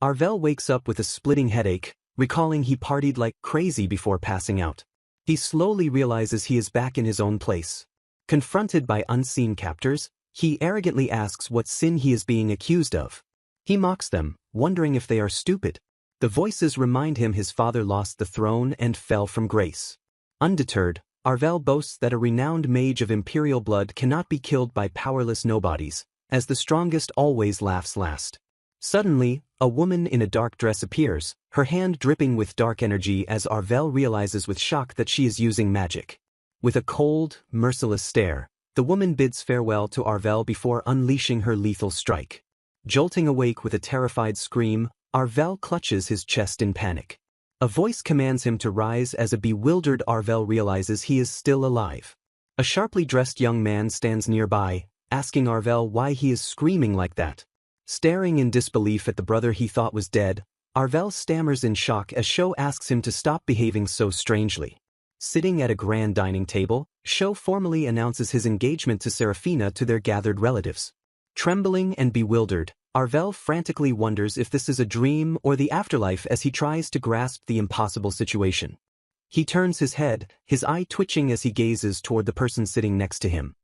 Arvel wakes up with a splitting headache, recalling he partied like crazy before passing out. He slowly realizes he is back in his own place. Confronted by unseen captors, he arrogantly asks what sin he is being accused of. He mocks them, wondering if they are stupid. The voices remind him his father lost the throne and fell from grace. Undeterred, Arvel boasts that a renowned mage of imperial blood cannot be killed by powerless nobodies, as the strongest always laughs last. Suddenly, a woman in a dark dress appears, her hand dripping with dark energy as Arvel realizes with shock that she is using magic. With a cold, merciless stare, the woman bids farewell to Arvel before unleashing her lethal strike. Jolting awake with a terrified scream, Arvel clutches his chest in panic. A voice commands him to rise as a bewildered Arvel realizes he is still alive. A sharply dressed young man stands nearby, asking Arvel why he is screaming like that. Staring in disbelief at the brother he thought was dead, Arvel stammers in shock as Sho asks him to stop behaving so strangely. Sitting at a grand dining table, Sho formally announces his engagement to Serafina to their gathered relatives. Trembling and bewildered, Arvel frantically wonders if this is a dream or the afterlife as he tries to grasp the impossible situation. He turns his head, his eye twitching as he gazes toward the person sitting next to him.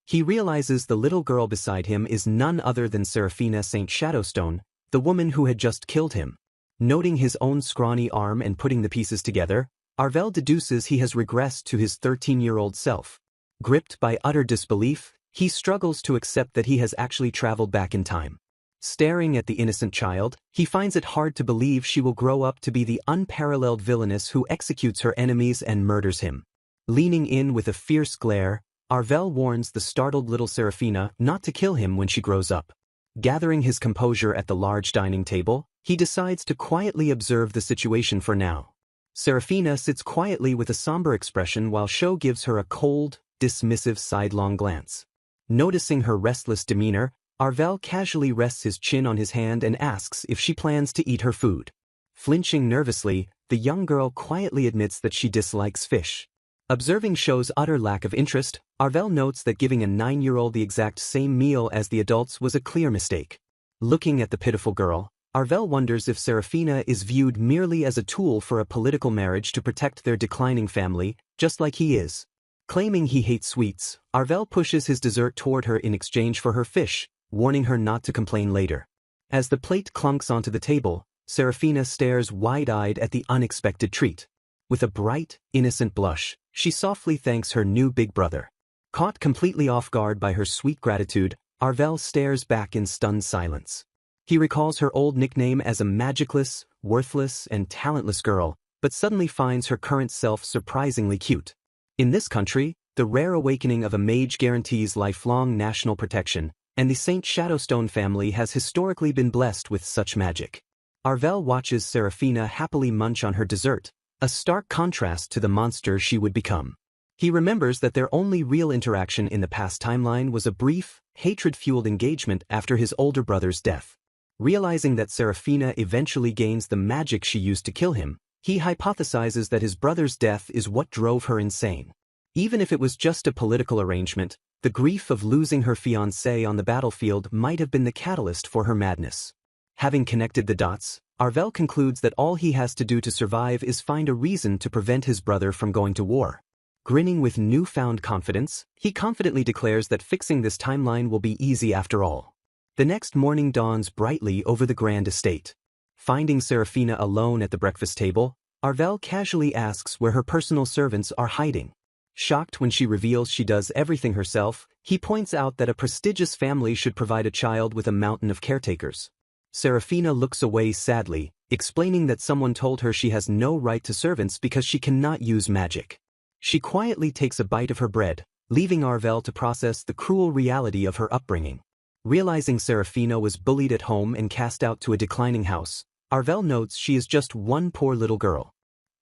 He realizes the little girl beside him is none other than Serafina St. Shadowstone, the woman who had just killed him. Noting his own scrawny arm and putting the pieces together, Arvel deduces he has regressed to his 13-year-old self. Gripped by utter disbelief, he struggles to accept that he has actually traveled back in time. Staring at the innocent child, he finds it hard to believe she will grow up to be the unparalleled villainess who executes her enemies and murders him. Leaning in with a fierce glare, Arvel warns the startled little Serafina not to kill him when she grows up. Gathering his composure at the large dining table, he decides to quietly observe the situation for now. Serafina sits quietly with a somber expression while Sho gives her a cold, dismissive sidelong glance. Noticing her restless demeanor, Arvel casually rests his chin on his hand and asks if she plans to eat her food. Flinching nervously, the young girl quietly admits that she dislikes fish. Observing Sho's utter lack of interest, Arvel notes that giving a 9-year-old the exact same meal as the adults was a clear mistake. Looking at the pitiful girl, Arvel wonders if Serafina is viewed merely as a tool for a political marriage to protect their declining family, just like he is. Claiming he hates sweets, Arvel pushes his dessert toward her in exchange for her fish, warning her not to complain later. As the plate clunks onto the table, Serafina stares wide-eyed at the unexpected treat. With a bright, innocent blush, she softly thanks her new big brother. Caught completely off guard by her sweet gratitude, Arvel stares back in stunned silence. He recalls her old nickname as a magicless, worthless, and talentless girl, but suddenly finds her current self surprisingly cute. In this country, the rare awakening of a mage guarantees lifelong national protection, and the St. Shadowstone family has historically been blessed with such magic. Arvel watches Serafina happily munch on her dessert, a stark contrast to the monster she would become. He remembers that their only real interaction in the past timeline was a brief, hatred-fueled engagement after his older brother's death. Realizing that Serafina eventually gains the magic she used to kill him, he hypothesizes that his brother's death is what drove her insane. Even if it was just a political arrangement, the grief of losing her fiancé on the battlefield might have been the catalyst for her madness. Having connected the dots, Arvel concludes that all he has to do to survive is find a reason to prevent his brother from going to war. Grinning with newfound confidence, he confidently declares that fixing this timeline will be easy after all. The next morning dawns brightly over the grand estate. Finding Serafina alone at the breakfast table, Arvel casually asks where her personal servants are hiding. Shocked when she reveals she does everything herself, he points out that a prestigious family should provide a child with a mountain of caretakers. Serafina looks away sadly, explaining that someone told her she has no right to servants because she cannot use magic. She quietly takes a bite of her bread, leaving Arvel to process the cruel reality of her upbringing. Realizing Serafina was bullied at home and cast out to a declining house, Arvel notes she is just one poor little girl.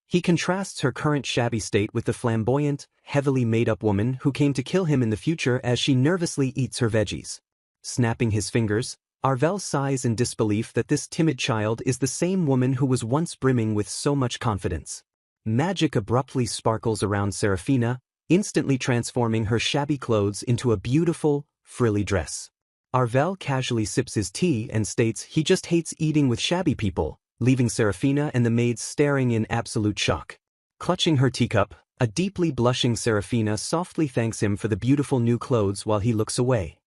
He contrasts her current shabby state with the flamboyant, heavily made-up woman who came to kill him in the future as she nervously eats her veggies. Snapping his fingers, Arvel sighs in disbelief that this timid child is the same woman who was once brimming with so much confidence. Magic abruptly sparkles around Serafina, instantly transforming her shabby clothes into a beautiful, frilly dress. Arvel casually sips his tea and states he just hates eating with shabby people, leaving Serafina and the maids staring in absolute shock. Clutching her teacup, a deeply blushing Serafina softly thanks him for the beautiful new clothes while he looks away.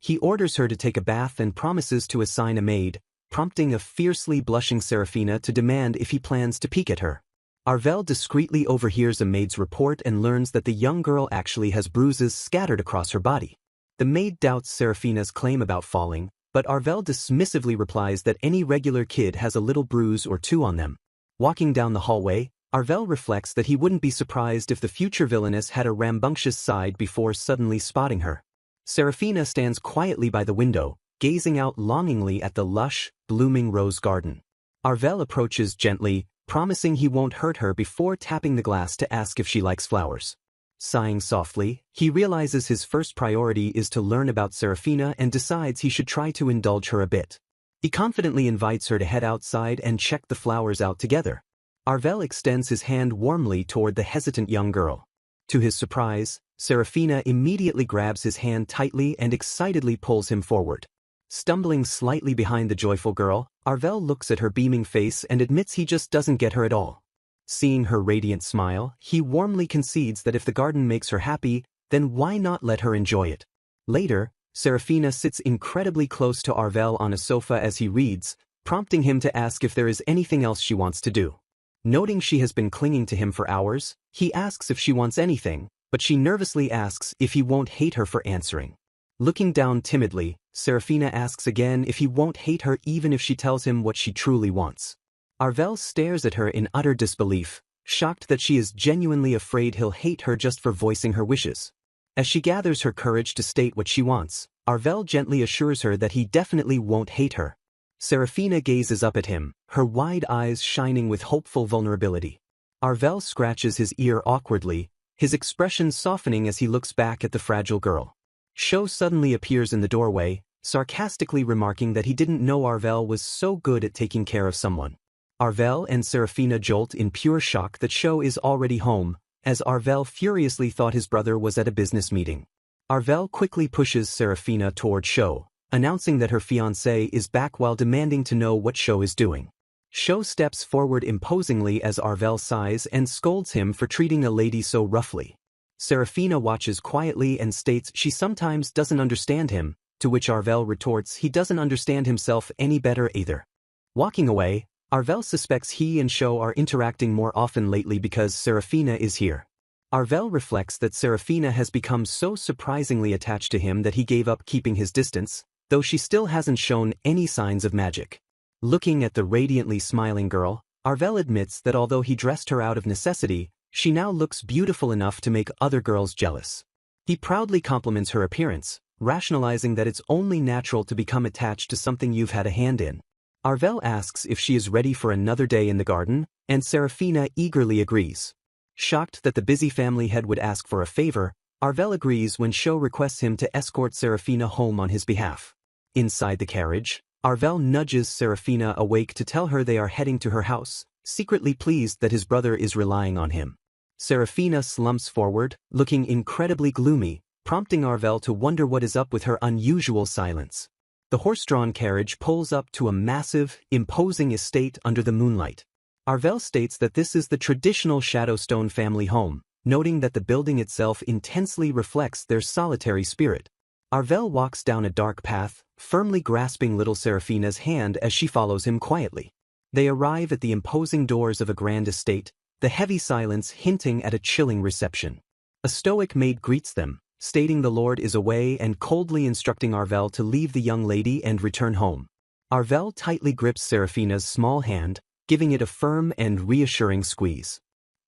He orders her to take a bath and promises to assign a maid, prompting a fiercely blushing Serafina to demand if he plans to peek at her. Arvel discreetly overhears a maid's report and learns that the young girl actually has bruises scattered across her body. The maid doubts Serafina's claim about falling, but Arvel dismissively replies that any regular kid has a little bruise or two on them. Walking down the hallway, Arvel reflects that he wouldn't be surprised if the future villainess had a rambunctious side before suddenly spotting her. Serafina stands quietly by the window, gazing out longingly at the lush, blooming rose garden. Arvel approaches gently, promising he won't hurt her before tapping the glass to ask if she likes flowers. Sighing softly, he realizes his first priority is to learn about Serafina and decides he should try to indulge her a bit. He confidently invites her to head outside and check the flowers out together. Arvel extends his hand warmly toward the hesitant young girl. To his surprise, Serafina immediately grabs his hand tightly and excitedly pulls him forward. Stumbling slightly behind the joyful girl, Arvel looks at her beaming face and admits he just doesn't get her at all. Seeing her radiant smile, he warmly concedes that if the garden makes her happy, then why not let her enjoy it? Later, Serafina sits incredibly close to Arvel on a sofa as he reads, prompting him to ask if there is anything else she wants to do. Noting she has been clinging to him for hours, he asks if she wants anything, but she nervously asks if he won't hate her for answering. Looking down timidly, Serafina asks again if he won't hate her even if she tells him what she truly wants. Arvel stares at her in utter disbelief, shocked that she is genuinely afraid he'll hate her just for voicing her wishes. As she gathers her courage to state what she wants, Arvel gently assures her that he definitely won't hate her. Serafina gazes up at him, her wide eyes shining with hopeful vulnerability. Arvel scratches his ear awkwardly, his expression softening as he looks back at the fragile girl. Sho suddenly appears in the doorway, sarcastically remarking that he didn't know Arvel was so good at taking care of someone. Arvel and Serafina jolt in pure shock that Sho is already home, as Arvel furiously thought his brother was at a business meeting. Arvel quickly pushes Serafina toward Sho, announcing that her fiancé is back while demanding to know what Sho is doing. Sho steps forward imposingly as Arvel sighs and scolds him for treating a lady so roughly. Serafina watches quietly and states she sometimes doesn't understand him, to which Arvel retorts he doesn't understand himself any better either. Walking away, Arvel suspects he and Sho are interacting more often lately because Serafina is here. Arvel reflects that Serafina has become so surprisingly attached to him that he gave up keeping his distance, though she still hasn't shown any signs of magic. Looking at the radiantly smiling girl, Arvel admits that although he dressed her out of necessity, she now looks beautiful enough to make other girls jealous. He proudly compliments her appearance, rationalizing that it's only natural to become attached to something you've had a hand in. Arvel asks if she is ready for another day in the garden, and Serafina eagerly agrees. Shocked that the busy family head would ask for a favor, Arvel agrees when Sho requests him to escort Serafina home on his behalf. Inside the carriage, Arvel nudges Serafina awake to tell her they are heading to her house, secretly pleased that his brother is relying on him. Serafina slumps forward, looking incredibly gloomy, prompting Arvel to wonder what is up with her unusual silence. The horse-drawn carriage pulls up to a massive, imposing estate under the moonlight. Arvel states that this is the traditional Shadowstone family home, noting that the building itself intensely reflects their solitary spirit. Arvel walks down a dark path, firmly grasping little Serafina's hand as she follows him quietly. They arrive at the imposing doors of a grand estate, the heavy silence hinting at a chilling reception. A stoic maid greets them, stating the Lord is away and coldly instructing Arvel to leave the young lady and return home. Arvel tightly grips Serafina's small hand, giving it a firm and reassuring squeeze.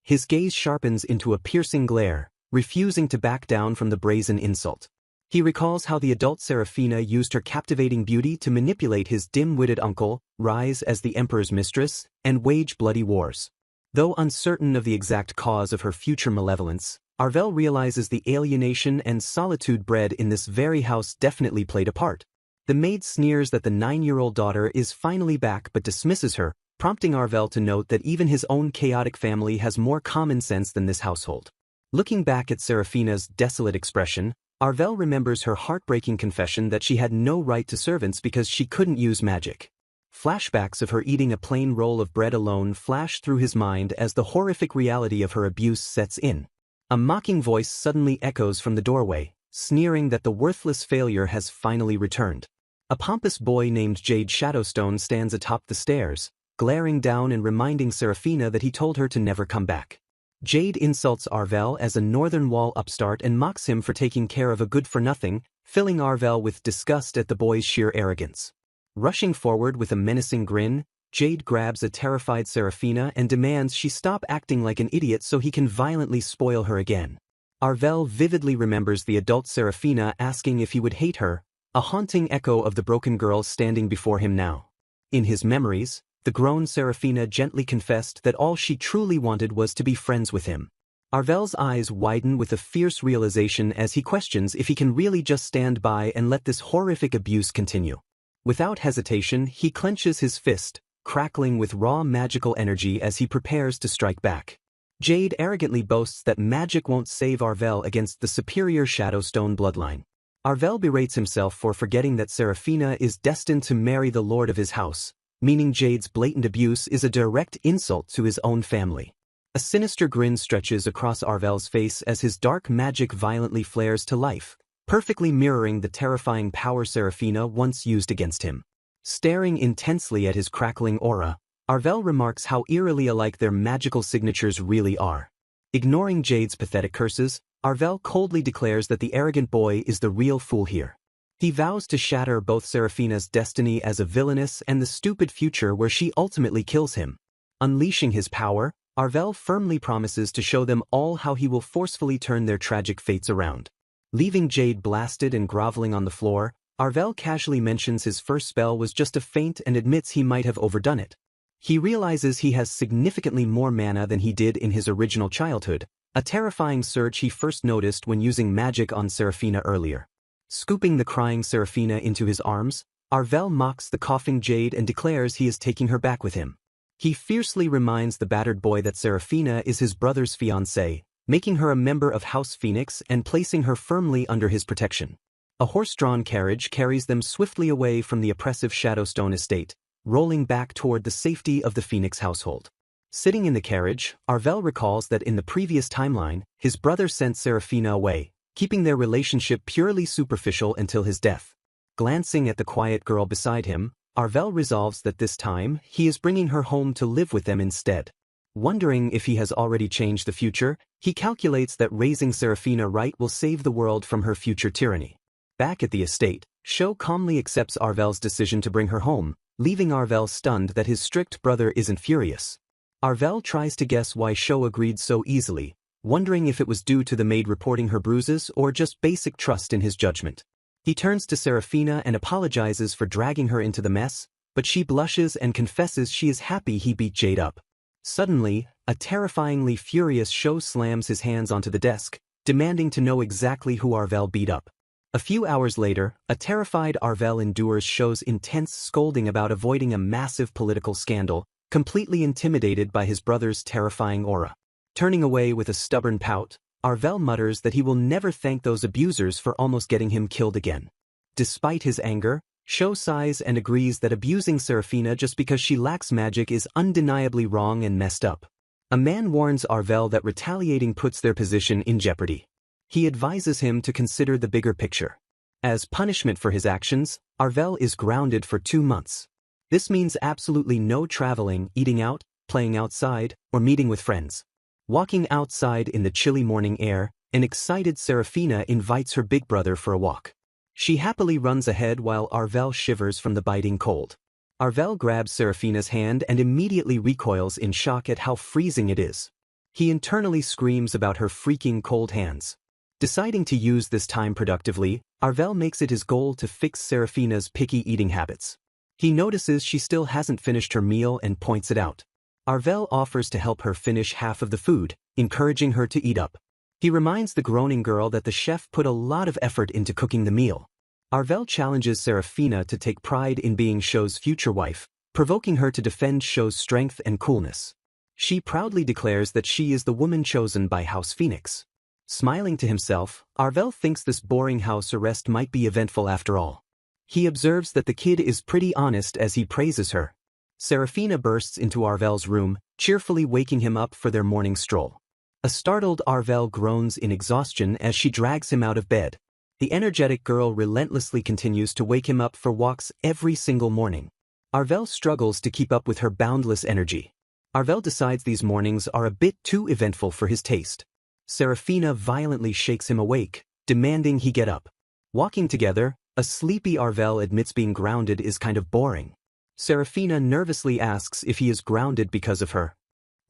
His gaze sharpens into a piercing glare, refusing to back down from the brazen insult. He recalls how the adult Serafina used her captivating beauty to manipulate his dim-witted uncle, rise as the Emperor's mistress, and wage bloody wars. Though uncertain of the exact cause of her future malevolence, Arvel realizes the alienation and solitude bred in this very house definitely played a part. The maid sneers that the 9-year-old daughter is finally back but dismisses her, prompting Arvel to note that even his own chaotic family has more common sense than this household. Looking back at Serafina's desolate expression, Arvel remembers her heartbreaking confession that she had no right to servants because she couldn't use magic. Flashbacks of her eating a plain roll of bread alone flash through his mind as the horrific reality of her abuse sets in. A mocking voice suddenly echoes from the doorway, sneering that the worthless failure has finally returned. A pompous boy named Jade Shadowstone stands atop the stairs, glaring down and reminding Seraphina that he told her to never come back. Jade insults Arvel as a Northern Wall upstart and mocks him for taking care of a good-for-nothing, filling Arvel with disgust at the boy's sheer arrogance. Rushing forward with a menacing grin, Jade grabs a terrified Seraphina and demands she stop acting like an idiot so he can violently spoil her again. Arvel vividly remembers the adult Seraphina asking if he would hate her, a haunting echo of the broken girl standing before him now. In his memories, the grown Seraphina gently confessed that all she truly wanted was to be friends with him. Arvel's eyes widen with a fierce realization as he questions if he can really just stand by and let this horrific abuse continue. Without hesitation, he clenches his fist, crackling with raw magical energy as he prepares to strike back. Jade arrogantly boasts that magic won't save Arvel against the superior Shadowstone bloodline. Arvel berates himself for forgetting that Seraphina is destined to marry the lord of his house, meaning Jade's blatant abuse is a direct insult to his own family. A sinister grin stretches across Arvel's face as his dark magic violently flares to life, perfectly mirroring the terrifying power Seraphina once used against him. Staring intensely at his crackling aura, Arvel remarks how eerily alike their magical signatures really are. Ignoring Jade's pathetic curses, Arvel coldly declares that the arrogant boy is the real fool here. He vows to shatter both Seraphina's destiny as a villainess and the stupid future where she ultimately kills him. Unleashing his power, Arvel firmly promises to show them all how he will forcefully turn their tragic fates around. Leaving Jade blasted and groveling on the floor, Arvel casually mentions his first spell was just a feint and admits he might have overdone it. He realizes he has significantly more mana than he did in his original childhood, a terrifying surge he first noticed when using magic on Seraphina earlier. Scooping the crying Seraphina into his arms, Arvel mocks the coughing Jade and declares he is taking her back with him. He fiercely reminds the battered boy that Seraphina is his brother's fiancée, making her a member of House Phoenix and placing her firmly under his protection. A horse-drawn carriage carries them swiftly away from the oppressive Shadowstone estate, rolling back toward the safety of the Phoenix household. Sitting in the carriage, Arvel recalls that in the previous timeline, his brother sent Seraphina away, keeping their relationship purely superficial until his death. Glancing at the quiet girl beside him, Arvel resolves that this time, he is bringing her home to live with them instead. Wondering if he has already changed the future, he calculates that raising Seraphina right will save the world from her future tyranny. Back at the estate, Sho calmly accepts Arvel's decision to bring her home, leaving Arvel stunned that his strict brother isn't furious. Arvel tries to guess why Sho agreed so easily, wondering if it was due to the maid reporting her bruises or just basic trust in his judgment. He turns to Seraphina and apologizes for dragging her into the mess, but she blushes and confesses she is happy he beat Jade up. Suddenly, a terrifyingly furious Sho slams his hands onto the desk, demanding to know exactly who Arvel beat up. A few hours later, a terrified Arvel endures Sho's intense scolding about avoiding a massive political scandal, completely intimidated by his brother's terrifying aura. Turning away with a stubborn pout, Arvel mutters that he will never thank those abusers for almost getting him killed again. Despite his anger, Sho sighs and agrees that abusing Seraphina just because she lacks magic is undeniably wrong and messed up. A man warns Arvel that retaliating puts their position in jeopardy. He advises him to consider the bigger picture. As punishment for his actions, Arvel is grounded for 2 months. This means absolutely no traveling, eating out, playing outside, or meeting with friends. Walking outside in the chilly morning air, an excited Seraphina invites her big brother for a walk. She happily runs ahead while Arvel shivers from the biting cold. Arvel grabs Seraphina's hand and immediately recoils in shock at how freezing it is. He internally screams about her freaking cold hands. Deciding to use this time productively, Arvel makes it his goal to fix Seraphina's picky eating habits. He notices she still hasn't finished her meal and points it out. Arvel offers to help her finish half of the food, encouraging her to eat up. He reminds the groaning girl that the chef put a lot of effort into cooking the meal. Arvel challenges Seraphina to take pride in being Sho's future wife, provoking her to defend Sho's strength and coolness. She proudly declares that she is the woman chosen by House Phoenix. Smiling to himself, Arvel thinks this boring house arrest might be eventful after all. He observes that the kid is pretty honest as he praises her. Serafina bursts into Arvel's room, cheerfully waking him up for their morning stroll. A startled Arvel groans in exhaustion as she drags him out of bed. The energetic girl relentlessly continues to wake him up for walks every single morning. Arvel struggles to keep up with her boundless energy. Arvel decides these mornings are a bit too eventful for his taste. Serafina violently shakes him awake, demanding he get up. Walking together, a sleepy Arvel admits being grounded is kind of boring. Serafina nervously asks if he is grounded because of her.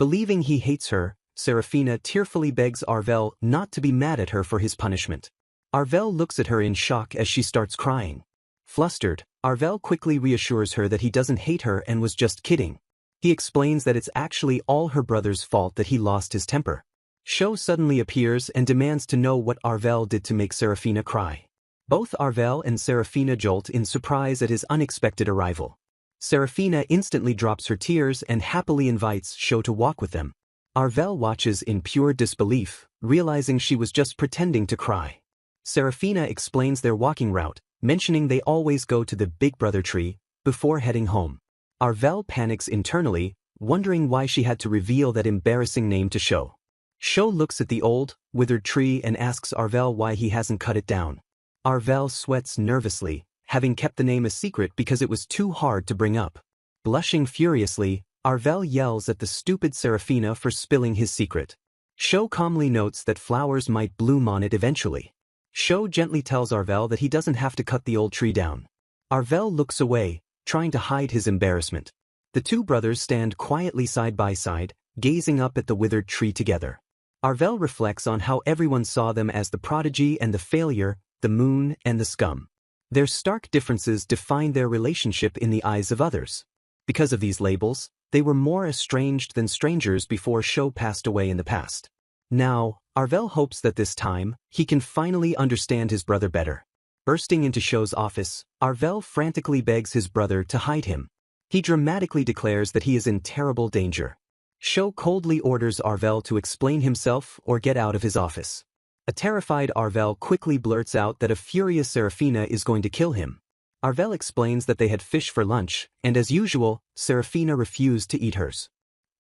Believing he hates her, Serafina tearfully begs Arvel not to be mad at her for his punishment. Arvel looks at her in shock as she starts crying. Flustered, Arvel quickly reassures her that he doesn't hate her and was just kidding. He explains that it's actually all her brother's fault that he lost his temper. Sho suddenly appears and demands to know what Arvel did to make Serafina cry. Both Arvel and Serafina jolt in surprise at his unexpected arrival. Serafina instantly drops her tears and happily invites Sho to walk with them. Arvel watches in pure disbelief, realizing she was just pretending to cry. Serafina explains their walking route, mentioning they always go to the Big Brother tree before heading home. Arvel panics internally, wondering why she had to reveal that embarrassing name to Sho. Sho looks at the old, withered tree and asks Arvel why he hasn't cut it down. Arvel sweats nervously, having kept the name a secret because it was too hard to bring up. Blushing furiously, Arvel yells at the stupid Serafina for spilling his secret. Sho calmly notes that flowers might bloom on it eventually. Sho gently tells Arvel that he doesn't have to cut the old tree down. Arvel looks away, trying to hide his embarrassment. The two brothers stand quietly side by side, gazing up at the withered tree together. Arvel reflects on how everyone saw them as the prodigy and the failure, the moon and the scum. Their stark differences defined their relationship in the eyes of others. Because of these labels, they were more estranged than strangers before Sho passed away in the past. Now, Arvel hopes that this time, he can finally understand his brother better. Bursting into Sho's office, Arvel frantically begs his brother to hide him. He dramatically declares that he is in terrible danger. Sho coldly orders Arvel to explain himself or get out of his office. A terrified Arvel quickly blurts out that a furious Serafina is going to kill him. Arvel explains that they had fish for lunch, and as usual, Serafina refused to eat hers.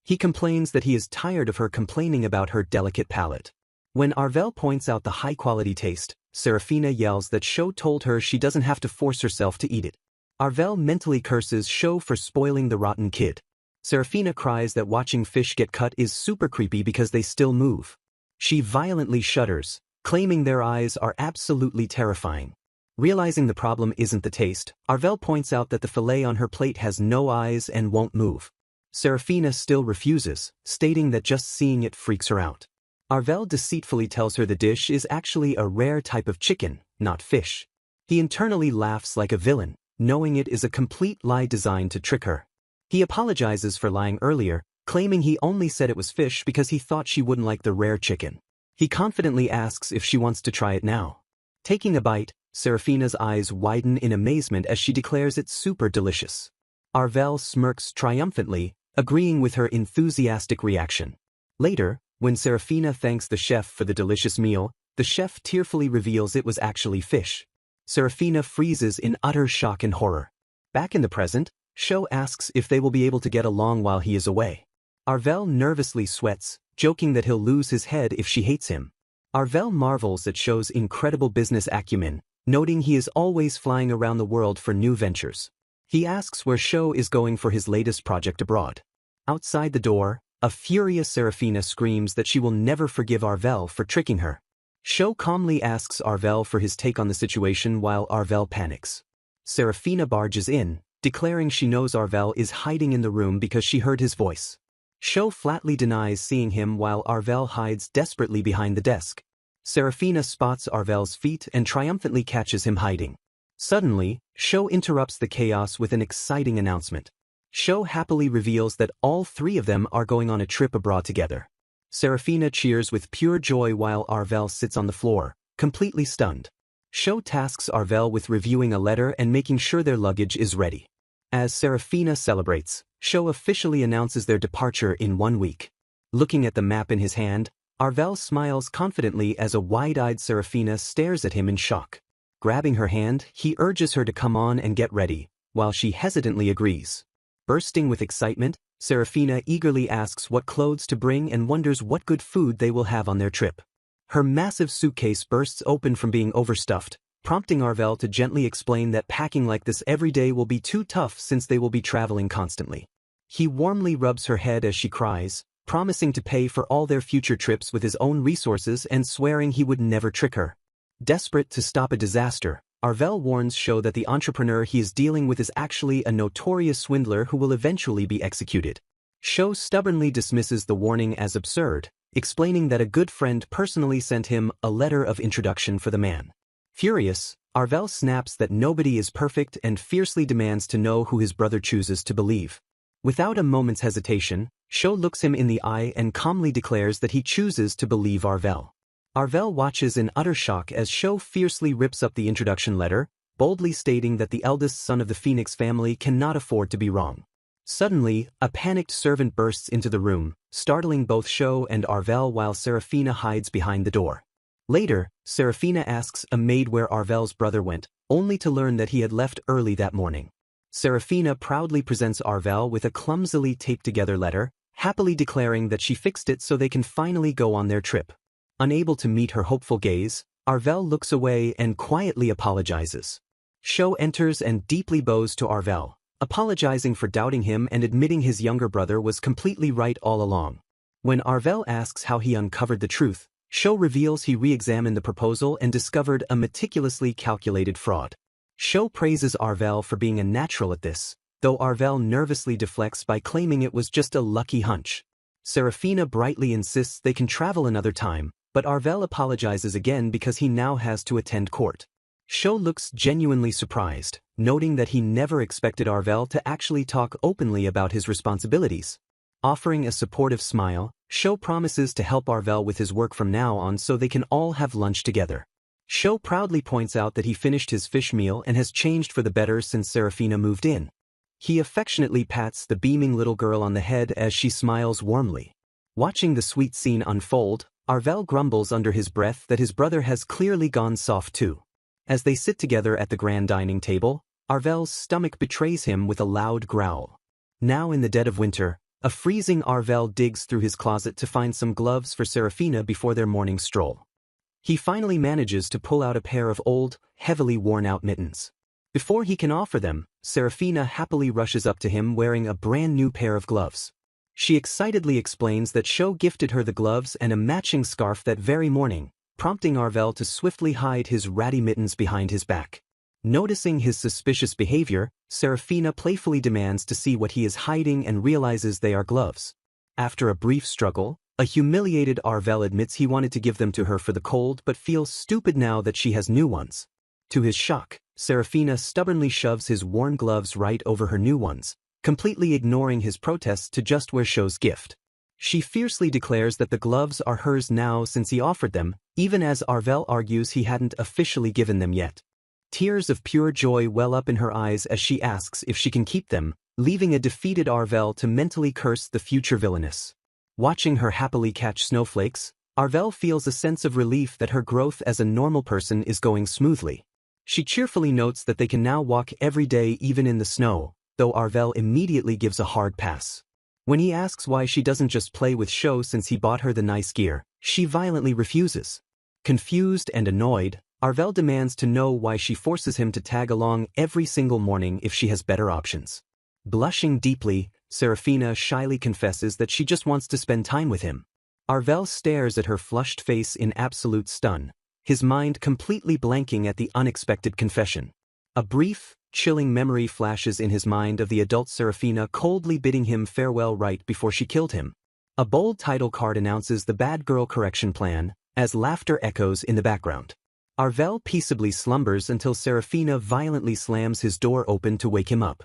He complains that he is tired of her complaining about her delicate palate. When Arvel points out the high-quality taste, Serafina yells that Sho told her she doesn't have to force herself to eat it. Arvel mentally curses Sho for spoiling the rotten kid. Serafina cries that watching fish get cut is super creepy because they still move. She violently shudders, claiming their eyes are absolutely terrifying. Realizing the problem isn't the taste, Arvel points out that the fillet on her plate has no eyes and won't move. Serafina still refuses, stating that just seeing it freaks her out. Arvel deceitfully tells her the dish is actually a rare type of chicken, not fish. He internally laughs like a villain, knowing it is a complete lie designed to trick her. He apologizes for lying earlier, claiming he only said it was fish because he thought she wouldn't like the rare chicken. He confidently asks if she wants to try it now. Taking a bite, Serafina's eyes widen in amazement as she declares it's super delicious. Arvel smirks triumphantly, agreeing with her enthusiastic reaction. Later, when Serafina thanks the chef for the delicious meal, the chef tearfully reveals it was actually fish. Serafina freezes in utter shock and horror. Back in the present, Sho asks if they will be able to get along while he is away. Arvel nervously sweats, joking that he'll lose his head if she hates him. Arvel marvels at Sho's incredible business acumen, noting he is always flying around the world for new ventures. He asks where Sho is going for his latest project abroad. Outside the door, a furious Serafina screams that she will never forgive Arvel for tricking her. Sho calmly asks Arvel for his take on the situation while Arvel panics. Serafina barges in, declaring she knows Arvel is hiding in the room because she heard his voice. Sho flatly denies seeing him while Arvel hides desperately behind the desk. Serafina spots Arvel's feet and triumphantly catches him hiding. Suddenly, Sho interrupts the chaos with an exciting announcement. Sho happily reveals that all three of them are going on a trip abroad together. Serafina cheers with pure joy while Arvel sits on the floor, completely stunned. Sho tasks Arvel with reviewing a letter and making sure their luggage is ready. As Serafina celebrates, Sho officially announces their departure in 1 week. Looking at the map in his hand, Arvel smiles confidently as a wide-eyed Serafina stares at him in shock. Grabbing her hand, he urges her to come on and get ready, while she hesitantly agrees. Bursting with excitement, Serafina eagerly asks what clothes to bring and wonders what good food they will have on their trip. Her massive suitcase bursts open from being overstuffed, prompting Arvel to gently explain that packing like this every day will be too tough since they will be traveling constantly. He warmly rubs her head as she cries, promising to pay for all their future trips with his own resources and swearing he would never trick her. Desperate to stop a disaster, Arvel warns Sho that the entrepreneur he is dealing with is actually a notorious swindler who will eventually be executed. Sho stubbornly dismisses the warning as absurd, explaining that a good friend personally sent him a letter of introduction for the man. Furious, Arvel snaps that nobody is perfect and fiercely demands to know who his brother chooses to believe. Without a moment's hesitation, Sho looks him in the eye and calmly declares that he chooses to believe Arvel. Arvel watches in utter shock as Sho fiercely rips up the introduction letter, boldly stating that the eldest son of the Phoenix family cannot afford to be wrong. Suddenly, a panicked servant bursts into the room, startling both Sho and Arvel while Serafina hides behind the door. Later, Serafina asks a maid where Arvel's brother went, only to learn that he had left early that morning. Serafina proudly presents Arvel with a clumsily taped-together letter, happily declaring that she fixed it so they can finally go on their trip. Unable to meet her hopeful gaze, Arvel looks away and quietly apologizes. Sho enters and deeply bows to Arvel, apologizing for doubting him and admitting his younger brother was completely right all along. When Arvel asks how he uncovered the truth, Sho reveals he re-examined the proposal and discovered a meticulously calculated fraud. Sho praises Arvel for being a natural at this, though Arvel nervously deflects by claiming it was just a lucky hunch. Serafina brightly insists they can travel another time, but Arvel apologizes again because he now has to attend court. Sho looks genuinely surprised, noting that he never expected Arvel to actually talk openly about his responsibilities. Offering a supportive smile, Sho promises to help Arvel with his work from now on so they can all have lunch together. Sho proudly points out that he finished his fish meal and has changed for the better since Serafina moved in. He affectionately pats the beaming little girl on the head as she smiles warmly. Watching the sweet scene unfold, Arvel grumbles under his breath that his brother has clearly gone soft too. As they sit together at the grand dining table, Arvel's stomach betrays him with a loud growl. Now in the dead of winter, a freezing Arvel digs through his closet to find some gloves for Serafina before their morning stroll. He finally manages to pull out a pair of old, heavily worn-out mittens. Before he can offer them, Serafina happily rushes up to him wearing a brand new pair of gloves. She excitedly explains that Sho gifted her the gloves and a matching scarf that very morning, prompting Arvel to swiftly hide his ratty mittens behind his back. Noticing his suspicious behavior, Serafina playfully demands to see what he is hiding and realizes they are gloves. After a brief struggle, a humiliated Arvel admits he wanted to give them to her for the cold but feels stupid now that she has new ones. To his shock, Serafina stubbornly shoves his worn gloves right over her new ones, completely ignoring his protests to just wear Sho's gift. She fiercely declares that the gloves are hers now since he offered them, even as Arvel argues he hadn't officially given them yet. Tears of pure joy well up in her eyes as she asks if she can keep them, leaving a defeated Arvel to mentally curse the future villainess. Watching her happily catch snowflakes, Arvel feels a sense of relief that her growth as a normal person is going smoothly. She cheerfully notes that they can now walk every day even in the snow, though Arvel immediately gives a hard pass. When he asks why she doesn't just play with Sho since he bought her the nice gear, she violently refuses. Confused and annoyed, Arvel demands to know why she forces him to tag along every single morning if she has better options. Blushing deeply, Serafina shyly confesses that she just wants to spend time with him. Arvel stares at her flushed face in absolute stun, his mind completely blanking at the unexpected confession. A brief, chilling memory flashes in his mind of the adult Serafina coldly bidding him farewell right before she killed him. A bold title card announces the bad girl correction plan, as laughter echoes in the background. Arvel peaceably slumbers until Serafina violently slams his door open to wake him up.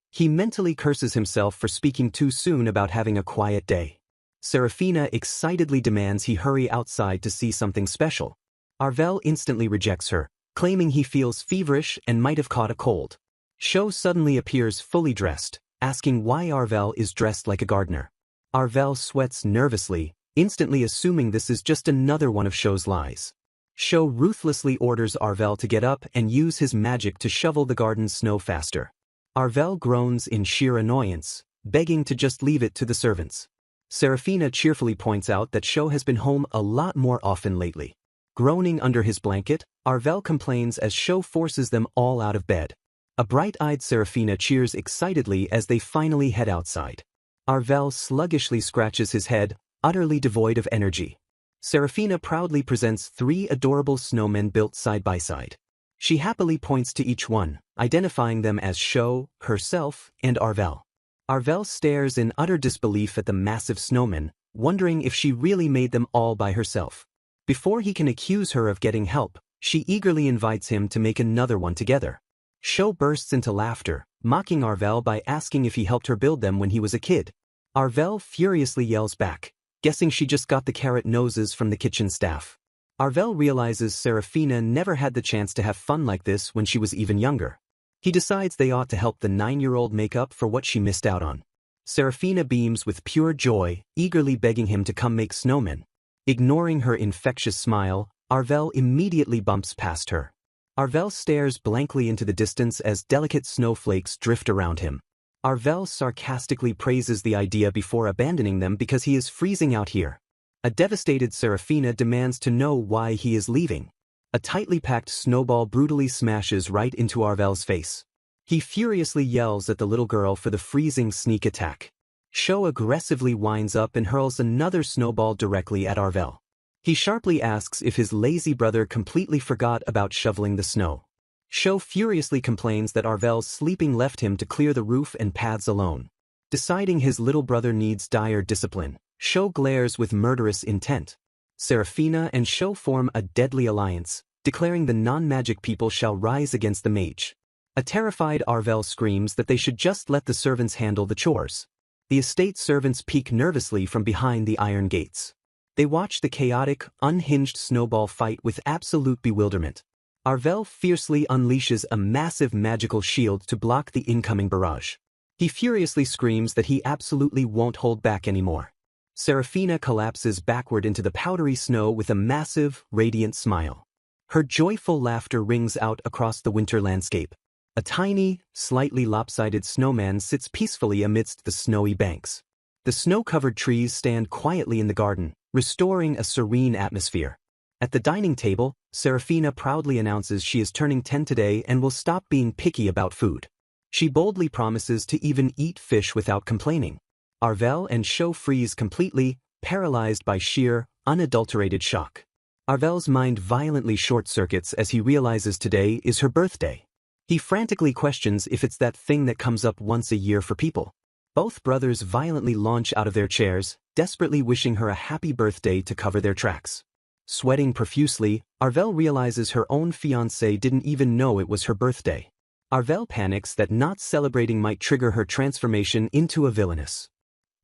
He mentally curses himself for speaking too soon about having a quiet day. Serafina excitedly demands he hurry outside to see something special. Arvel instantly rejects her, claiming he feels feverish and might have caught a cold. Sho suddenly appears fully dressed, asking why Arvel is dressed like a gardener. Arvel sweats nervously, instantly assuming this is just another one of Show's lies. Show ruthlessly orders Arvel to get up and use his magic to shovel the garden's snow faster. Arvel groans in sheer annoyance, begging to just leave it to the servants. Serafina cheerfully points out that Show has been home a lot more often lately. Groaning under his blanket, Arvel complains as Show forces them all out of bed. A bright-eyed Serafina cheers excitedly as they finally head outside. Arvel sluggishly scratches his head, utterly devoid of energy. Serafina proudly presents 3 adorable snowmen built side by side. She happily points to each one, identifying them as Show, herself, and Arvel. Arvel stares in utter disbelief at the massive snowmen, wondering if she really made them all by herself. Before he can accuse her of getting help, she eagerly invites him to make another one together. Show bursts into laughter, mocking Arvel by asking if he helped her build them when he was a kid. Arvel furiously yells back, guessing she just got the carrot noses from the kitchen staff. Arvel realizes Serafina never had the chance to have fun like this when she was even younger. He decides they ought to help the 9-year-old make up for what she missed out on. Serafina beams with pure joy, eagerly begging him to come make snowmen. Ignoring her infectious smile, Arvel immediately bumps past her. Arvel stares blankly into the distance as delicate snowflakes drift around him. Arvel sarcastically praises the idea before abandoning them because he is freezing out here. A devastated Serafina demands to know why he is leaving. A tightly packed snowball brutally smashes right into Arvel's face. He furiously yells at the little girl for the freezing sneak attack. Show aggressively winds up and hurls another snowball directly at Arvel. He sharply asks if his lazy brother completely forgot about shoveling the snow. Show furiously complains that Arvel's sleeping left him to clear the roof and paths alone. Deciding his little brother needs dire discipline, Show glares with murderous intent. Serafina and Show form a deadly alliance, declaring the non-magic people shall rise against the mage. A terrified Arvel screams that they should just let the servants handle the chores. The estate servants peek nervously from behind the iron gates. They watch the chaotic, unhinged snowball fight with absolute bewilderment. Arvel fiercely unleashes a massive magical shield to block the incoming barrage. He furiously screams that he absolutely won't hold back anymore. Serafina collapses backward into the powdery snow with a massive, radiant smile. Her joyful laughter rings out across the winter landscape. A tiny, slightly lopsided snowman sits peacefully amidst the snowy banks. The snow-covered trees stand quietly in the garden, restoring a serene atmosphere. At the dining table, Serafina proudly announces she is turning 10 today and will stop being picky about food. She boldly promises to even eat fish without complaining. Arvel and Show freeze completely, paralyzed by sheer, unadulterated shock. Arvel's mind violently short-circuits as he realizes today is her birthday. He frantically questions if it's that thing that comes up once a year for people. Both brothers violently launch out of their chairs, desperately wishing her a happy birthday to cover their tracks. Sweating profusely, Arvel realizes her own fiancé didn't even know it was her birthday. Arvel panics that not celebrating might trigger her transformation into a villainess.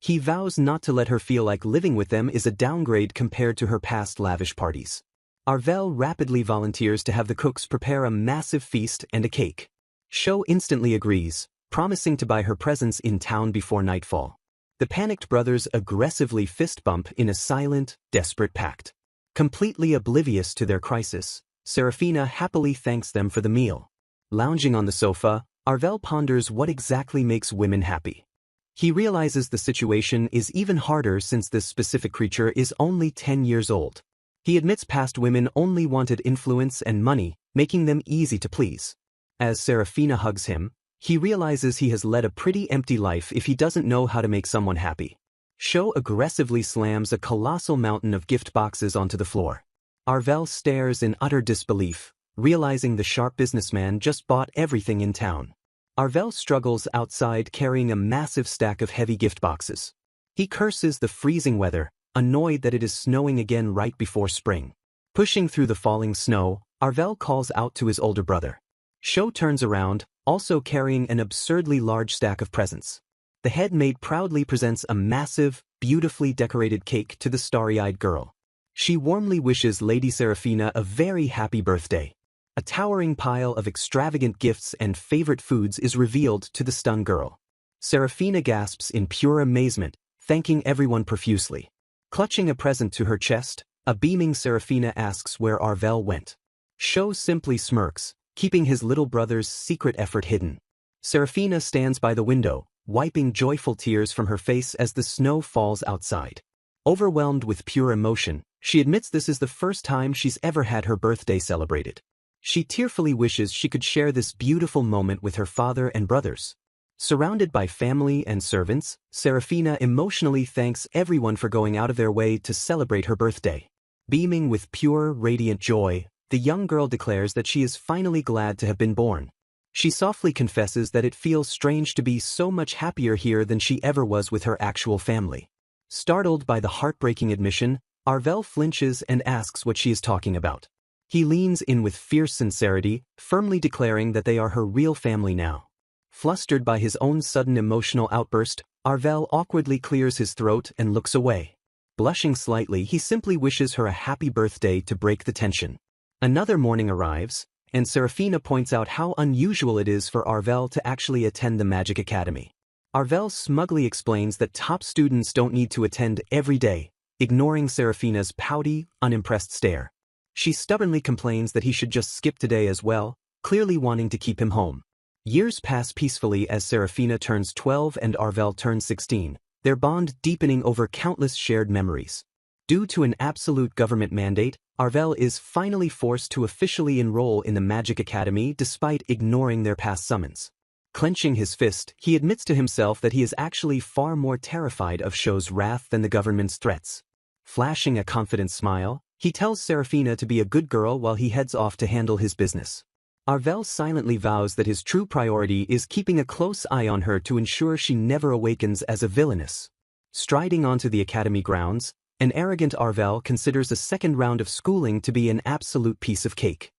He vows not to let her feel like living with them is a downgrade compared to her past lavish parties. Arvel rapidly volunteers to have the cooks prepare a massive feast and a cake. Show instantly agrees, promising to buy her presents in town before nightfall. The panicked brothers aggressively fist bump in a silent, desperate pact. Completely oblivious to their crisis, Serafina happily thanks them for the meal. Lounging on the sofa, Arvel ponders what exactly makes women happy. He realizes the situation is even harder since this specific creature is only 10 years old. He admits past women only wanted influence and money, making them easy to please. As Serafina hugs him, he realizes he has led a pretty empty life if he doesn't know how to make someone happy. Show aggressively slams a colossal mountain of gift boxes onto the floor. Arvel stares in utter disbelief, realizing the sharp businessman just bought everything in town. Arvel struggles outside carrying a massive stack of heavy gift boxes. He curses the freezing weather, annoyed that it is snowing again right before spring. Pushing through the falling snow, Arvel calls out to his older brother. Show turns around, also carrying an absurdly large stack of presents. The head maid proudly presents a massive, beautifully decorated cake to the starry-eyed girl. She warmly wishes Lady Serafina a very happy birthday. A towering pile of extravagant gifts and favorite foods is revealed to the stunned girl. Serafina gasps in pure amazement, thanking everyone profusely. Clutching a present to her chest, a beaming Serafina asks where Arvel went. Sho simply smirks, keeping his little brother's secret effort hidden. Serafina stands by the window, wiping joyful tears from her face as the snow falls outside. Overwhelmed with pure emotion, she admits this is the first time she's ever had her birthday celebrated. She tearfully wishes she could share this beautiful moment with her father and brothers. Surrounded by family and servants, Serafina emotionally thanks everyone for going out of their way to celebrate her birthday. Beaming with pure, radiant joy, the young girl declares that she is finally glad to have been born. She softly confesses that it feels strange to be so much happier here than she ever was with her actual family. Startled by the heartbreaking admission, Arvel flinches and asks what she is talking about. He leans in with fierce sincerity, firmly declaring that they are her real family now. Flustered by his own sudden emotional outburst, Arvel awkwardly clears his throat and looks away. Blushing slightly, he simply wishes her a happy birthday to break the tension. Another morning arrives, and Serafina points out how unusual it is for Arvel to actually attend the Magic Academy. Arvel smugly explains that top students don't need to attend every day, ignoring Serafina's pouty, unimpressed stare. She stubbornly complains that he should just skip today as well, clearly wanting to keep him home. Years pass peacefully as Serafina turns 12 and Arvel turns 16, their bond deepening over countless shared memories. Due to an absolute government mandate, Arvel is finally forced to officially enroll in the Magic Academy despite ignoring their past summons. Clenching his fist, he admits to himself that he is actually far more terrified of Sho's wrath than the government's threats. Flashing a confident smile, he tells Serafina to be a good girl while he heads off to handle his business. Arvel silently vows that his true priority is keeping a close eye on her to ensure she never awakens as a villainess. Striding onto the academy grounds, an arrogant Arvel considers a second round of schooling to be an absolute piece of cake.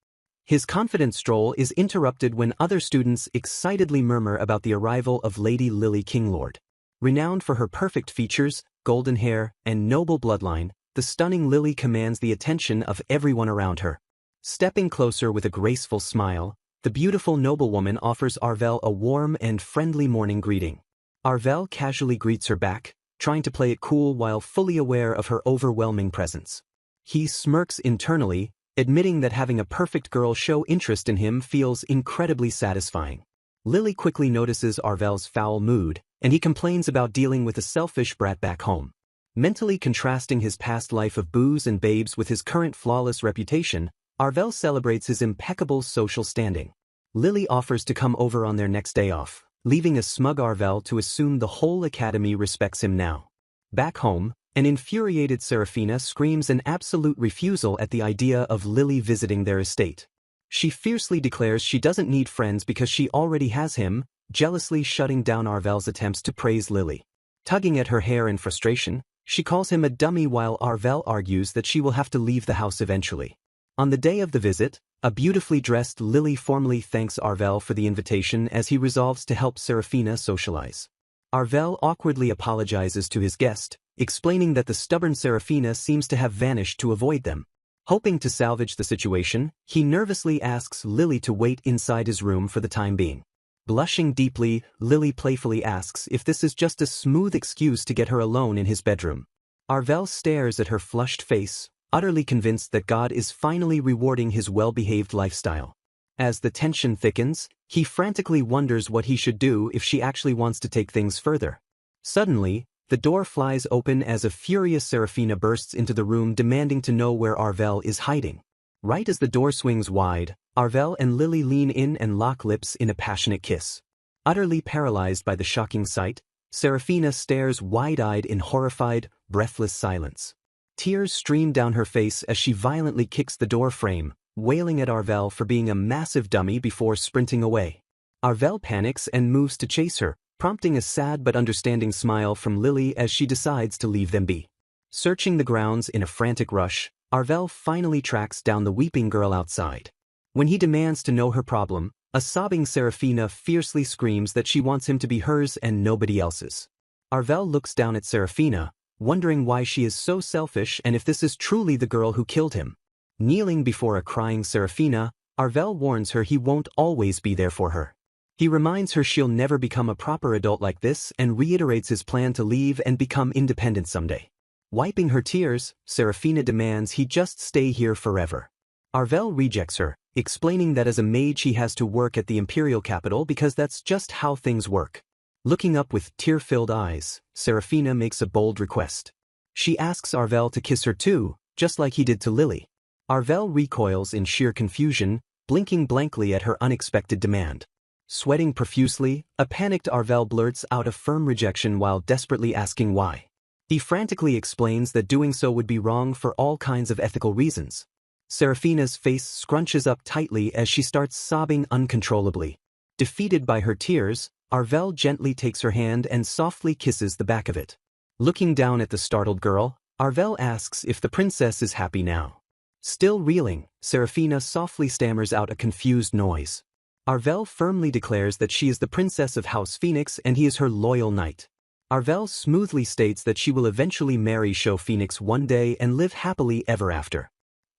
His confident stroll is interrupted when other students excitedly murmur about the arrival of Lady Lily Kinglord. Renowned for her perfect features, golden hair, and noble bloodline, the stunning Lily commands the attention of everyone around her. Stepping closer with a graceful smile, the beautiful noblewoman offers Arvel a warm and friendly morning greeting. Arvel casually greets her back, trying to play it cool while fully aware of her overwhelming presence. He smirks internally, admitting that having a perfect girl show interest in him feels incredibly satisfying. Lily quickly notices Arvel's foul mood, and he complains about dealing with a selfish brat back home. Mentally contrasting his past life of booze and babes with his current flawless reputation, Arvel celebrates his impeccable social standing. Lily offers to come over on their next day off, leaving a smug Arvel to assume the whole academy respects him now. Back home, an infuriated Serafina screams an absolute refusal at the idea of Lily visiting their estate. She fiercely declares she doesn't need friends because she already has him, jealously shutting down Arvel's attempts to praise Lily. Tugging at her hair in frustration, she calls him a dummy while Arvel argues that she will have to leave the house eventually. On the day of the visit, a beautifully dressed Lily formally thanks Arvel for the invitation as he resolves to help Serafina socialize. Arvel awkwardly apologizes to his guest, explaining that the stubborn Serafina seems to have vanished to avoid them. Hoping to salvage the situation, he nervously asks Lily to wait inside his room for the time being. Blushing deeply, Lily playfully asks if this is just a smooth excuse to get her alone in his bedroom. Arvel stares at her flushed face, utterly convinced that God is finally rewarding his well-behaved lifestyle. As the tension thickens, he frantically wonders what he should do if she actually wants to take things further. Suddenly, the door flies open as a furious Serafina bursts into the room demanding to know where Arvel is hiding. Right as the door swings wide, Arvel and Lily lean in and lock lips in a passionate kiss. Utterly paralyzed by the shocking sight, Serafina stares wide-eyed in horrified, breathless silence. Tears stream down her face as she violently kicks the door frame, wailing at Arvel for being a massive dummy before sprinting away. Arvel panics and moves to chase her, prompting a sad but understanding smile from Lily as she decides to leave them be. Searching the grounds in a frantic rush, Arvel finally tracks down the weeping girl outside. When he demands to know her problem, a sobbing Serafina fiercely screams that she wants him to be hers and nobody else's. Arvel looks down at Serafina, wondering why she is so selfish and if this is truly the girl who killed him. Kneeling before a crying Serafina, Arvel warns her he won't always be there for her. He reminds her she'll never become a proper adult like this and reiterates his plan to leave and become independent someday. Wiping her tears, Serafina demands he just stay here forever. Arvel rejects her, explaining that as a mage he has to work at the imperial capital because that's just how things work. Looking up with tear-filled eyes, Serafina makes a bold request. She asks Arvel to kiss her too, just like he did to Lily. Arvel recoils in sheer confusion, blinking blankly at her unexpected demand. Sweating profusely, a panicked Arvel blurts out a firm rejection while desperately asking why. He frantically explains that doing so would be wrong for all kinds of ethical reasons. Serafina's face scrunches up tightly as she starts sobbing uncontrollably. Defeated by her tears, Arvel gently takes her hand and softly kisses the back of it. Looking down at the startled girl, Arvel asks if the princess is happy now. Still reeling, Serafina softly stammers out a confused noise. Arvel firmly declares that she is the princess of House Phoenix and he is her loyal knight. Arvel smoothly states that she will eventually marry Show Phoenix one day and live happily ever after.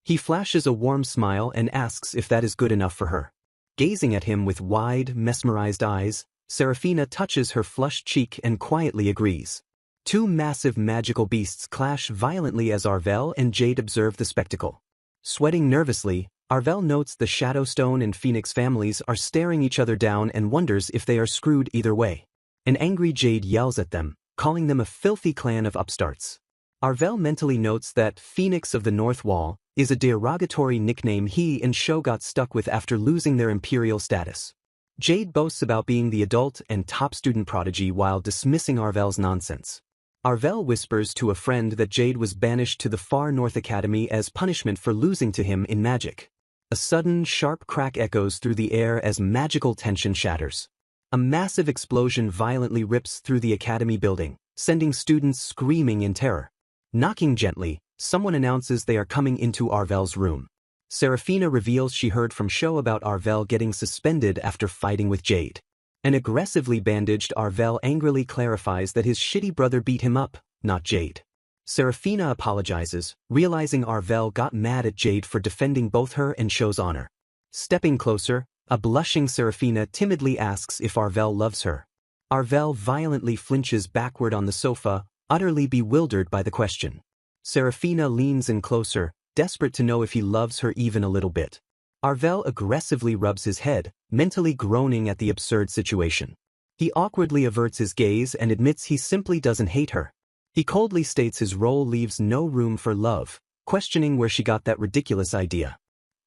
He flashes a warm smile and asks if that is good enough for her. Gazing at him with wide, mesmerized eyes, Serafina touches her flushed cheek and quietly agrees. Two massive magical beasts clash violently as Arvel and Jade observe the spectacle. Sweating nervously, Arvel notes the Shadowstone and Phoenix families are staring each other down and wonders if they are screwed either way. An angry Jade yells at them, calling them a filthy clan of upstarts. Arvel mentally notes that Phoenix of the North Wall is a derogatory nickname he and Show got stuck with after losing their imperial status. Jade boasts about being the adult and top student prodigy while dismissing Arvel's nonsense. Arvel whispers to a friend that Jade was banished to the Far North Academy as punishment for losing to him in magic. A sudden, sharp crack echoes through the air as magical tension shatters. A massive explosion violently rips through the academy building, sending students screaming in terror. Knocking gently, someone announces they are coming into Arvel's room. Serafina reveals she heard from Show about Arvel getting suspended after fighting with Jade. An aggressively bandaged Arvel angrily clarifies that his shitty brother beat him up, not Jade. Serafina apologizes, realizing Arvel got mad at Jade for defending both her and Show's honor. Stepping closer, a blushing Serafina timidly asks if Arvel loves her. Arvel violently flinches backward on the sofa, utterly bewildered by the question. Serafina leans in closer, desperate to know if he loves her even a little bit. Arvel aggressively rubs his head, mentally groaning at the absurd situation. He awkwardly averts his gaze and admits he simply doesn't hate her. He coldly states his role leaves no room for love, questioning where she got that ridiculous idea.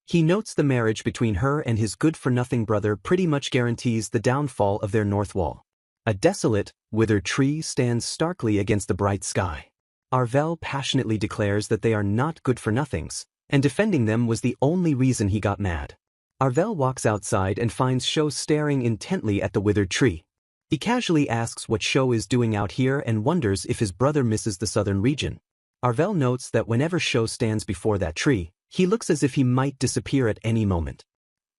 He notes the marriage between her and his good-for-nothing brother pretty much guarantees the downfall of their north wall. A desolate, withered tree stands starkly against the bright sky. Arvel passionately declares that they are not good-for-nothings, and defending them was the only reason he got mad. Arvel walks outside and finds Show staring intently at the withered tree. He casually asks what Show is doing out here and wonders if his brother misses the southern region. Arvel notes that whenever Show stands before that tree, he looks as if he might disappear at any moment.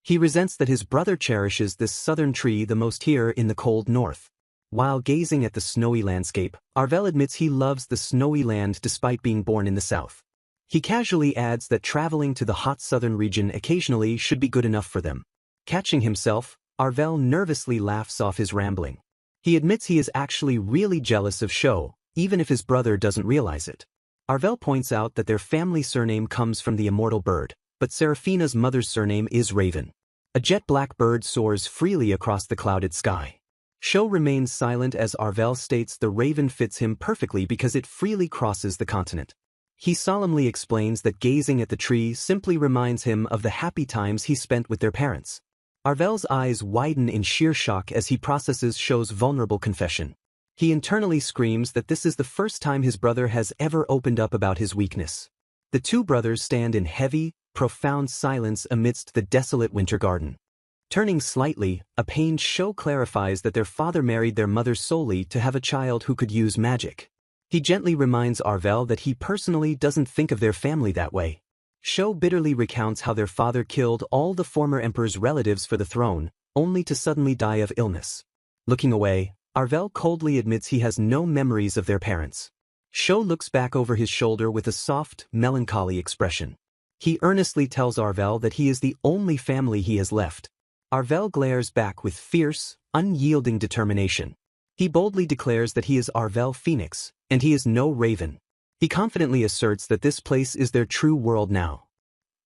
He resents that his brother cherishes this southern tree the most here in the cold north. While gazing at the snowy landscape, Arvel admits he loves the snowy land despite being born in the south. He casually adds that traveling to the hot southern region occasionally should be good enough for them. Catching himself, Arvel nervously laughs off his rambling. He admits he is actually really jealous of Show, even if his brother doesn't realize it. Arvel points out that their family surname comes from the immortal bird, but Serafina's mother's surname is Raven. A jet-black bird soars freely across the clouded sky. Show remains silent as Arvel states the raven fits him perfectly because it freely crosses the continent. He solemnly explains that gazing at the tree simply reminds him of the happy times he spent with their parents. Arvel's eyes widen in sheer shock as he processes Show's vulnerable confession. He internally screams that this is the first time his brother has ever opened up about his weakness. The two brothers stand in heavy, profound silence amidst the desolate winter garden. Turning slightly, a pained Show clarifies that their father married their mother solely to have a child who could use magic. He gently reminds Arvel that he personally doesn't think of their family that way. Show bitterly recounts how their father killed all the former emperor's relatives for the throne, only to suddenly die of illness. Looking away, Arvel coldly admits he has no memories of their parents. Show looks back over his shoulder with a soft, melancholy expression. He earnestly tells Arvel that he is the only family he has left. Arvel glares back with fierce, unyielding determination. He boldly declares that he is Arvel Phoenix, and he is no raven. He confidently asserts that this place is their true world now.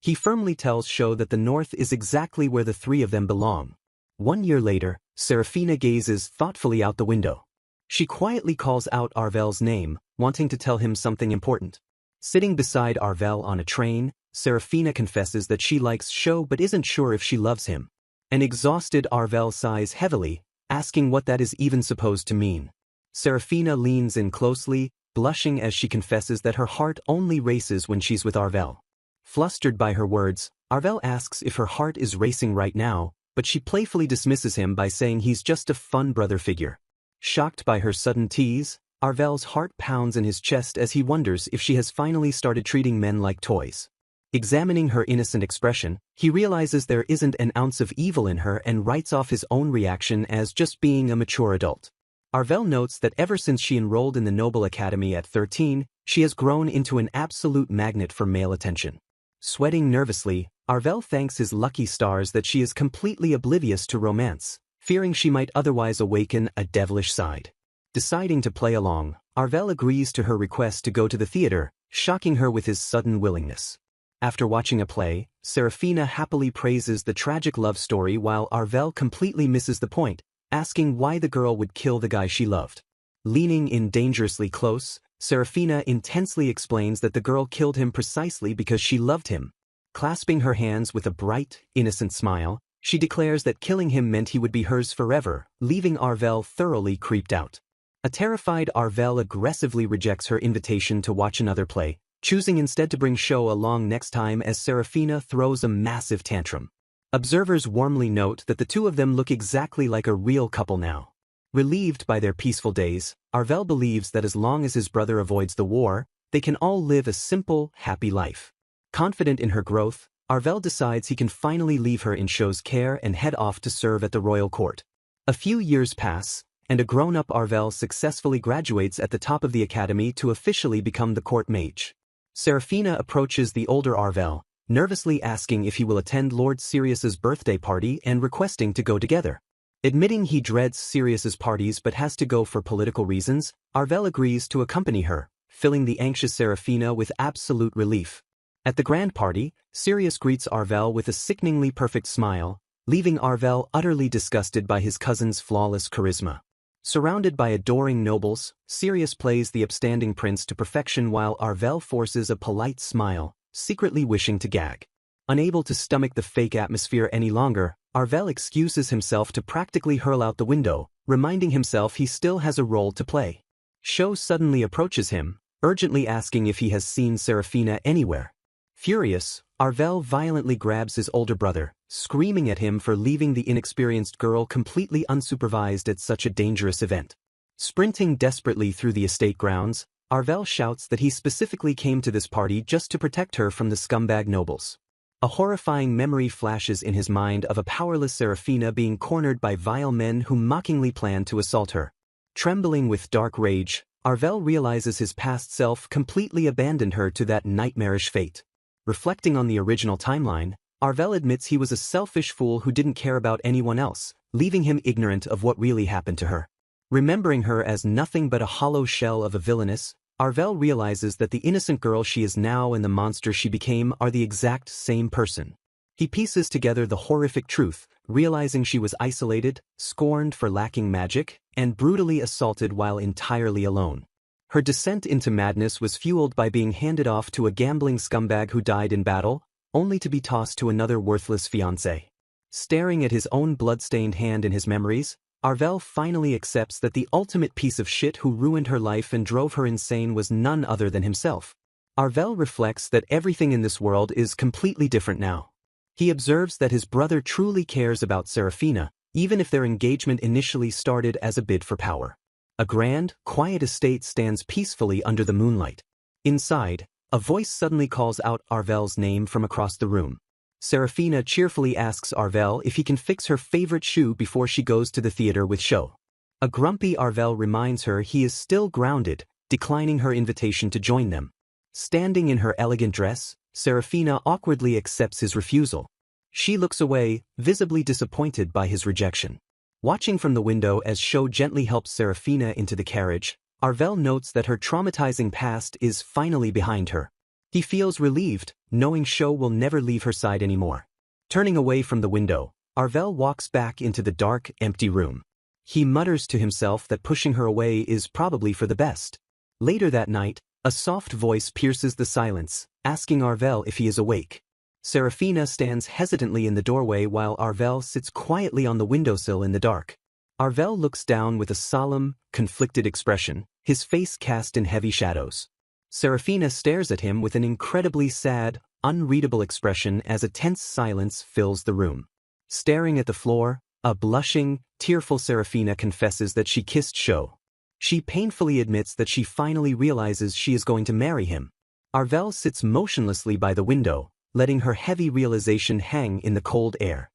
He firmly tells Sho that the north is exactly where the three of them belong. 1 year later, Serafina gazes thoughtfully out the window. She quietly calls out Arvel's name, wanting to tell him something important. Sitting beside Arvel on a train, Serafina confesses that she likes Sho but isn't sure if she loves him. An exhausted Arvel sighs heavily, asking what that is even supposed to mean. Serafina leans in closely, blushing as she confesses that her heart only races when she's with Arvel. Flustered by her words, Arvel asks if her heart is racing right now, but she playfully dismisses him by saying he's just a fun brother figure. Shocked by her sudden tease, Arvel's heart pounds in his chest as he wonders if she has finally started treating men like toys. Examining her innocent expression, he realizes there isn't an ounce of evil in her and writes off his own reaction as just being a mature adult. Arvel notes that ever since she enrolled in the Noble Academy at 13, she has grown into an absolute magnet for male attention. Sweating nervously, Arvel thanks his lucky stars that she is completely oblivious to romance, fearing she might otherwise awaken a devilish side. Deciding to play along, Arvel agrees to her request to go to the theater, shocking her with his sudden willingness. After watching a play, Serafina happily praises the tragic love story while Arvel completely misses the point, asking why the girl would kill the guy she loved. Leaning in dangerously close, Serafina intensely explains that the girl killed him precisely because she loved him. Clasping her hands with a bright, innocent smile, she declares that killing him meant he would be hers forever, leaving Arvel thoroughly creeped out. A terrified Arvel aggressively rejects her invitation to watch another play, choosing instead to bring Sho along next time as Serafina throws a massive tantrum. Observers warmly note that the two of them look exactly like a real couple now. Relieved by their peaceful days, Arvel believes that as long as his brother avoids the war, they can all live a simple, happy life. Confident in her growth, Arvel decides he can finally leave her in Sho's care and head off to serve at the royal court. A few years pass, and a grown-up Arvel successfully graduates at the top of the academy to officially become the court mage. Serafina approaches the older Arvel, nervously asking if he will attend Lord Sirius's birthday party and requesting to go together. Admitting he dreads Sirius's parties but has to go for political reasons, Arvel agrees to accompany her, filling the anxious Serafina with absolute relief. At the grand party, Sirius greets Arvel with a sickeningly perfect smile, leaving Arvel utterly disgusted by his cousin's flawless charisma. Surrounded by adoring nobles, Sirius plays the upstanding prince to perfection while Arvel forces a polite smile, secretly wishing to gag. Unable to stomach the fake atmosphere any longer, Arvel excuses himself to practically hurl out the window, reminding himself he still has a role to play. Sho suddenly approaches him, urgently asking if he has seen Serafina anywhere. Furious, Arvel violently grabs his older brother, screaming at him for leaving the inexperienced girl completely unsupervised at such a dangerous event. Sprinting desperately through the estate grounds, Arvel shouts that he specifically came to this party just to protect her from the scumbag nobles. A horrifying memory flashes in his mind of a powerless Serafina being cornered by vile men who mockingly planned to assault her. Trembling with dark rage, Arvel realizes his past self completely abandoned her to that nightmarish fate. Reflecting on the original timeline, Arvel admits he was a selfish fool who didn't care about anyone else, leaving him ignorant of what really happened to her. Remembering her as nothing but a hollow shell of a villainess, Arvel realizes that the innocent girl she is now and the monster she became are the exact same person. He pieces together the horrific truth, realizing she was isolated, scorned for lacking magic, and brutally assaulted while entirely alone. Her descent into madness was fueled by being handed off to a gambling scumbag who died in battle, only to be tossed to another worthless fiancé. Staring at his own blood-stained hand in his memories, Arvel finally accepts that the ultimate piece of shit who ruined her life and drove her insane was none other than himself. Arvel reflects that everything in this world is completely different now. He observes that his brother truly cares about Serafina, even if their engagement initially started as a bid for power. A grand, quiet estate stands peacefully under the moonlight. Inside, a voice suddenly calls out Arvel's name from across the room. Serafina cheerfully asks Arvel if he can fix her favorite shoe before she goes to the theater with Sho. A grumpy Arvel reminds her he is still grounded, declining her invitation to join them. Standing in her elegant dress, Serafina awkwardly accepts his refusal. She looks away, visibly disappointed by his rejection. Watching from the window as Sho gently helps Serafina into the carriage, Arvel notes that her traumatizing past is finally behind her. He feels relieved, knowing Sho will never leave her side anymore. Turning away from the window, Arvel walks back into the dark, empty room. He mutters to himself that pushing her away is probably for the best. Later that night, a soft voice pierces the silence, asking Arvel if he is awake. Serafina stands hesitantly in the doorway while Arvel sits quietly on the windowsill in the dark. Arvel looks down with a solemn, conflicted expression, his face cast in heavy shadows. Serafina stares at him with an incredibly sad, unreadable expression as a tense silence fills the room. Staring at the floor, a blushing, tearful Serafina confesses that she kissed Sho. She painfully admits that she finally realizes she is going to marry him. Arvel sits motionlessly by the window, letting her heavy realization hang in the cold air.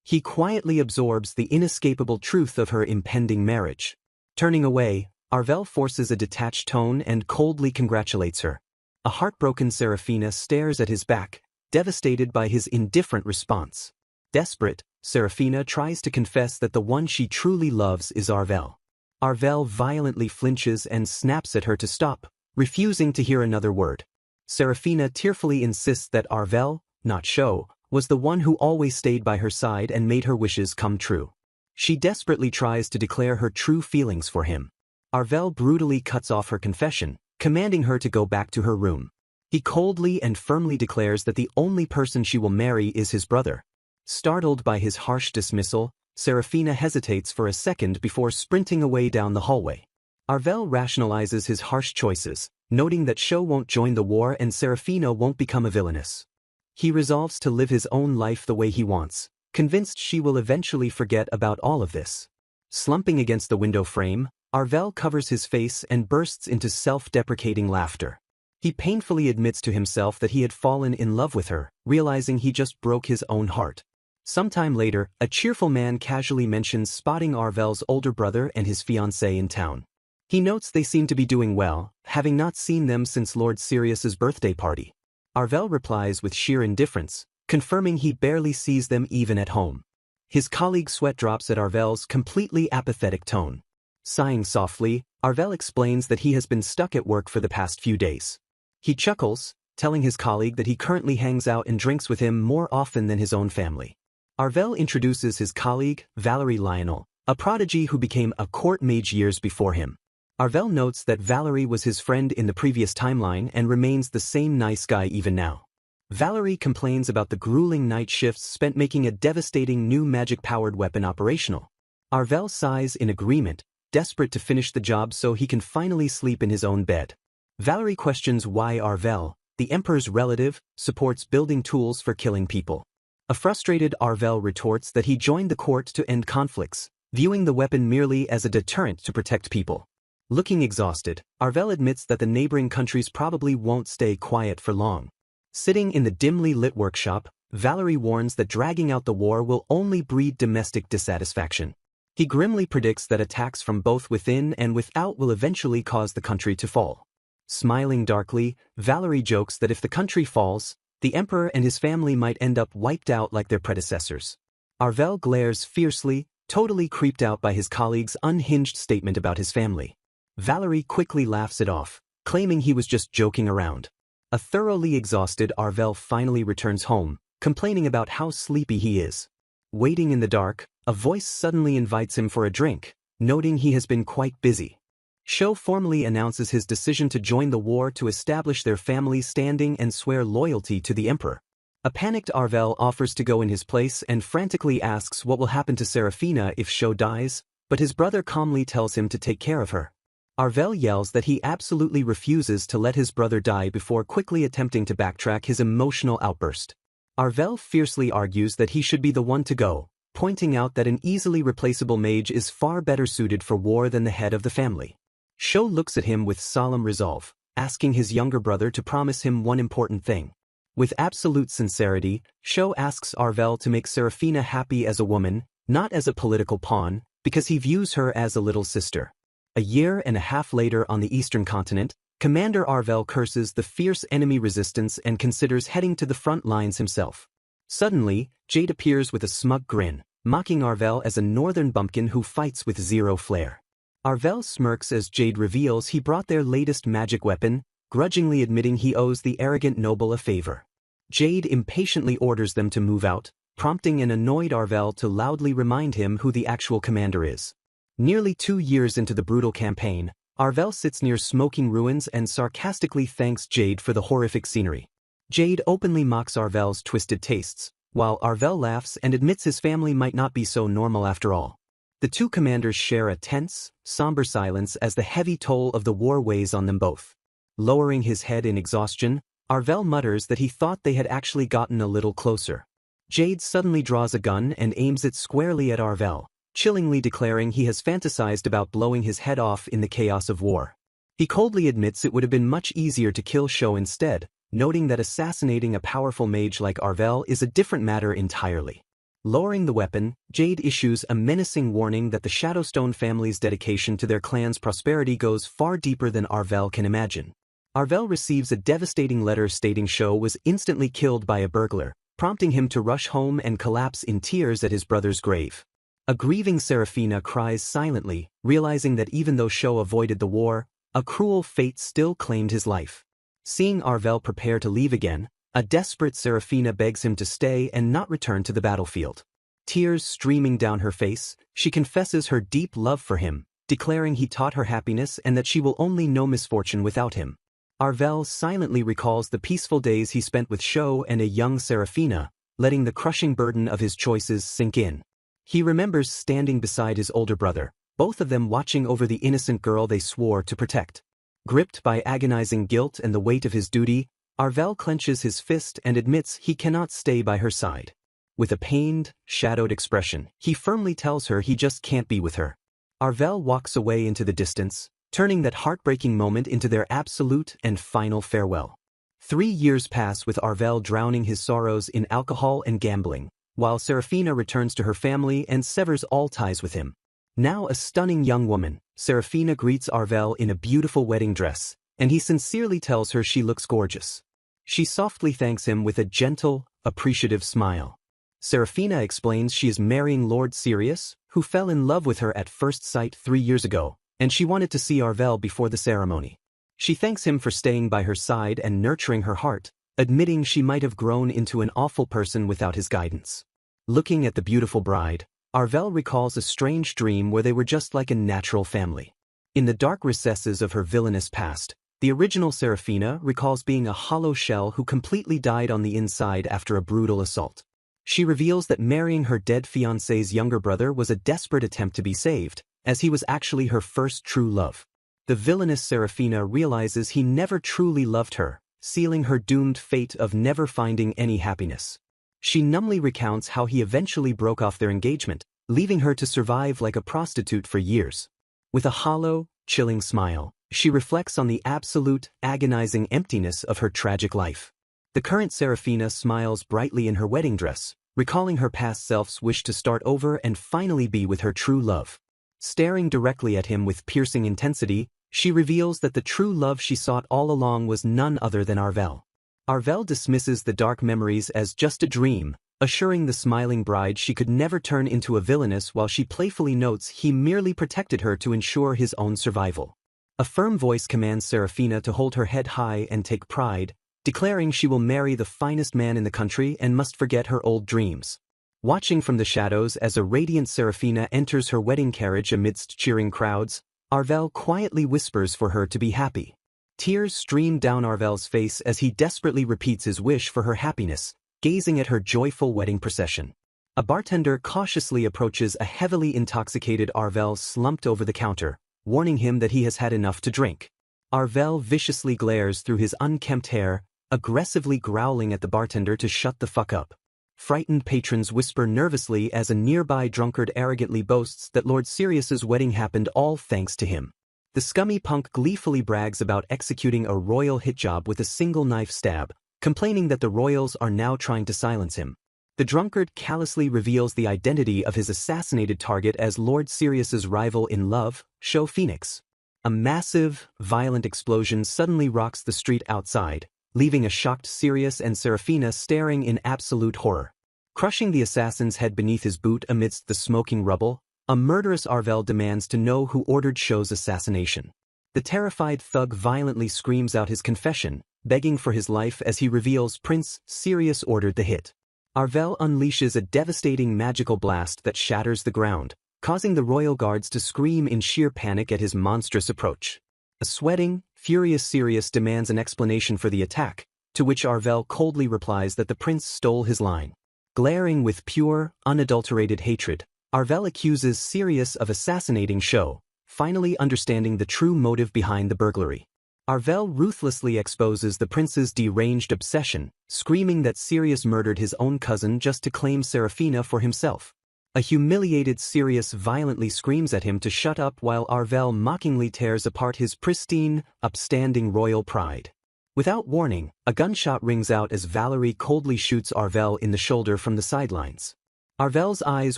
He quietly absorbs the inescapable truth of her impending marriage. Turning away, Arvel forces a detached tone and coldly congratulates her. A heartbroken Serafina stares at his back, devastated by his indifferent response. Desperate, Serafina tries to confess that the one she truly loves is Arvel. Arvel violently flinches and snaps at her to stop, refusing to hear another word. Serafina tearfully insists that Arvel, not Sho, was the one who always stayed by her side and made her wishes come true. She desperately tries to declare her true feelings for him. Arvel brutally cuts off her confession, commanding her to go back to her room. He coldly and firmly declares that the only person she will marry is his brother. Startled by his harsh dismissal, Serafina hesitates for a second before sprinting away down the hallway. Arvel rationalizes his harsh choices, noting that Sho won't join the war and Serafina won't become a villainess. He resolves to live his own life the way he wants, convinced she will eventually forget about all of this. Slumping against the window frame, Arvel covers his face and bursts into self-deprecating laughter. He painfully admits to himself that he had fallen in love with her, realizing he just broke his own heart. Sometime later, a cheerful man casually mentions spotting Arvel's older brother and his fiancée in town. He notes they seem to be doing well, having not seen them since Lord Sirius's birthday party. Arvel replies with sheer indifference, confirming he barely sees them even at home. His colleague's sweat drops at Arvel's completely apathetic tone. Sighing softly, Arvel explains that he has been stuck at work for the past few days. He chuckles, telling his colleague that he currently hangs out and drinks with him more often than his own family. Arvel introduces his colleague, Valerie Lionel, a prodigy who became a court mage years before him. Arvel notes that Valerie was his friend in the previous timeline and remains the same nice guy even now. Valerie complains about the grueling night shifts spent making a devastating new magic-powered weapon operational. Arvel sighs in agreement, desperate to finish the job so he can finally sleep in his own bed. Valerie questions why Arvel, the Emperor's relative, supports building tools for killing people. A frustrated Arvel retorts that he joined the court to end conflicts, viewing the weapon merely as a deterrent to protect people. Looking exhausted, Arvel admits that the neighboring countries probably won't stay quiet for long. Sitting in the dimly lit workshop, Valerie warns that dragging out the war will only breed domestic dissatisfaction. He grimly predicts that attacks from both within and without will eventually cause the country to fall. Smiling darkly, Valerie jokes that if the country falls, the Emperor and his family might end up wiped out like their predecessors. Arvel glares fiercely, totally creeped out by his colleague's unhinged statement about his family. Valerie quickly laughs it off, claiming he was just joking around. A thoroughly exhausted Arvel finally returns home, complaining about how sleepy he is. Waiting in the dark, a voice suddenly invites him for a drink, noting he has been quite busy. Sho formally announces his decision to join the war to establish their family standing and swear loyalty to the Emperor. A panicked Arvel offers to go in his place and frantically asks what will happen to Serafina if Sho dies, but his brother calmly tells him to take care of her. Arvel yells that he absolutely refuses to let his brother die before quickly attempting to backtrack his emotional outburst. Arvel fiercely argues that he should be the one to go, pointing out that an easily replaceable mage is far better suited for war than the head of the family. Sho looks at him with solemn resolve, asking his younger brother to promise him one important thing. With absolute sincerity, Sho asks Arvel to make Serafina happy as a woman, not as a political pawn, because he views her as a little sister. A year and a half later on the eastern continent, Commander Arvel curses the fierce enemy resistance and considers heading to the front lines himself. Suddenly, Jade appears with a smug grin, mocking Arvel as a northern bumpkin who fights with zero flair. Arvel smirks as Jade reveals he brought their latest magic weapon, grudgingly admitting he owes the arrogant noble a favor. Jade impatiently orders them to move out, prompting an annoyed Arvel to loudly remind him who the actual commander is. Nearly 2 years into the brutal campaign, Arvel sits near smoking ruins and sarcastically thanks Jade for the horrific scenery. Jade openly mocks Arvel's twisted tastes, while Arvel laughs and admits his family might not be so normal after all. The two commanders share a tense, somber silence as the heavy toll of the war weighs on them both. Lowering his head in exhaustion, Arvel mutters that he thought they had actually gotten a little closer. Jade suddenly draws a gun and aims it squarely at Arvel, chillingly declaring he has fantasized about blowing his head off in the chaos of war. He coldly admits it would have been much easier to kill Sho instead, noting that assassinating a powerful mage like Arvel is a different matter entirely. Lowering the weapon, Jade issues a menacing warning that the Shadowstone family's dedication to their clan's prosperity goes far deeper than Arvel can imagine. Arvel receives a devastating letter stating Sho was instantly killed by a burglar, prompting him to rush home and collapse in tears at his brother's grave. A grieving Seraphina cries silently, realizing that even though Sho avoided the war, a cruel fate still claimed his life. Seeing Arvel prepare to leave again, a desperate Seraphina begs him to stay and not return to the battlefield. Tears streaming down her face, she confesses her deep love for him, declaring he taught her happiness and that she will only know misfortune without him. Arvel silently recalls the peaceful days he spent with Sho and a young Seraphina, letting the crushing burden of his choices sink in. He remembers standing beside his older brother, both of them watching over the innocent girl they swore to protect. Gripped by agonizing guilt and the weight of his duty, Arvel clenches his fist and admits he cannot stay by her side. With a pained, shadowed expression, he firmly tells her he just can't be with her. Arvel walks away into the distance, turning that heartbreaking moment into their absolute and final farewell. 3 years pass with Arvel drowning his sorrows in alcohol and gambling, while Seraphina returns to her family and severs all ties with him. Now a stunning young woman, Seraphina greets Arvel in a beautiful wedding dress, and he sincerely tells her she looks gorgeous. She softly thanks him with a gentle, appreciative smile. Seraphina explains she is marrying Lord Sirius, who fell in love with her at first sight 3 years ago, and she wanted to see Arvel before the ceremony. She thanks him for staying by her side and nurturing her heart, admitting she might have grown into an awful person without his guidance. Looking at the beautiful bride, Arvel recalls a strange dream where they were just like a natural family. In the dark recesses of her villainous past, the original Seraphina recalls being a hollow shell who completely died on the inside after a brutal assault. She reveals that marrying her dead fiancé's younger brother was a desperate attempt to be saved, as he was actually her first true love. The villainous Seraphina realizes he never truly loved her, sealing her doomed fate of never finding any happiness. She numbly recounts how he eventually broke off their engagement, leaving her to survive like a prostitute for years. With a hollow, chilling smile, she reflects on the absolute, agonizing emptiness of her tragic life. The current Seraphina smiles brightly in her wedding dress, recalling her past self's wish to start over and finally be with her true love. Staring directly at him with piercing intensity, she reveals that the true love she sought all along was none other than Arvel. Arvel dismisses the dark memories as just a dream, assuring the smiling bride she could never turn into a villainess, while she playfully notes he merely protected her to ensure his own survival. A firm voice commands Seraphina to hold her head high and take pride, declaring she will marry the finest man in the country and must forget her old dreams. Watching from the shadows as a radiant Seraphina enters her wedding carriage amidst cheering crowds, Arvel quietly whispers for her to be happy. Tears stream down Arvel's face as he desperately repeats his wish for her happiness, gazing at her joyful wedding procession. A bartender cautiously approaches a heavily intoxicated Arvel slumped over the counter, warning him that he has had enough to drink. Arvel viciously glares through his unkempt hair, aggressively growling at the bartender to shut the fuck up. Frightened patrons whisper nervously as a nearby drunkard arrogantly boasts that Lord Sirius's wedding happened all thanks to him. The scummy punk gleefully brags about executing a royal hit job with a single knife stab, complaining that the royals are now trying to silence him. The drunkard callously reveals the identity of his assassinated target as Lord Sirius's rival in love, Sho Phoenix. A massive, violent explosion suddenly rocks the street outside, leaving a shocked Sirius and Seraphina staring in absolute horror. Crushing the assassin's head beneath his boot amidst the smoking rubble, A murderous Arvel demands to know who ordered Shou's assassination. The terrified thug violently screams out his confession, begging for his life as he reveals Prince Sirius ordered the hit. Arvel unleashes a devastating magical blast that shatters the ground, causing the royal guards to scream in sheer panic at his monstrous approach. A sweating, furious Sirius demands an explanation for the attack, to which Arvel coldly replies that the prince stole his line. Glaring with pure, unadulterated hatred, Arvel accuses Sirius of assassinating Shou, finally understanding the true motive behind the burglary. Arvel ruthlessly exposes the prince's deranged obsession, screaming that Sirius murdered his own cousin just to claim Seraphina for himself. A humiliated Sirius violently screams at him to shut up while Arvel mockingly tears apart his pristine, upstanding royal pride. Without warning, a gunshot rings out as Valerie coldly shoots Arvel in the shoulder from the sidelines. Arvel's eyes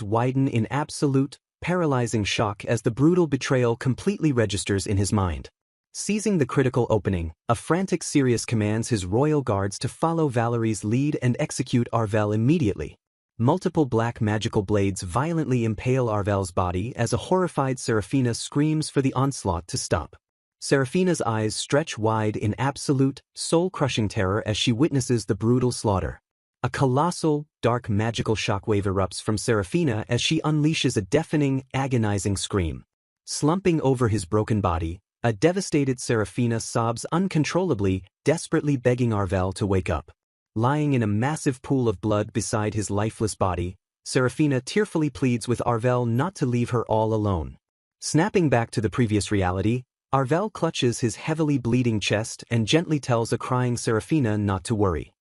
widen in absolute, paralyzing shock as the brutal betrayal completely registers in his mind. Seizing the critical opening, a frantic Sirius commands his royal guards to follow Valerie's lead and execute Arvel immediately. Multiple black magical blades violently impale Arvel's body as a horrified Seraphina screams for the onslaught to stop. Seraphina's eyes stretch wide in absolute, soul-crushing terror as she witnesses the brutal slaughter. A colossal, dark magical shockwave erupts from Seraphina as she unleashes a deafening, agonizing scream. Slumping over his broken body, a devastated Seraphina sobs uncontrollably, desperately begging Arvel to wake up. Lying in a massive pool of blood beside his lifeless body, Seraphina tearfully pleads with Arvel not to leave her all alone. Snapping back to the previous reality, Arvel clutches his heavily bleeding chest and gently tells a crying Seraphina not to worry.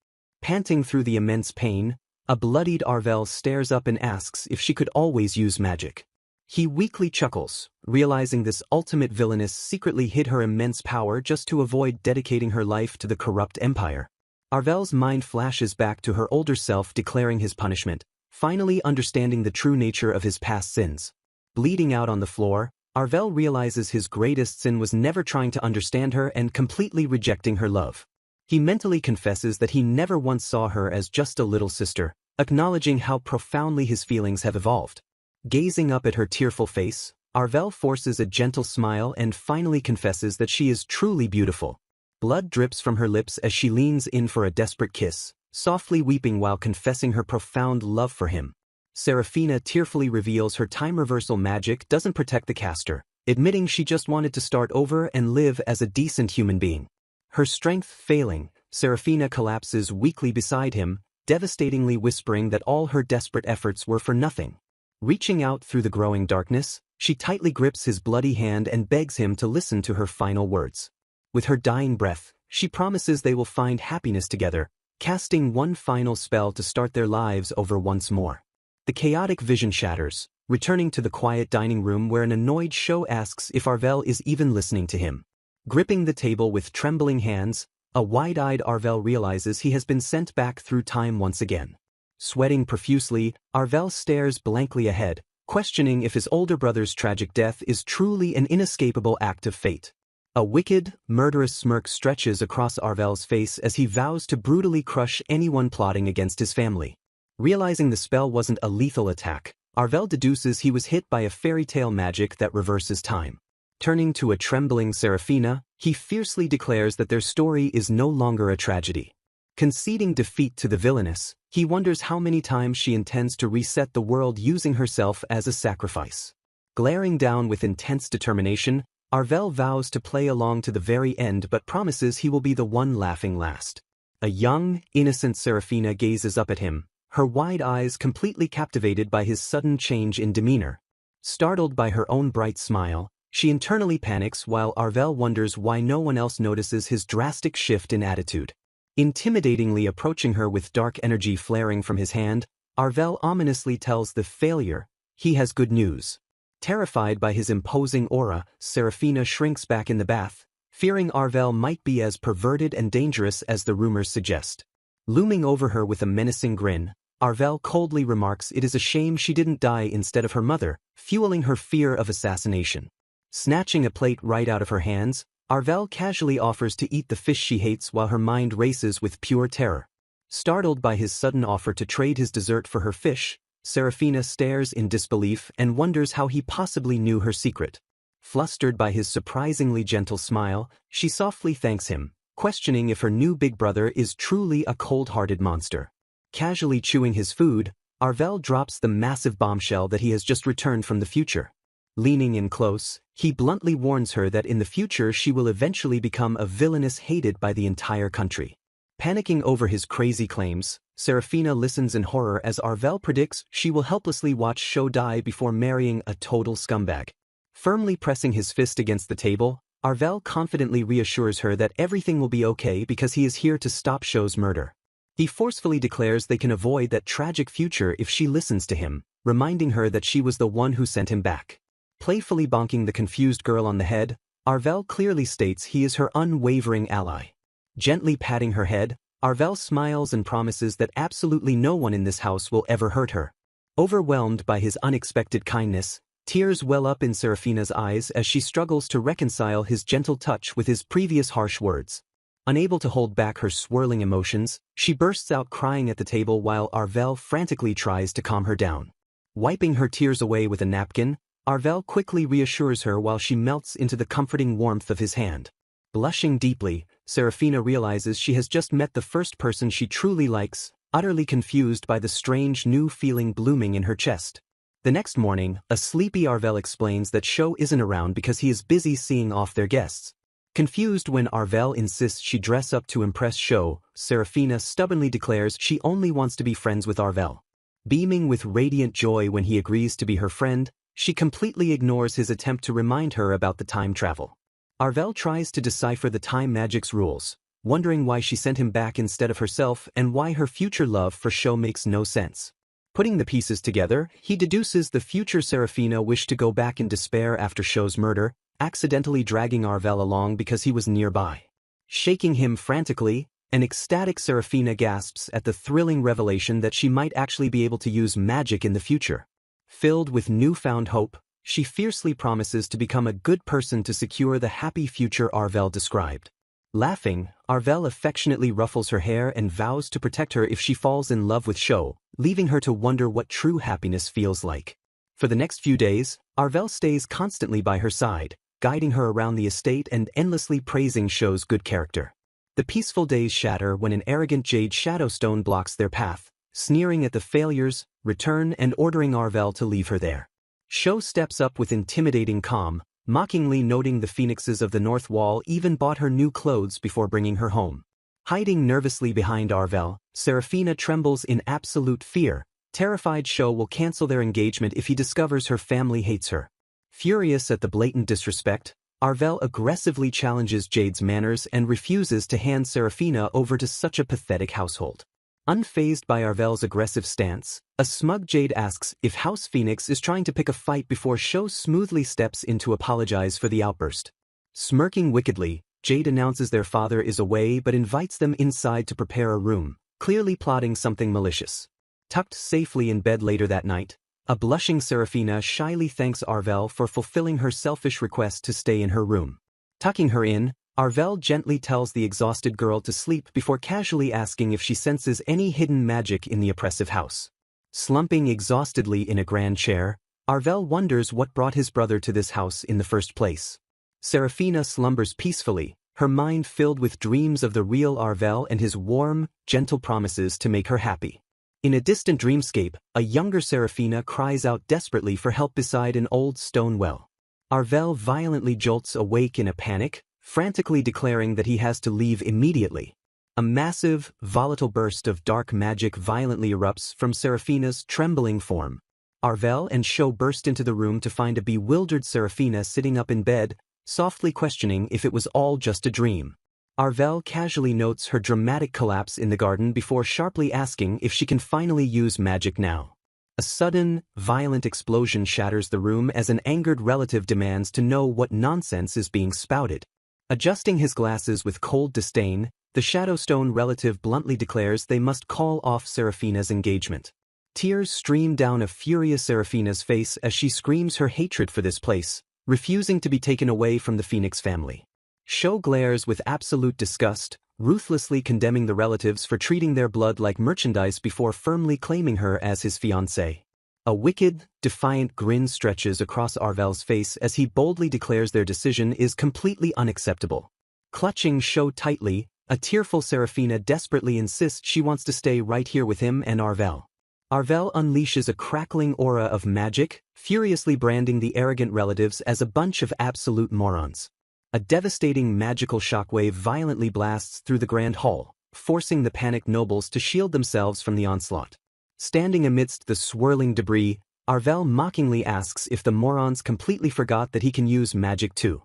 Panting through the immense pain, a bloodied Arvel stares up and asks if she could always use magic. He weakly chuckles, realizing this ultimate villainess secretly hid her immense power just to avoid dedicating her life to the corrupt empire. Arvel's mind flashes back to her older self declaring his punishment, finally understanding the true nature of his past sins. Bleeding out on the floor, Arvel realizes his greatest sin was never trying to understand her and completely rejecting her love. He mentally confesses that he never once saw her as just a little sister, acknowledging how profoundly his feelings have evolved. Gazing up at her tearful face, Arvel forces a gentle smile and finally confesses that she is truly beautiful. Blood drips from her lips as she leans in for a desperate kiss, softly weeping while confessing her profound love for him. Seraphina tearfully reveals her time reversal magic doesn't protect the caster, admitting she just wanted to start over and live as a decent human being. Her strength failing, Seraphina collapses weakly beside him, devastatingly whispering that all her desperate efforts were for nothing. Reaching out through the growing darkness, she tightly grips his bloody hand and begs him to listen to her final words. With her dying breath, she promises they will find happiness together, casting one final spell to start their lives over once more. The chaotic vision shatters, returning to the quiet dining room where an annoyed Shou asks if Arvel is even listening to him. Gripping the table with trembling hands, a wide-eyed Arvel realizes he has been sent back through time once again. Sweating profusely, Arvel stares blankly ahead, questioning if his older brother's tragic death is truly an inescapable act of fate. A wicked, murderous smirk stretches across Arvel's face as he vows to brutally crush anyone plotting against his family. Realizing the spell wasn't a lethal attack, Arvel deduces he was hit by a fairy tale magic that reverses time. Turning to a trembling Seraphina, he fiercely declares that their story is no longer a tragedy. Conceding defeat to the villainess, he wonders how many times she intends to reset the world using herself as a sacrifice. Glaring down with intense determination, Arvel vows to play along to the very end but promises he will be the one laughing last. A young, innocent Seraphina gazes up at him, her wide eyes completely captivated by his sudden change in demeanor. Startled by her own bright smile, she internally panics while Arvel wonders why no one else notices his drastic shift in attitude. Intimidatingly approaching her with dark energy flaring from his hand, Arvel ominously tells the failure he has good news. Terrified by his imposing aura, Seraphina shrinks back in the bath, fearing Arvel might be as perverted and dangerous as the rumors suggest. Looming over her with a menacing grin, Arvel coldly remarks it is a shame she didn't die instead of her mother, fueling her fear of assassination. Snatching a plate right out of her hands, Arvel casually offers to eat the fish she hates while her mind races with pure terror. Startled by his sudden offer to trade his dessert for her fish, Serafina stares in disbelief and wonders how he possibly knew her secret. Flustered by his surprisingly gentle smile, she softly thanks him, questioning if her new big brother is truly a cold-hearted monster. Casually chewing his food, Arvel drops the massive bombshell that he has just returned from the future. Leaning in close, he bluntly warns her that in the future she will eventually become a villainess hated by the entire country. Panicking over his crazy claims, Serafina listens in horror as Arvel predicts she will helplessly watch Sho die before marrying a total scumbag. Firmly pressing his fist against the table, Arvel confidently reassures her that everything will be okay because he is here to stop Sho's murder. He forcefully declares they can avoid that tragic future if she listens to him, reminding her that she was the one who sent him back. Playfully bonking the confused girl on the head, Arvel clearly states he is her unwavering ally. Gently patting her head, Arvel smiles and promises that absolutely no one in this house will ever hurt her. Overwhelmed by his unexpected kindness, tears well up in Serafina's eyes as she struggles to reconcile his gentle touch with his previous harsh words. Unable to hold back her swirling emotions, she bursts out crying at the table while Arvel frantically tries to calm her down. Wiping her tears away with a napkin, Arvel quickly reassures her while she melts into the comforting warmth of his hand. Blushing deeply, Serafina realizes she has just met the first person she truly likes, utterly confused by the strange new feeling blooming in her chest. The next morning, a sleepy Arvel explains that Sho isn't around because he is busy seeing off their guests. Confused when Arvel insists she dress up to impress Sho, Serafina stubbornly declares she only wants to be friends with Arvel. Beaming with radiant joy when he agrees to be her friend, she completely ignores his attempt to remind her about the time travel. Arvel tries to decipher the time magic's rules, wondering why she sent him back instead of herself and why her future love for Sho makes no sense. Putting the pieces together, he deduces the future Serafina wished to go back in despair after Sho's murder, accidentally dragging Arvel along because he was nearby. Shaking him frantically, an ecstatic Serafina gasps at the thrilling revelation that she might actually be able to use magic in the future. Filled with newfound hope, she fiercely promises to become a good person to secure the happy future Arvel described. Laughing, Arvel affectionately ruffles her hair and vows to protect her if she falls in love with Sho, leaving her to wonder what true happiness feels like. For the next few days, Arvel stays constantly by her side, guiding her around the estate and endlessly praising Sho's good character. The peaceful days shatter when an arrogant jade shadowstone blocks their path, sneering at the failures, return and ordering Arvel to leave her there. Sho steps up with intimidating calm, mockingly noting the phoenixes of the north wall even bought her new clothes before bringing her home. Hiding nervously behind Arvel, Serafina trembles in absolute fear, terrified Sho will cancel their engagement if he discovers her family hates her. Furious at the blatant disrespect, Arvel aggressively challenges Jade's manners and refuses to hand Serafina over to such a pathetic household. Unfazed by Arvel's aggressive stance, a smug Jade asks if House Phoenix is trying to pick a fight before Sho smoothly steps in to apologize for the outburst. Smirking wickedly, Jade announces their father is away but invites them inside to prepare a room, clearly plotting something malicious. Tucked safely in bed later that night, a blushing Serafina shyly thanks Arvel for fulfilling her selfish request to stay in her room. Tucking her in, Arvel gently tells the exhausted girl to sleep before casually asking if she senses any hidden magic in the oppressive house. Slumping exhaustedly in a grand chair, Arvel wonders what brought his brother to this house in the first place. Serafina slumbers peacefully, her mind filled with dreams of the real Arvel and his warm, gentle promises to make her happy. In a distant dreamscape, a younger Serafina cries out desperately for help beside an old stone well. Arvel violently jolts awake in a panic, frantically declaring that he has to leave immediately. A massive, volatile burst of dark magic violently erupts from Serafina's trembling form. Arvel and Sho burst into the room to find a bewildered Serafina sitting up in bed, softly questioning if it was all just a dream. Arvel casually notes her dramatic collapse in the garden before sharply asking if she can finally use magic now. A sudden, violent explosion shatters the room as an angered relative demands to know what nonsense is being spouted. Adjusting his glasses with cold disdain, the Shadowstone relative bluntly declares they must call off Serafina's engagement. Tears stream down a furious Serafina's face as she screams her hatred for this place, refusing to be taken away from the Phoenix family. Sho glares with absolute disgust, ruthlessly condemning the relatives for treating their blood like merchandise before firmly claiming her as his fiancée. A wicked, defiant grin stretches across Arvel's face as he boldly declares their decision is completely unacceptable. Clutching Sho tightly, a tearful Serafina desperately insists she wants to stay right here with him and Arvel. Arvel unleashes a crackling aura of magic, furiously branding the arrogant relatives as a bunch of absolute morons. A devastating magical shockwave violently blasts through the grand hall, forcing the panicked nobles to shield themselves from the onslaught. Standing amidst the swirling debris, Arvel mockingly asks if the morons completely forgot that he can use magic too.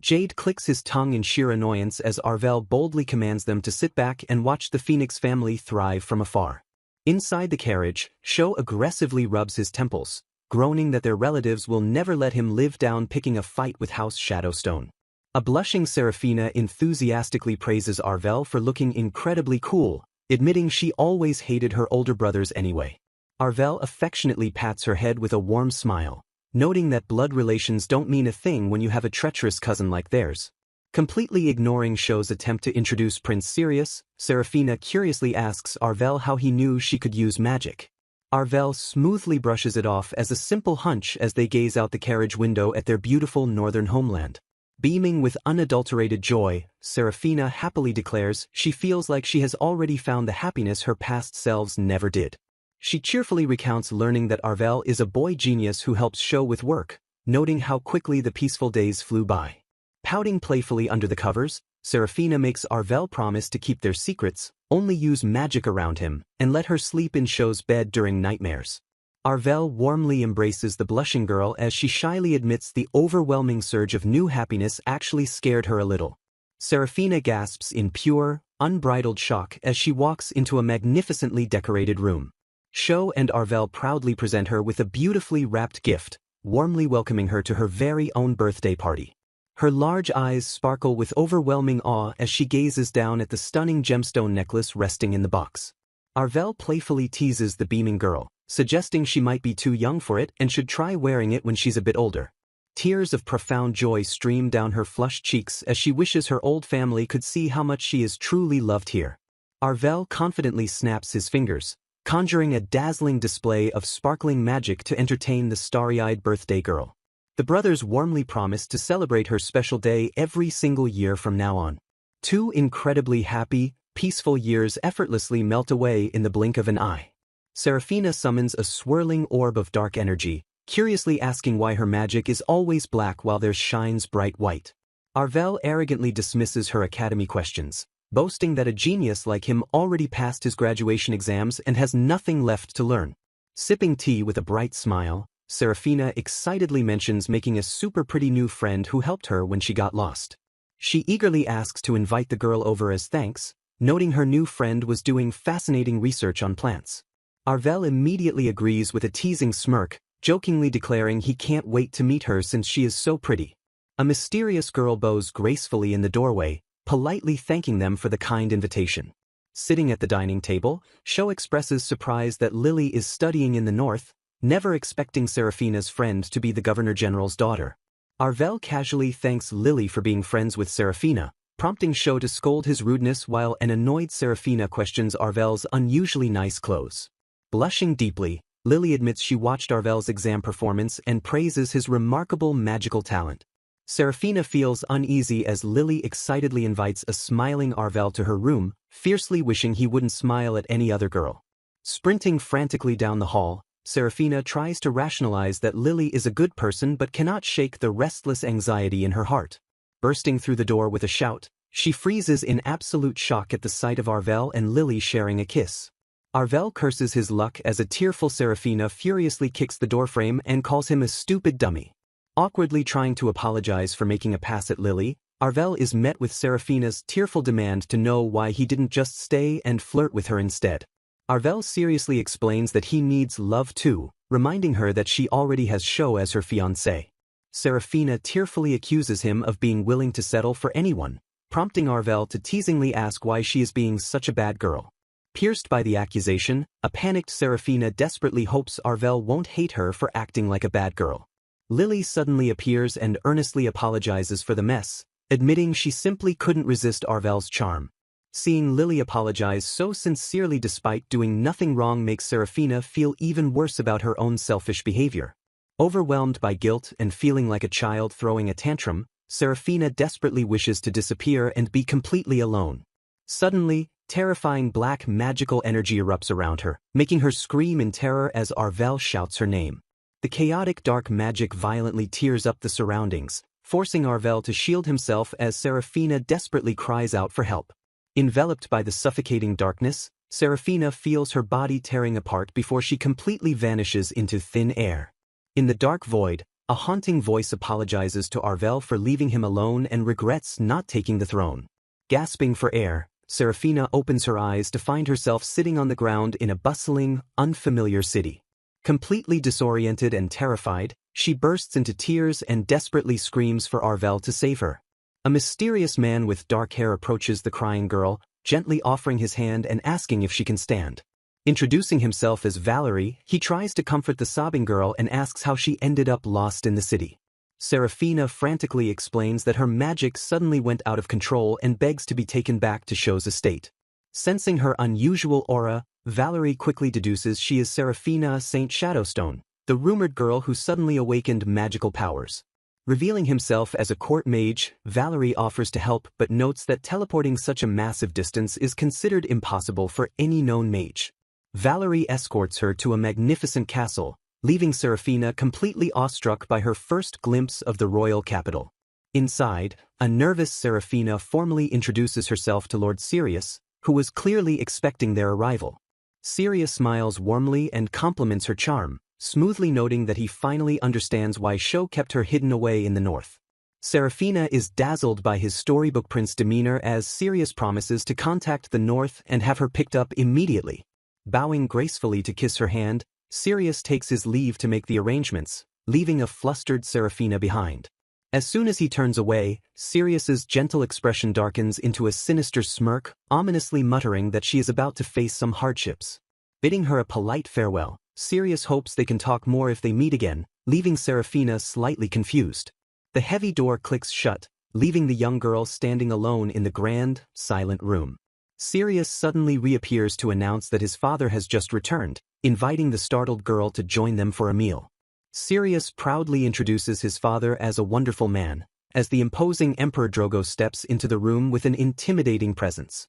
Jade clicks his tongue in sheer annoyance as Arvel boldly commands them to sit back and watch the Phoenix family thrive from afar. Inside the carriage, Sho aggressively rubs his temples, groaning that their relatives will never let him live down picking a fight with House Shadowstone. A blushing Serafina enthusiastically praises Arvel for looking incredibly cool, admitting she always hated her older brothers anyway. Arvel affectionately pats her head with a warm smile, noting that blood relations don't mean a thing when you have a treacherous cousin like theirs. Completely ignoring Sho's attempt to introduce Prince Sirius, Serafina curiously asks Arvel how he knew she could use magic. Arvel smoothly brushes it off as a simple hunch as they gaze out the carriage window at their beautiful northern homeland. Beaming with unadulterated joy, Serafina happily declares she feels like she has already found the happiness her past selves never did. She cheerfully recounts learning that Arvel is a boy genius who helps Sho with work, noting how quickly the peaceful days flew by. Pouting playfully under the covers, Serafina makes Arvel promise to keep their secrets, only use magic around him, and let her sleep in Sho's bed during nightmares. Arvel warmly embraces the blushing girl as she shyly admits the overwhelming surge of new happiness actually scared her a little. Serafina gasps in pure, unbridled shock as she walks into a magnificently decorated room. Sho and Arvel proudly present her with a beautifully wrapped gift, warmly welcoming her to her very own birthday party. Her large eyes sparkle with overwhelming awe as she gazes down at the stunning gemstone necklace resting in the box. Arvel playfully teases the beaming girl, suggesting she might be too young for it and should try wearing it when she's a bit older. Tears of profound joy stream down her flushed cheeks as she wishes her old family could see how much she is truly loved here. Arvel confidently snaps his fingers, conjuring a dazzling display of sparkling magic to entertain the starry-eyed birthday girl. The brothers warmly promise to celebrate her special day every single year from now on. 2 incredibly happy, peaceful years effortlessly melt away in the blink of an eye. Serafina summons a swirling orb of dark energy, curiously asking why her magic is always black while theirs shines bright white. Arvel arrogantly dismisses her academy questions, boasting that a genius like him already passed his graduation exams and has nothing left to learn. Sipping tea with a bright smile, Serafina excitedly mentions making a super pretty new friend who helped her when she got lost. She eagerly asks to invite the girl over as thanks, noting her new friend was doing fascinating research on plants. Arvel immediately agrees with a teasing smirk, jokingly declaring he can't wait to meet her since she is so pretty. A mysterious girl bows gracefully in the doorway, politely thanking them for the kind invitation. Sitting at the dining table, Sho expresses surprise that Lily is studying in the north, never expecting Serafina's friend to be the Governor-General's daughter. Arvel casually thanks Lily for being friends with Serafina, prompting Sho to scold his rudeness while an annoyed Serafina questions Arvel's unusually nice clothes. Blushing deeply, Lily admits she watched Arvel's exam performance and praises his remarkable magical talent. Serafina feels uneasy as Lily excitedly invites a smiling Arvel to her room, fiercely wishing he wouldn't smile at any other girl. Sprinting frantically down the hall, Serafina tries to rationalize that Lily is a good person but cannot shake the restless anxiety in her heart. Bursting through the door with a shout, she freezes in absolute shock at the sight of Arvel and Lily sharing a kiss. Arvel curses his luck as a tearful Serafina furiously kicks the doorframe and calls him a stupid dummy. Awkwardly trying to apologize for making a pass at Lily, Arvel is met with Serafina's tearful demand to know why he didn't just stay and flirt with her instead. Arvel seriously explains that he needs love too, reminding her that she already has Sho as her fiancé. Serafina tearfully accuses him of being willing to settle for anyone, prompting Arvel to teasingly ask why she is being such a bad girl. Pierced by the accusation, a panicked Serafina desperately hopes Arvel won't hate her for acting like a bad girl. Lily suddenly appears and earnestly apologizes for the mess, admitting she simply couldn't resist Arvel's charm. Seeing Lily apologize so sincerely despite doing nothing wrong makes Serafina feel even worse about her own selfish behavior. Overwhelmed by guilt and feeling like a child throwing a tantrum, Serafina desperately wishes to disappear and be completely alone. Suddenly, terrifying black magical energy erupts around her, making her scream in terror as Arvel shouts her name. The chaotic dark magic violently tears up the surroundings, forcing Arvel to shield himself as Serafina desperately cries out for help. Enveloped by the suffocating darkness, Serafina feels her body tearing apart before she completely vanishes into thin air. In the dark void, a haunting voice apologizes to Arvel for leaving him alone and regrets not taking the throne. Gasping for air, Serafina opens her eyes to find herself sitting on the ground in a bustling, unfamiliar city. Completely disoriented and terrified, she bursts into tears and desperately screams for Arvel to save her. A mysterious man with dark hair approaches the crying girl, gently offering his hand and asking if she can stand. Introducing himself as Valerie, he tries to comfort the sobbing girl and asks how she ended up lost in the city. Serafina frantically explains that her magic suddenly went out of control and begs to be taken back to Sho's estate. Sensing her unusual aura, Valerie quickly deduces she is Serafina Saint Shadowstone, the rumored girl who suddenly awakened magical powers. Revealing himself as a court mage, Valerie offers to help but notes that teleporting such a massive distance is considered impossible for any known mage. Valerie escorts her to a magnificent castle, leaving Serafina completely awestruck by her first glimpse of the royal capital. Inside, a nervous Serafina formally introduces herself to Lord Sirius, who was clearly expecting their arrival. Sirius smiles warmly and compliments her charm, smoothly noting that he finally understands why Sho kept her hidden away in the north. Serafina is dazzled by his storybook prince demeanor as Sirius promises to contact the north and have her picked up immediately. Bowing gracefully to kiss her hand, Sirius takes his leave to make the arrangements, leaving a flustered Serafina behind. As soon as he turns away, Sirius's gentle expression darkens into a sinister smirk, ominously muttering that she is about to face some hardships. Bidding her a polite farewell, Sirius hopes they can talk more if they meet again, leaving Serafina slightly confused. The heavy door clicks shut, leaving the young girl standing alone in the grand, silent room. Sirius suddenly reappears to announce that his father has just returned, inviting the startled girl to join them for a meal. Sirius proudly introduces his father as a wonderful man, as the imposing Emperor Drogo steps into the room with an intimidating presence.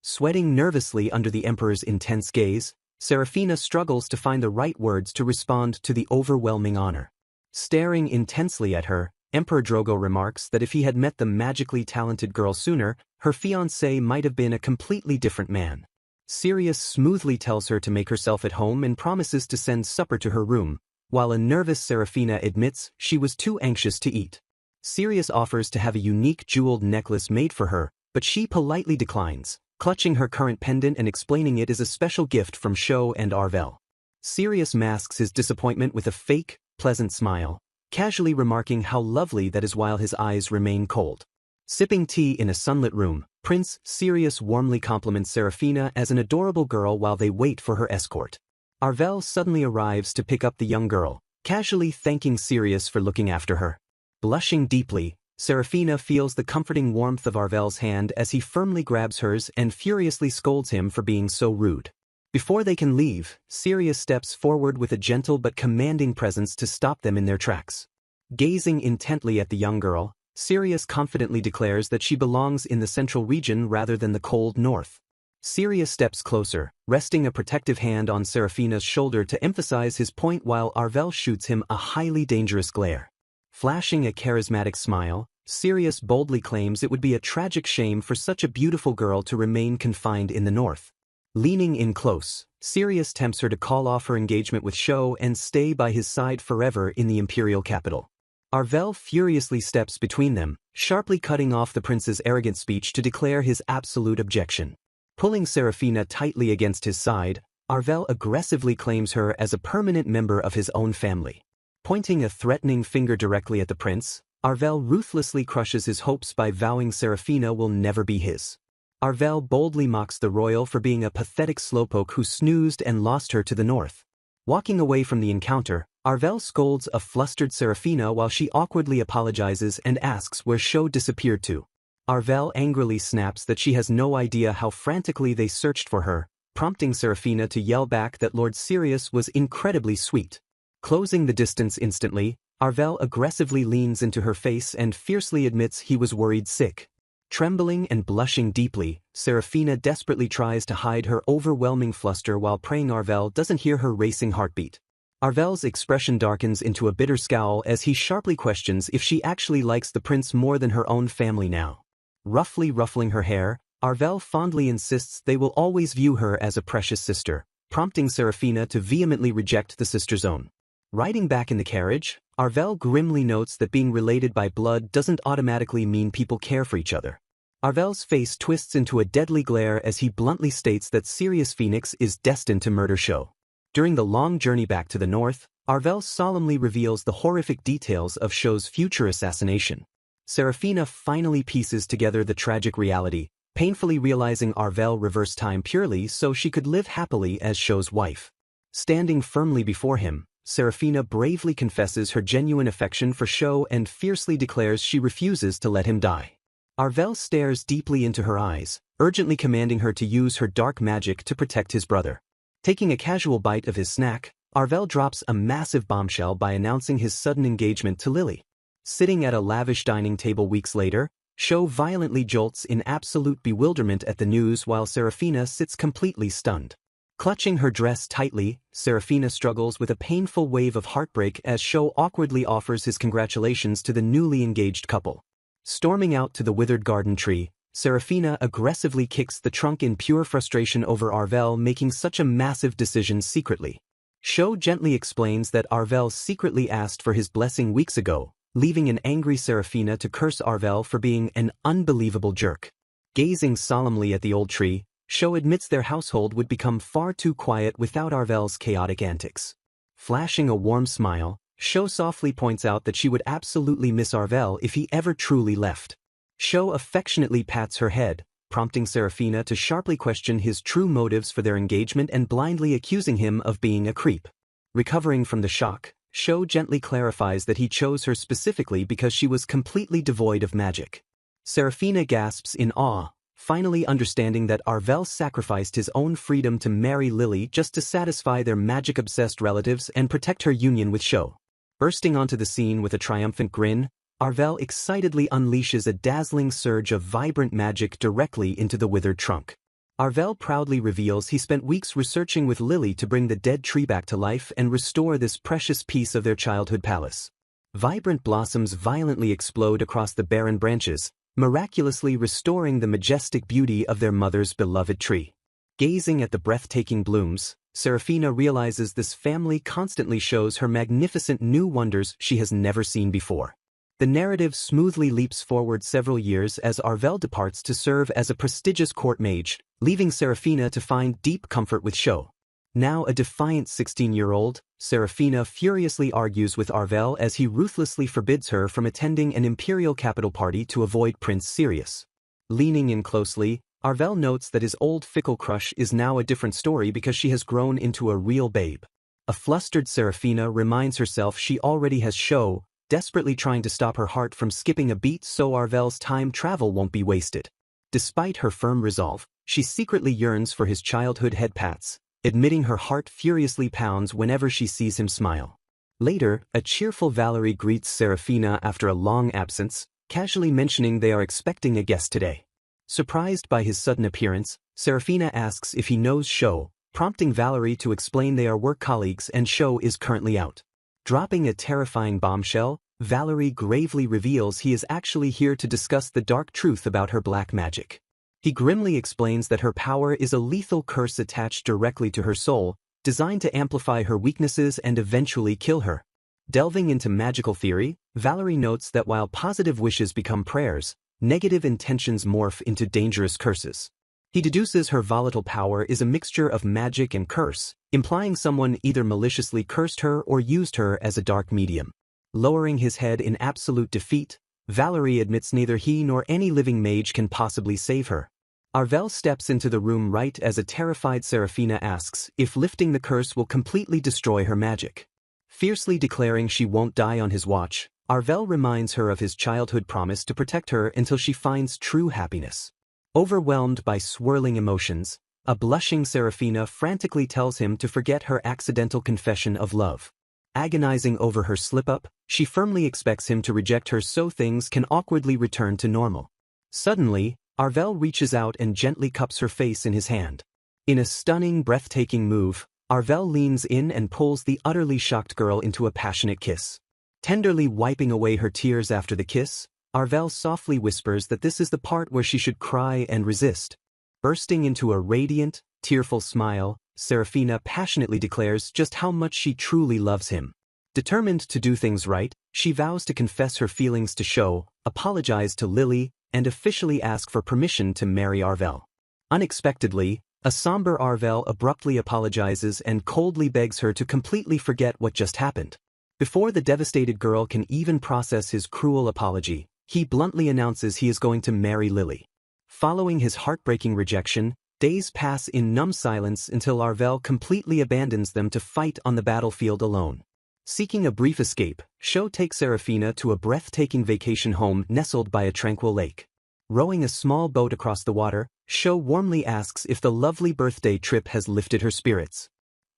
Sweating nervously under the Emperor's intense gaze, Serafina struggles to find the right words to respond to the overwhelming honor. Staring intensely at her, Emperor Drogo remarks that if he had met the magically talented girl sooner, her fiancé might have been a completely different man. Sirius smoothly tells her to make herself at home and promises to send supper to her room, while a nervous Serafina admits she was too anxious to eat. Sirius offers to have a unique jeweled necklace made for her, but she politely declines, clutching her current pendant and explaining it is a special gift from Sho and Arvel. Sirius masks his disappointment with a fake, pleasant smile, casually remarking how lovely that is while his eyes remain cold. Sipping tea in a sunlit room, Prince Sirius warmly compliments Serafina as an adorable girl while they wait for her escort. Arvel suddenly arrives to pick up the young girl, casually thanking Sirius for looking after her. Blushing deeply, Serafina feels the comforting warmth of Arvel's hand as he firmly grabs hers and furiously scolds him for being so rude. Before they can leave, Sirius steps forward with a gentle but commanding presence to stop them in their tracks. Gazing intently at the young girl, Sirius confidently declares that she belongs in the central region rather than the cold north. Sirius steps closer, resting a protective hand on Serafina's shoulder to emphasize his point while Arvel shoots him a highly dangerous glare. Flashing a charismatic smile, Sirius boldly claims it would be a tragic shame for such a beautiful girl to remain confined in the north. Leaning in close, Sirius tempts her to call off her engagement with Sho and stay by his side forever in the imperial capital. Arvel furiously steps between them, sharply cutting off the prince's arrogant speech to declare his absolute objection. Pulling Serafina tightly against his side, Arvel aggressively claims her as a permanent member of his own family. Pointing a threatening finger directly at the prince, Arvel ruthlessly crushes his hopes by vowing Serafina will never be his. Arvel boldly mocks the royal for being a pathetic slowpoke who snoozed and lost her to the north. Walking away from the encounter, Arvel scolds a flustered Serafina while she awkwardly apologizes and asks where Sho disappeared to. Arvel angrily snaps that she has no idea how frantically they searched for her, prompting Serafina to yell back that Lord Sirius was incredibly sweet. Closing the distance instantly, Arvel aggressively leans into her face and fiercely admits he was worried sick. Trembling and blushing deeply, Serafina desperately tries to hide her overwhelming fluster while praying Arvel doesn't hear her racing heartbeat. Arvel's expression darkens into a bitter scowl as he sharply questions if she actually likes the prince more than her own family now. Roughly ruffling her hair, Arvel fondly insists they will always view her as a precious sister, prompting Serafina to vehemently reject the sister's own. Riding back in the carriage, Arvel grimly notes that being related by blood doesn't automatically mean people care for each other. Arvel's face twists into a deadly glare as he bluntly states that Sirius Phoenix is destined to murder Sho. During the long journey back to the north, Arvel solemnly reveals the horrific details of Sho's future assassination. Serafina finally pieces together the tragic reality, painfully realizing Arvel reversed time purely so she could live happily as Sho's wife. Standing firmly before him, Serafina bravely confesses her genuine affection for Sho and fiercely declares she refuses to let him die. Arvel stares deeply into her eyes, urgently commanding her to use her dark magic to protect his brother. Taking a casual bite of his snack, Arvel drops a massive bombshell by announcing his sudden engagement to Lily. Sitting at a lavish dining table weeks later, Sho violently jolts in absolute bewilderment at the news while Serafina sits completely stunned. Clutching her dress tightly, Serafina struggles with a painful wave of heartbreak as Sho awkwardly offers his congratulations to the newly engaged couple. Storming out to the withered garden tree, Serafina aggressively kicks the trunk in pure frustration over Arvel making such a massive decision secretly. Sho gently explains that Arvel secretly asked for his blessing weeks ago, leaving an angry Serafina to curse Arvel for being an unbelievable jerk. Gazing solemnly at the old tree, Sho admits their household would become far too quiet without Arvel's chaotic antics. Flashing a warm smile, Sho softly points out that she would absolutely miss Arvel if he ever truly left. Sho affectionately pats her head, prompting Serafina to sharply question his true motives for their engagement and blindly accusing him of being a creep. Recovering from the shock, Sho gently clarifies that he chose her specifically because she was completely devoid of magic. Serafina gasps in awe, finally understanding that Arvel sacrificed his own freedom to marry Lily just to satisfy their magic-obsessed relatives and protect her union with Sho. Bursting onto the scene with a triumphant grin, Arvel excitedly unleashes a dazzling surge of vibrant magic directly into the withered trunk. Arvel proudly reveals he spent weeks researching with Lily to bring the dead tree back to life and restore this precious piece of their childhood palace. Vibrant blossoms violently explode across the barren branches, miraculously restoring the majestic beauty of their mother's beloved tree. Gazing at the breathtaking blooms, Serafina realizes this family constantly shows her magnificent new wonders she has never seen before. The narrative smoothly leaps forward several years as Arvel departs to serve as a prestigious court mage, leaving Serafina to find deep comfort with Sho. Now a defiant 16-year-old, Serafina furiously argues with Arvel as he ruthlessly forbids her from attending an imperial capital party to avoid Prince Sirius. Leaning in closely, Arvel notes that his old fickle crush is now a different story because she has grown into a real babe. A flustered Serafina reminds herself she already has Sho, desperately trying to stop her heart from skipping a beat so Arvel's time travel won't be wasted. Despite her firm resolve, she secretly yearns for his childhood head pats, admitting her heart furiously pounds whenever she sees him smile. Later, a cheerful Valerie greets Serafina after a long absence, casually mentioning they are expecting a guest today. Surprised by his sudden appearance, Serafina asks if he knows Sho, prompting Valerie to explain they are work colleagues and Sho is currently out. Dropping a terrifying bombshell, Valerie gravely reveals he is actually here to discuss the dark truth about her black magic. He grimly explains that her power is a lethal curse attached directly to her soul, designed to amplify her weaknesses and eventually kill her. Delving into magical theory, Valerie notes that while positive wishes become prayers, negative intentions morph into dangerous curses. He deduces her volatile power is a mixture of magic and curse, implying someone either maliciously cursed her or used her as a dark medium. Lowering his head in absolute defeat, Valerie admits neither he nor any living mage can possibly save her. Arvel steps into the room right as a terrified Serafina asks if lifting the curse will completely destroy her magic. Fiercely declaring she won't die on his watch, Arvel reminds her of his childhood promise to protect her until she finds true happiness. Overwhelmed by swirling emotions, a blushing Serafina frantically tells him to forget her accidental confession of love. Agonizing over her slip-up, she firmly expects him to reject her so things can awkwardly return to normal. Suddenly, Arvel reaches out and gently cups her face in his hand. In a stunning, breathtaking move, Arvel leans in and pulls the utterly shocked girl into a passionate kiss. Tenderly wiping away her tears after the kiss, Arvel softly whispers that this is the part where she should cry and resist. Bursting into a radiant, tearful smile, Serafina passionately declares just how much she truly loves him. Determined to do things right, she vows to confess her feelings to Sho, apologize to Lily, and officially ask for permission to marry Arvel. Unexpectedly, a somber Arvel abruptly apologizes and coldly begs her to completely forget what just happened. Before the devastated girl can even process his cruel apology, he bluntly announces he is going to marry Lily. Following his heartbreaking rejection, days pass in numb silence until Arvel completely abandons them to fight on the battlefield alone. Seeking a brief escape, Sho takes Serafina to a breathtaking vacation home nestled by a tranquil lake. Rowing a small boat across the water, Sho warmly asks if the lovely birthday trip has lifted her spirits.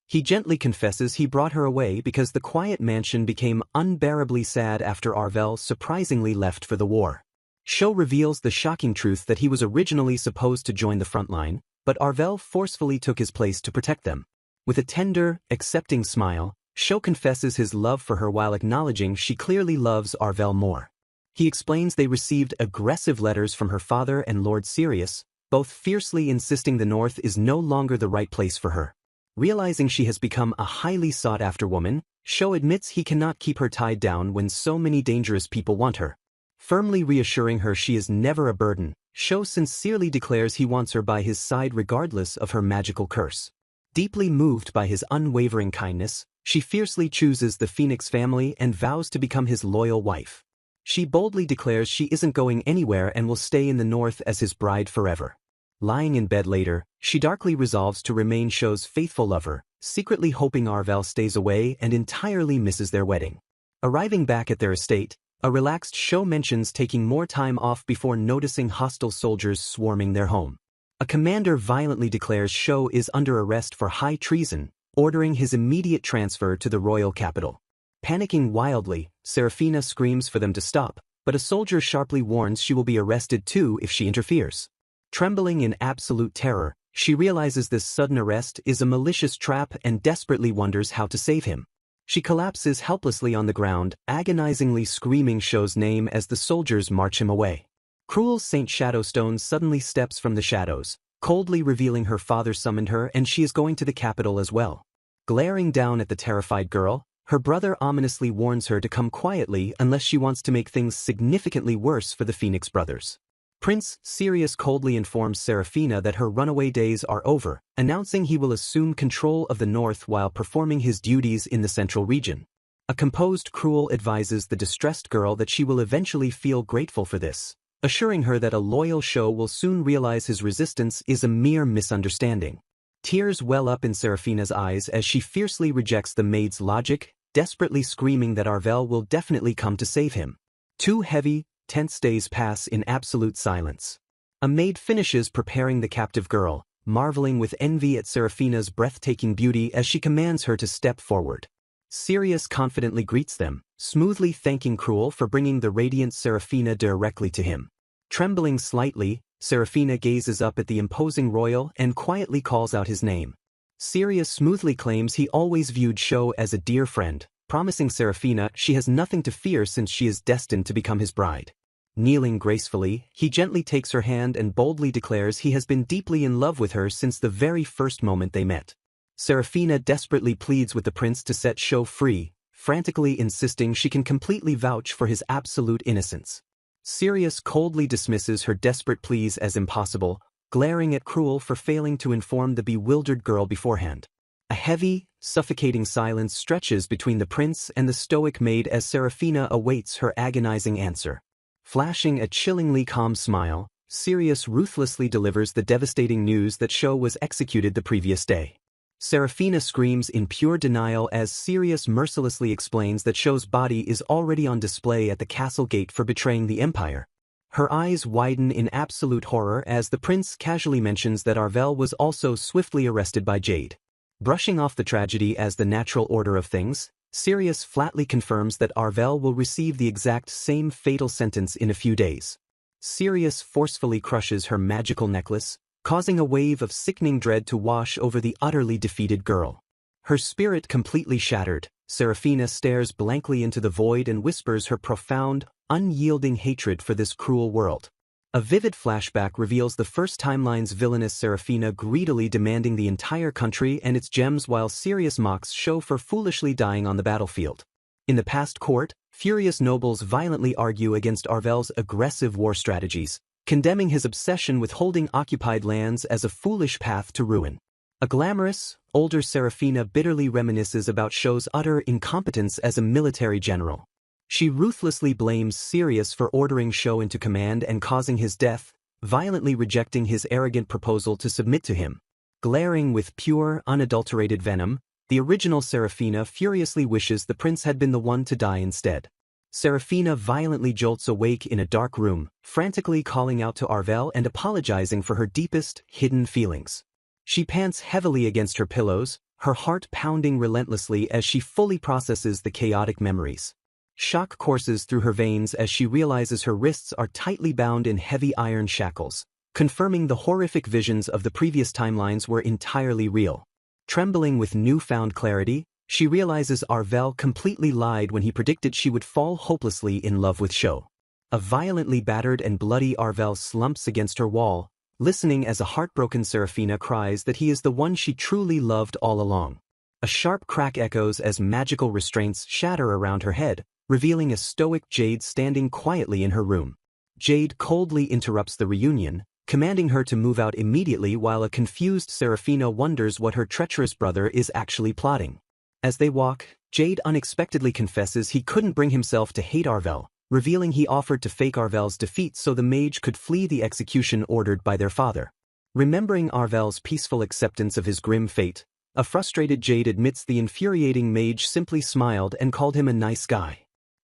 He gently confesses he brought her away because the quiet mansion became unbearably sad after Arvel surprisingly left for the war. Sho reveals the shocking truth that he was originally supposed to join the front line, but Arvel forcefully took his place to protect them. With a tender, accepting smile, Sho confesses his love for her while acknowledging she clearly loves Arvel more. He explains they received aggressive letters from her father and Lord Sirius, both fiercely insisting the North is no longer the right place for her. Realizing she has become a highly sought-after woman, Sho admits he cannot keep her tied down when so many dangerous people want her. Firmly reassuring her she is never a burden, Sho sincerely declares he wants her by his side regardless of her magical curse. Deeply moved by his unwavering kindness, she fiercely chooses the Phoenix family and vows to become his loyal wife. She boldly declares she isn't going anywhere and will stay in the North as his bride forever. Lying in bed later, she darkly resolves to remain Sho's faithful lover, secretly hoping Arvel stays away and entirely misses their wedding. Arriving back at their estate, a relaxed Sho mentions taking more time off before noticing hostile soldiers swarming their home. A commander violently declares Sho is under arrest for high treason, ordering his immediate transfer to the royal capital. Panicking wildly, Serafina screams for them to stop, but a soldier sharply warns she will be arrested too if she interferes. Trembling in absolute terror, she realizes this sudden arrest is a malicious trap and desperately wonders how to save him. She collapses helplessly on the ground, agonizingly screaming Sho's name as the soldiers march him away. Cruel Saint Shadowstone suddenly steps from the shadows, coldly revealing her father summoned her and she is going to the capital as well. Glaring down at the terrified girl, her brother ominously warns her to come quietly unless she wants to make things significantly worse for the Phoenix brothers. Prince Sirius coldly informs Serafina that her runaway days are over, announcing he will assume control of the North while performing his duties in the central region. A composed Cruel advises the distressed girl that she will eventually feel grateful for this, assuring her that a loyal Sho will soon realize his resistance is a mere misunderstanding. Tears well up in Serafina's eyes as she fiercely rejects the maid's logic, desperately screaming that Arvel will definitely come to save him. 2 heavy, tense days pass in absolute silence. A maid finishes preparing the captive girl, marveling with envy at Serafina's breathtaking beauty as she commands her to step forward. Sirius confidently greets them, smoothly thanking Cruel for bringing the radiant Serafina directly to him. Trembling slightly, Serafina gazes up at the imposing royal and quietly calls out his name. Sirius smoothly claims he always viewed Sho as a dear friend, promising Serafina she has nothing to fear since she is destined to become his bride. Kneeling gracefully, he gently takes her hand and boldly declares he has been deeply in love with her since the very first moment they met. Serafina desperately pleads with the prince to set Sho free, frantically insisting she can completely vouch for his absolute innocence. Sirius coldly dismisses her desperate pleas as impossible, glaring at Cruel for failing to inform the bewildered girl beforehand. A heavy, suffocating silence stretches between the prince and the stoic maid as Serafina awaits her agonizing answer. Flashing a chillingly calm smile, Sirius ruthlessly delivers the devastating news that Sho was executed the previous day. Serafina screams in pure denial as Sirius mercilessly explains that Sho's body is already on display at the castle gate for betraying the Empire. Her eyes widen in absolute horror as the prince casually mentions that Arvel was also swiftly arrested by Jade. Brushing off the tragedy as the natural order of things, Sirius flatly confirms that Arvel will receive the exact same fatal sentence in a few days. Sirius forcefully crushes her magical necklace, causing a wave of sickening dread to wash over the utterly defeated girl. Her spirit completely shattered, Serafina stares blankly into the void and whispers her profound, unyielding hatred for this cruel world. A vivid flashback reveals the first timeline's villainous Serafina greedily demanding the entire country and its gems while Sirius mocks Sho for foolishly dying on the battlefield. In the past court, furious nobles violently argue against Arvel's aggressive war strategies, condemning his obsession with holding occupied lands as a foolish path to ruin. A glamorous, older Serafina bitterly reminisces about Sho's utter incompetence as a military general. She ruthlessly blames Sirius for ordering Sho into command and causing his death, violently rejecting his arrogant proposal to submit to him. Glaring with pure, unadulterated venom, the original Serafina furiously wishes the prince had been the one to die instead. Serafina violently jolts awake in a dark room, frantically calling out to Arvel and apologizing for her deepest, hidden feelings. She pants heavily against her pillows, her heart pounding relentlessly as she fully processes the chaotic memories. Shock courses through her veins as she realizes her wrists are tightly bound in heavy iron shackles, confirming the horrific visions of the previous timelines were entirely real. Trembling with newfound clarity, she realizes Arvel completely lied when he predicted she would fall hopelessly in love with Sho. A violently battered and bloody Arvel slumps against her wall, listening as a heartbroken Serafina cries that he is the one she truly loved all along. A sharp crack echoes as magical restraints shatter around her head, revealing a stoic Jade standing quietly in her room. Jade coldly interrupts the reunion, commanding her to move out immediately while a confused Serafina wonders what her treacherous brother is actually plotting. As they walk, Jade unexpectedly confesses he couldn't bring himself to hate Arvel, revealing he offered to fake Arvel's defeat so the mage could flee the execution ordered by their father. Remembering Arvel's peaceful acceptance of his grim fate, a frustrated Jade admits the infuriating mage simply smiled and called him a nice guy.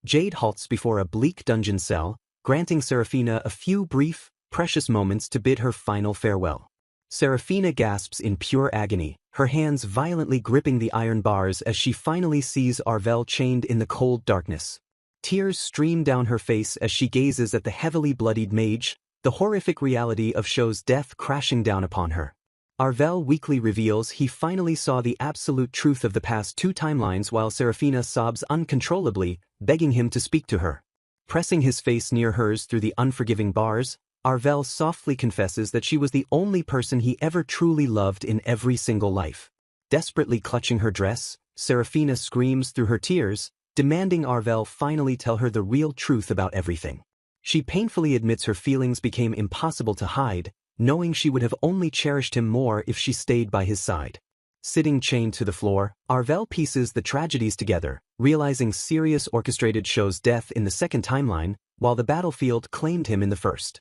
Jade halts before a bleak dungeon cell, granting Serafina a few brief, precious moments to bid her final farewell. Serafina gasps in pure agony, her hands violently gripping the iron bars as she finally sees Arvel chained in the cold darkness. Tears stream down her face as she gazes at the heavily bloodied mage, the horrific reality of Sho's death crashing down upon her. Arvel weakly reveals he finally saw the absolute truth of the past two timelines while Serafina sobs uncontrollably, begging him to speak to her. Pressing his face near hers through the unforgiving bars, Arvel softly confesses that she was the only person he ever truly loved in every single life. Desperately clutching her dress, Serafina screams through her tears, demanding Arvel finally tell her the real truth about everything. She painfully admits her feelings became impossible to hide, knowing she would have only cherished him more if she stayed by his side. Sitting chained to the floor, Arvel pieces the tragedies together, realizing Sirius orchestrated Sho's death in the second timeline, while the battlefield claimed him in the first.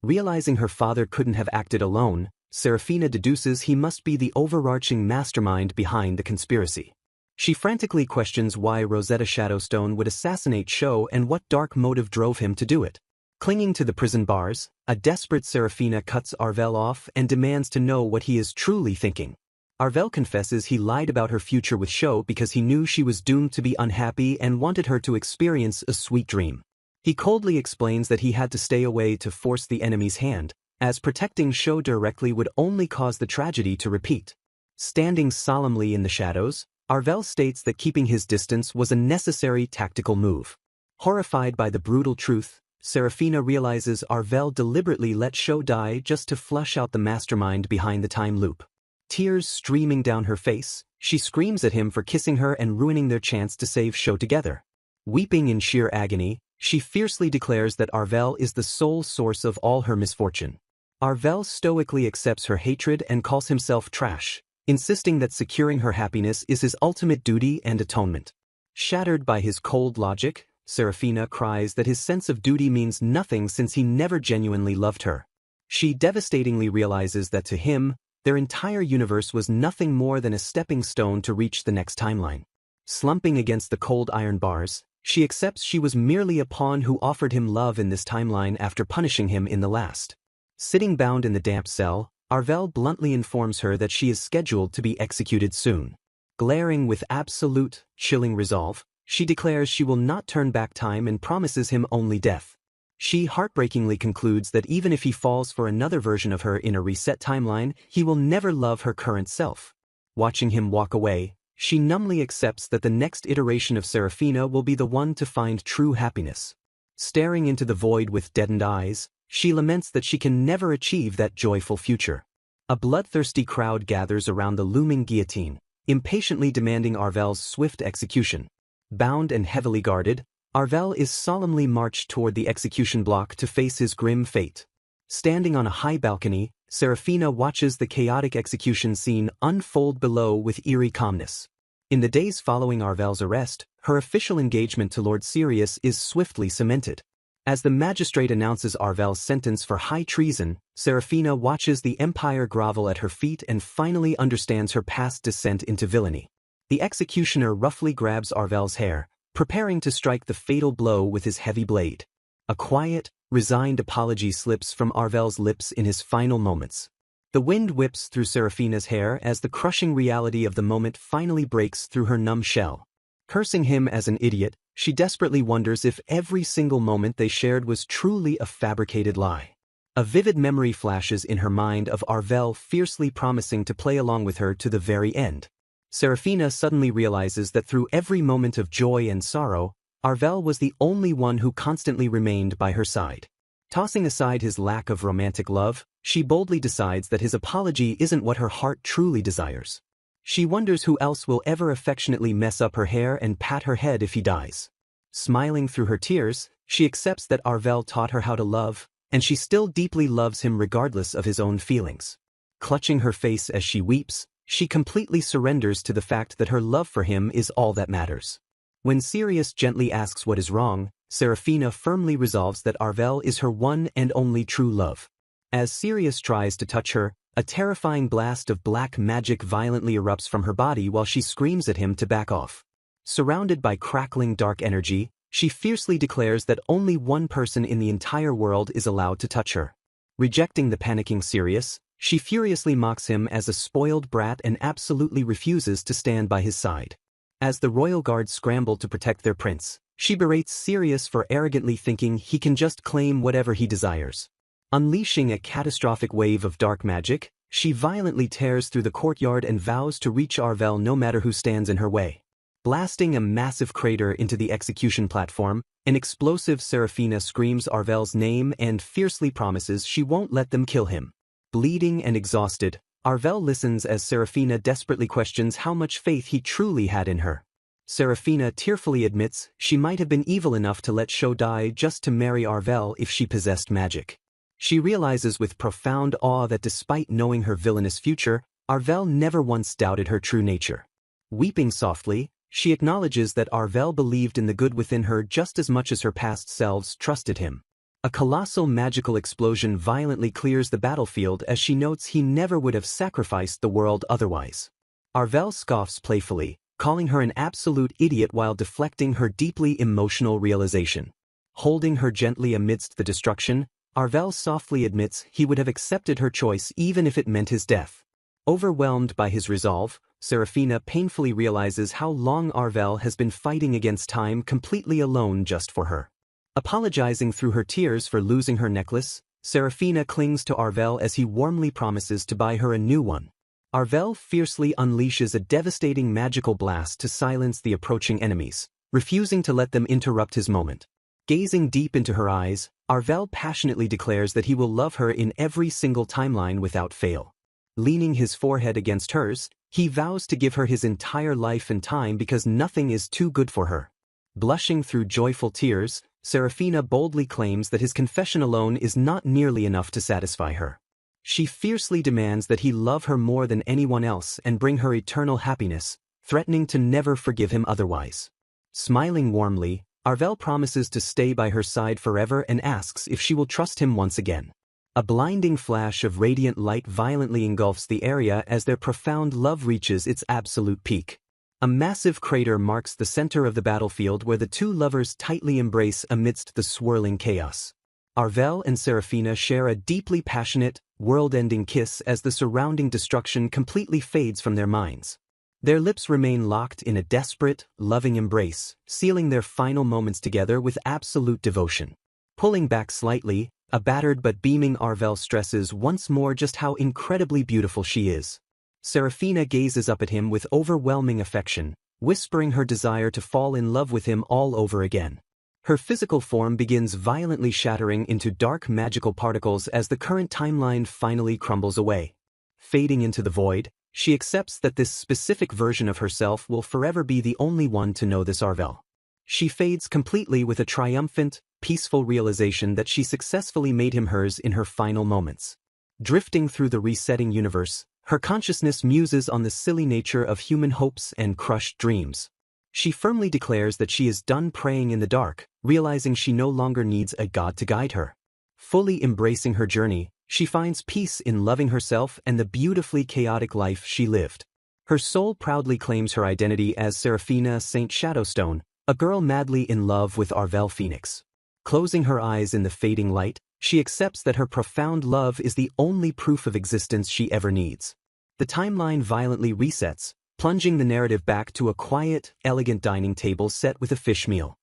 Realizing her father couldn't have acted alone, Serafina deduces he must be the overarching mastermind behind the conspiracy. She frantically questions why Rosetta Shadowstone would assassinate Sho and what dark motive drove him to do it. Clinging to the prison bars, a desperate Serafina cuts Arvel off and demands to know what he is truly thinking. Arvel confesses he lied about her future with Sho because he knew she was doomed to be unhappy and wanted her to experience a sweet dream. He coldly explains that he had to stay away to force the enemy's hand, as protecting Sho directly would only cause the tragedy to repeat. Standing solemnly in the shadows, Arvel states that keeping his distance was a necessary tactical move. Horrified by the brutal truth, Serafina realizes Arvel deliberately let Sho die just to flush out the mastermind behind the time loop. Tears streaming down her face, she screams at him for kissing her and ruining their chance to save Sho together. Weeping in sheer agony, she fiercely declares that Arvel is the sole source of all her misfortune. Arvel stoically accepts her hatred and calls himself trash, insisting that securing her happiness is his ultimate duty and atonement. Shattered by his cold logic, Serafina cries that his sense of duty means nothing since he never genuinely loved her. She devastatingly realizes that to him, Their entire universe was nothing more than a stepping stone to reach the next timeline. Slumping against the cold iron bars, she accepts she was merely a pawn who offered him love in this timeline after punishing him in the last. Sitting bound in the damp cell, Arvel bluntly informs her that she is scheduled to be executed soon. Glaring with absolute, chilling resolve, she declares she will not turn back time and promises him only death. She heartbreakingly concludes that even if he falls for another version of her in a reset timeline, he will never love her current self. Watching him walk away, she numbly accepts that the next iteration of Serafina will be the one to find true happiness. Staring into the void with deadened eyes, she laments that she can never achieve that joyful future. A bloodthirsty crowd gathers around the looming guillotine, impatiently demanding Arvel's swift execution. Bound and heavily guarded, Arvel is solemnly marched toward the execution block to face his grim fate. Standing on a high balcony, Serafina watches the chaotic execution scene unfold below with eerie calmness. In the days following Arvel's arrest, her official engagement to Lord Sirius is swiftly cemented. As the magistrate announces Arvel's sentence for high treason, Serafina watches the Empire grovel at her feet and finally understands her past descent into villainy. The executioner roughly grabs Arvel's hair, preparing to strike the fatal blow with his heavy blade. A quiet, resigned apology slips from Arvel's lips in his final moments. The wind whips through Serafina's hair as the crushing reality of the moment finally breaks through her numb shell. Cursing him as an idiot, she desperately wonders if every single moment they shared was truly a fabricated lie. A vivid memory flashes in her mind of Arvel fiercely promising to play along with her to the very end. Serafina suddenly realizes that through every moment of joy and sorrow, Arvel was the only one who constantly remained by her side. Tossing aside his lack of romantic love, she boldly decides that his apology isn't what her heart truly desires. She wonders who else will ever affectionately mess up her hair and pat her head if he dies. Smiling through her tears, she accepts that Arvel taught her how to love, and she still deeply loves him regardless of his own feelings. Clutching her face as she weeps, she completely surrenders to the fact that her love for him is all that matters. When Sirius gently asks what is wrong, Serafina firmly resolves that Arvel is her one and only true love. As Sirius tries to touch her, a terrifying blast of black magic violently erupts from her body while she screams at him to back off. Surrounded by crackling dark energy, she fiercely declares that only one person in the entire world is allowed to touch her. Rejecting the panicking Sirius, she furiously mocks him as a spoiled brat and absolutely refuses to stand by his side. As the royal guards scramble to protect their prince, she berates Sirius for arrogantly thinking he can just claim whatever he desires. Unleashing a catastrophic wave of dark magic, she violently tears through the courtyard and vows to reach Arvel no matter who stands in her way. Blasting a massive crater into the execution platform, an explosive Serafina screams Arvel's name and fiercely promises she won't let them kill him. Bleeding and exhausted, Arvel listens as Serafina desperately questions how much faith he truly had in her. Serafina tearfully admits she might have been evil enough to let Sho die just to marry Arvel if she possessed magic. She realizes with profound awe that despite knowing her villainous future, Arvel never once doubted her true nature. Weeping softly, she acknowledges that Arvel believed in the good within her just as much as her past selves trusted him. A colossal magical explosion violently clears the battlefield as she notes he never would have sacrificed the world otherwise. Arvel scoffs playfully, calling her an absolute idiot while deflecting her deeply emotional realization. Holding her gently amidst the destruction, Arvel softly admits he would have accepted her choice even if it meant his death. Overwhelmed by his resolve, Serafina painfully realizes how long Arvel has been fighting against time completely alone just for her. Apologizing through her tears for losing her necklace, Serafina clings to Arvel as he warmly promises to buy her a new one. Arvel fiercely unleashes a devastating magical blast to silence the approaching enemies, refusing to let them interrupt his moment. Gazing deep into her eyes, Arvel passionately declares that he will love her in every single timeline without fail. Leaning his forehead against hers, he vows to give her his entire life and time because nothing is too good for her. Blushing through joyful tears, Serafina boldly claims that his confession alone is not nearly enough to satisfy her. She fiercely demands that he love her more than anyone else and bring her eternal happiness, threatening to never forgive him otherwise. Smiling warmly, Arvel promises to stay by her side forever and asks if she will trust him once again. A blinding flash of radiant light violently engulfs the area as their profound love reaches its absolute peak. A massive crater marks the center of the battlefield where the two lovers tightly embrace amidst the swirling chaos. Arvel and Seraphina share a deeply passionate, world-ending kiss as the surrounding destruction completely fades from their minds. Their lips remain locked in a desperate, loving embrace, sealing their final moments together with absolute devotion. Pulling back slightly, a battered but beaming Arvel stresses once more just how incredibly beautiful she is. Seraphina gazes up at him with overwhelming affection, whispering her desire to fall in love with him all over again. Her physical form begins violently shattering into dark magical particles as the current timeline finally crumbles away. Fading into the void, she accepts that this specific version of herself will forever be the only one to know this Arvel. She fades completely with a triumphant, peaceful realization that she successfully made him hers in her final moments. Drifting through the resetting universe, her consciousness muses on the silly nature of human hopes and crushed dreams. She firmly declares that she is done praying in the dark, realizing she no longer needs a god to guide her. Fully embracing her journey, she finds peace in loving herself and the beautifully chaotic life she lived. Her soul proudly claims her identity as Seraphina Saint Shadowstone, a girl madly in love with Arvel Phoenix. Closing her eyes in the fading light, she accepts that her profound love is the only proof of existence she ever needs. The timeline violently resets, plunging the narrative back to a quiet, elegant dining table set with a fish meal.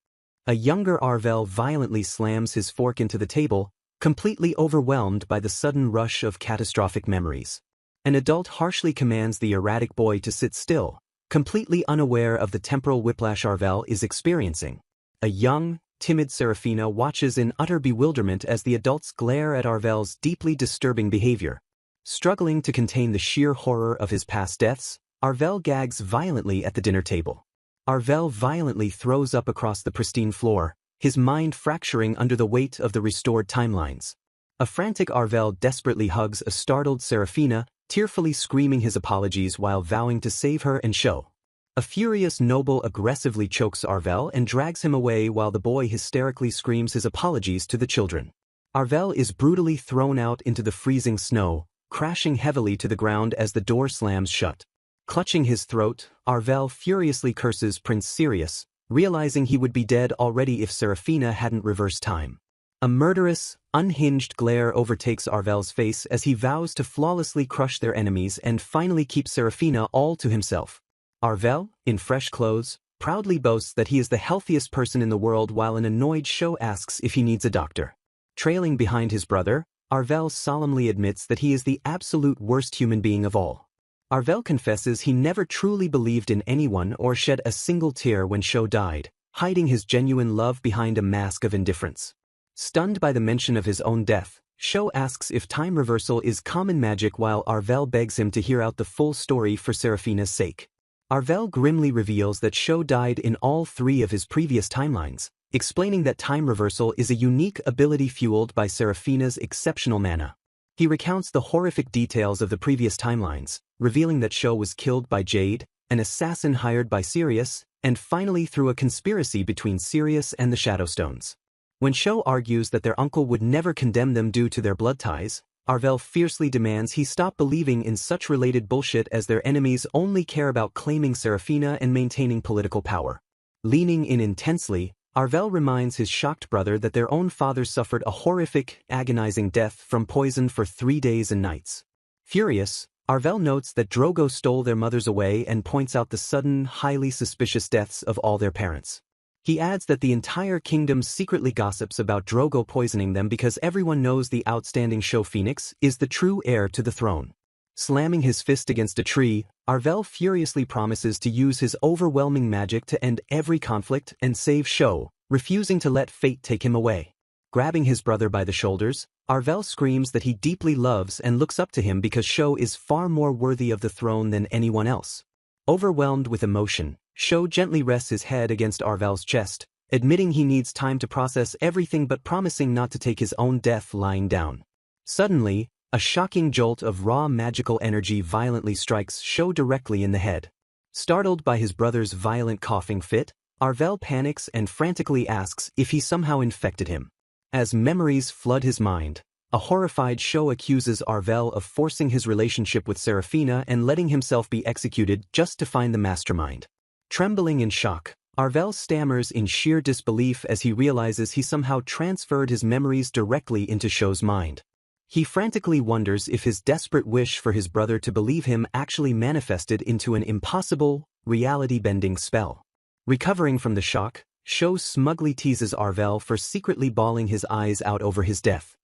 A younger Arvel violently slams his fork into the table, completely overwhelmed by the sudden rush of catastrophic memories. An adult harshly commands the erratic boy to sit still, completely unaware of the temporal whiplash Arvel is experiencing. A young, timid Seraphina watches in utter bewilderment as the adults glare at Arvel's deeply disturbing behavior. Struggling to contain the sheer horror of his past deaths, Arvel gags violently at the dinner table. Arvel violently throws up across the pristine floor, his mind fracturing under the weight of the restored timelines. A frantic Arvel desperately hugs a startled Seraphina, tearfully screaming his apologies while vowing to save her and Sho. A furious noble aggressively chokes Arvel and drags him away while the boy hysterically screams his apologies to the children. Arvel is brutally thrown out into the freezing snow, crashing heavily to the ground as the door slams shut. Clutching his throat, Arvel furiously curses Prince Sirius, realizing he would be dead already if Seraphina hadn't reversed time. A murderous, unhinged glare overtakes Arvel's face as he vows to flawlessly crush their enemies and finally keep Seraphina all to himself. Arvel, in fresh clothes, proudly boasts that he is the healthiest person in the world while an annoyed Sho asks if he needs a doctor. Trailing behind his brother, Arvel solemnly admits that he is the absolute worst human being of all. Arvel confesses he never truly believed in anyone or shed a single tear when Sho died, hiding his genuine love behind a mask of indifference. Stunned by the mention of his own death, Sho asks if time reversal is common magic while Arvel begs him to hear out the full story for Seraphina's sake. Arvel grimly reveals that Sho died in all three of his previous timelines, explaining that time reversal is a unique ability fueled by Seraphina's exceptional mana. He recounts the horrific details of the previous timelines, revealing that Sho was killed by Jade, an assassin hired by Sirius, and finally through a conspiracy between Sirius and the Shadowstones. When Sho argues that their uncle would never condemn them due to their blood ties, Arvel fiercely demands he stop believing in such related bullshit as their enemies only care about claiming Seraphina and maintaining political power. Leaning in intensely, Arvel reminds his shocked brother that their own father suffered a horrific, agonizing death from poison for 3 days and nights. Furious, Arvel notes that Drogo stole their mothers away and points out the sudden, highly suspicious deaths of all their parents. He adds that the entire kingdom secretly gossips about Drogo poisoning them because everyone knows the outstanding Sho Phoenix is the true heir to the throne. Slamming his fist against a tree, Arvel furiously promises to use his overwhelming magic to end every conflict and save Sho, refusing to let fate take him away. Grabbing his brother by the shoulders, Arvel screams that he deeply loves and looks up to him because Sho is far more worthy of the throne than anyone else. Overwhelmed with emotion, Sho gently rests his head against Arvel's chest, admitting he needs time to process everything but promising not to take his own death lying down. Suddenly, a shocking jolt of raw magical energy violently strikes Sho directly in the head. Startled by his brother's violent coughing fit, Arvel panics and frantically asks if he somehow infected him. As memories flood his mind, A horrified Sho accuses Arvel of forcing his relationship with Serafina and letting himself be executed just to find the mastermind. Trembling in shock, Arvel stammers in sheer disbelief as he realizes he somehow transferred his memories directly into Sho's mind. He frantically wonders if his desperate wish for his brother to believe him actually manifested into an impossible, reality-bending spell. Recovering from the shock, Sho smugly teases Arvel for secretly bawling his eyes out over his death.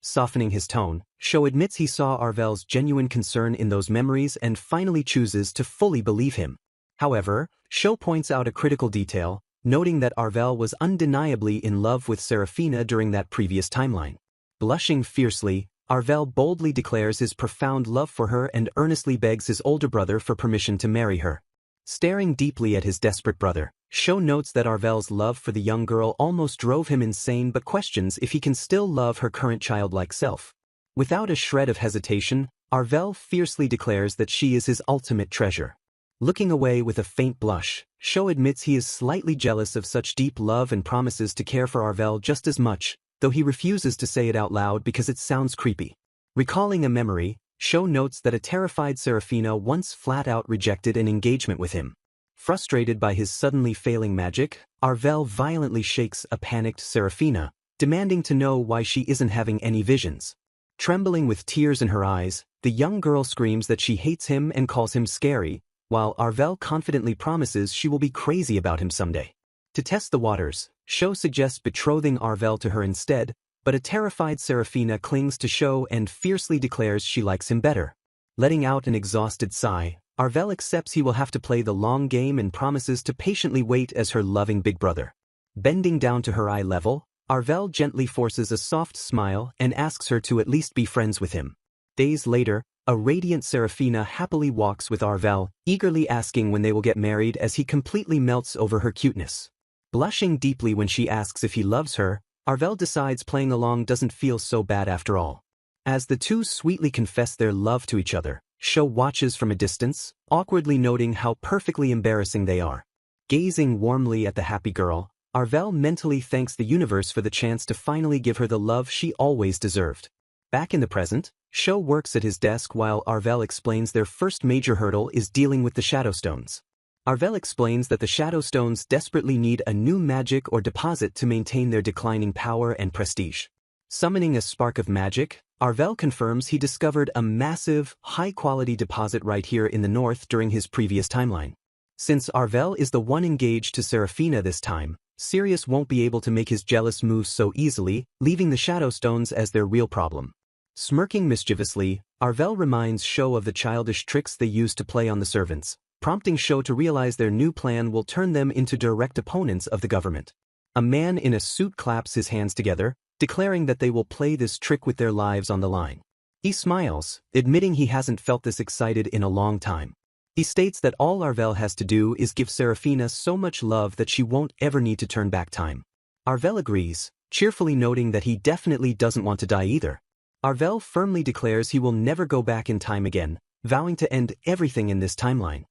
Softening his tone, Sho admits he saw Arvel's genuine concern in those memories and finally chooses to fully believe him. However, Sho points out a critical detail, noting that Arvel was undeniably in love with Serafina during that previous timeline. Blushing fiercely, Arvel boldly declares his profound love for her and earnestly begs his older brother for permission to marry her. Staring deeply at his desperate brother, Sho notes that Arvel's love for the young girl almost drove him insane but questions if he can still love her current childlike self. Without a shred of hesitation, Arvel fiercely declares that she is his ultimate treasure. Looking away with a faint blush, Sho admits he is slightly jealous of such deep love and promises to care for Arvel just as much, though he refuses to say it out loud because it sounds creepy. Recalling a memory, Sho notes that a terrified Serafina once flat-out rejected an engagement with him. Frustrated by his suddenly failing magic, Arvel violently shakes a panicked Serafina, demanding to know why she isn't having any visions. Trembling with tears in her eyes, the young girl screams that she hates him and calls him scary, while Arvel confidently promises she will be crazy about him someday. To test the waters, Sho suggests betrothing Arvel to her instead, but a terrified Serafina clings to Sho and fiercely declares she likes him better. Letting out an exhausted sigh, Arvel accepts he will have to play the long game and promises to patiently wait as her loving big brother. Bending down to her eye level, Arvel gently forces a soft smile and asks her to at least be friends with him. Days later, a radiant Serafina happily walks with Arvel, eagerly asking when they will get married as he completely melts over her cuteness. Blushing deeply when she asks if he loves her, Arvel decides playing along doesn't feel so bad after all. As the two sweetly confess their love to each other, Sho watches from a distance, awkwardly noting how perfectly embarrassing they are. Gazing warmly at the happy girl, Arvel mentally thanks the universe for the chance to finally give her the love she always deserved. Back in the present, Sho works at his desk while Arvel explains their first major hurdle is dealing with the Shadowstones. Arvel explains that the Shadowstones desperately need a new magic or deposit to maintain their declining power and prestige. Summoning a spark of magic, Arvel confirms he discovered a massive, high-quality deposit right here in the north during his previous timeline. Since Arvel is the one engaged to Serafina this time, Sirius won't be able to make his jealous moves so easily, leaving the Shadowstones as their real problem. Smirking mischievously, Arvel reminds Sho of the childish tricks they used to play on the servants, prompting Sho to realize their new plan will turn them into direct opponents of the government. A man in a suit claps his hands together, declaring that they will play this trick with their lives on the line. He smiles, admitting he hasn't felt this excited in a long time. He states that all Arvel has to do is give Serafina so much love that she won't ever need to turn back time. Arvel agrees, cheerfully noting that he definitely doesn't want to die either. Arvel firmly declares he will never go back in time again, vowing to end everything in this timeline.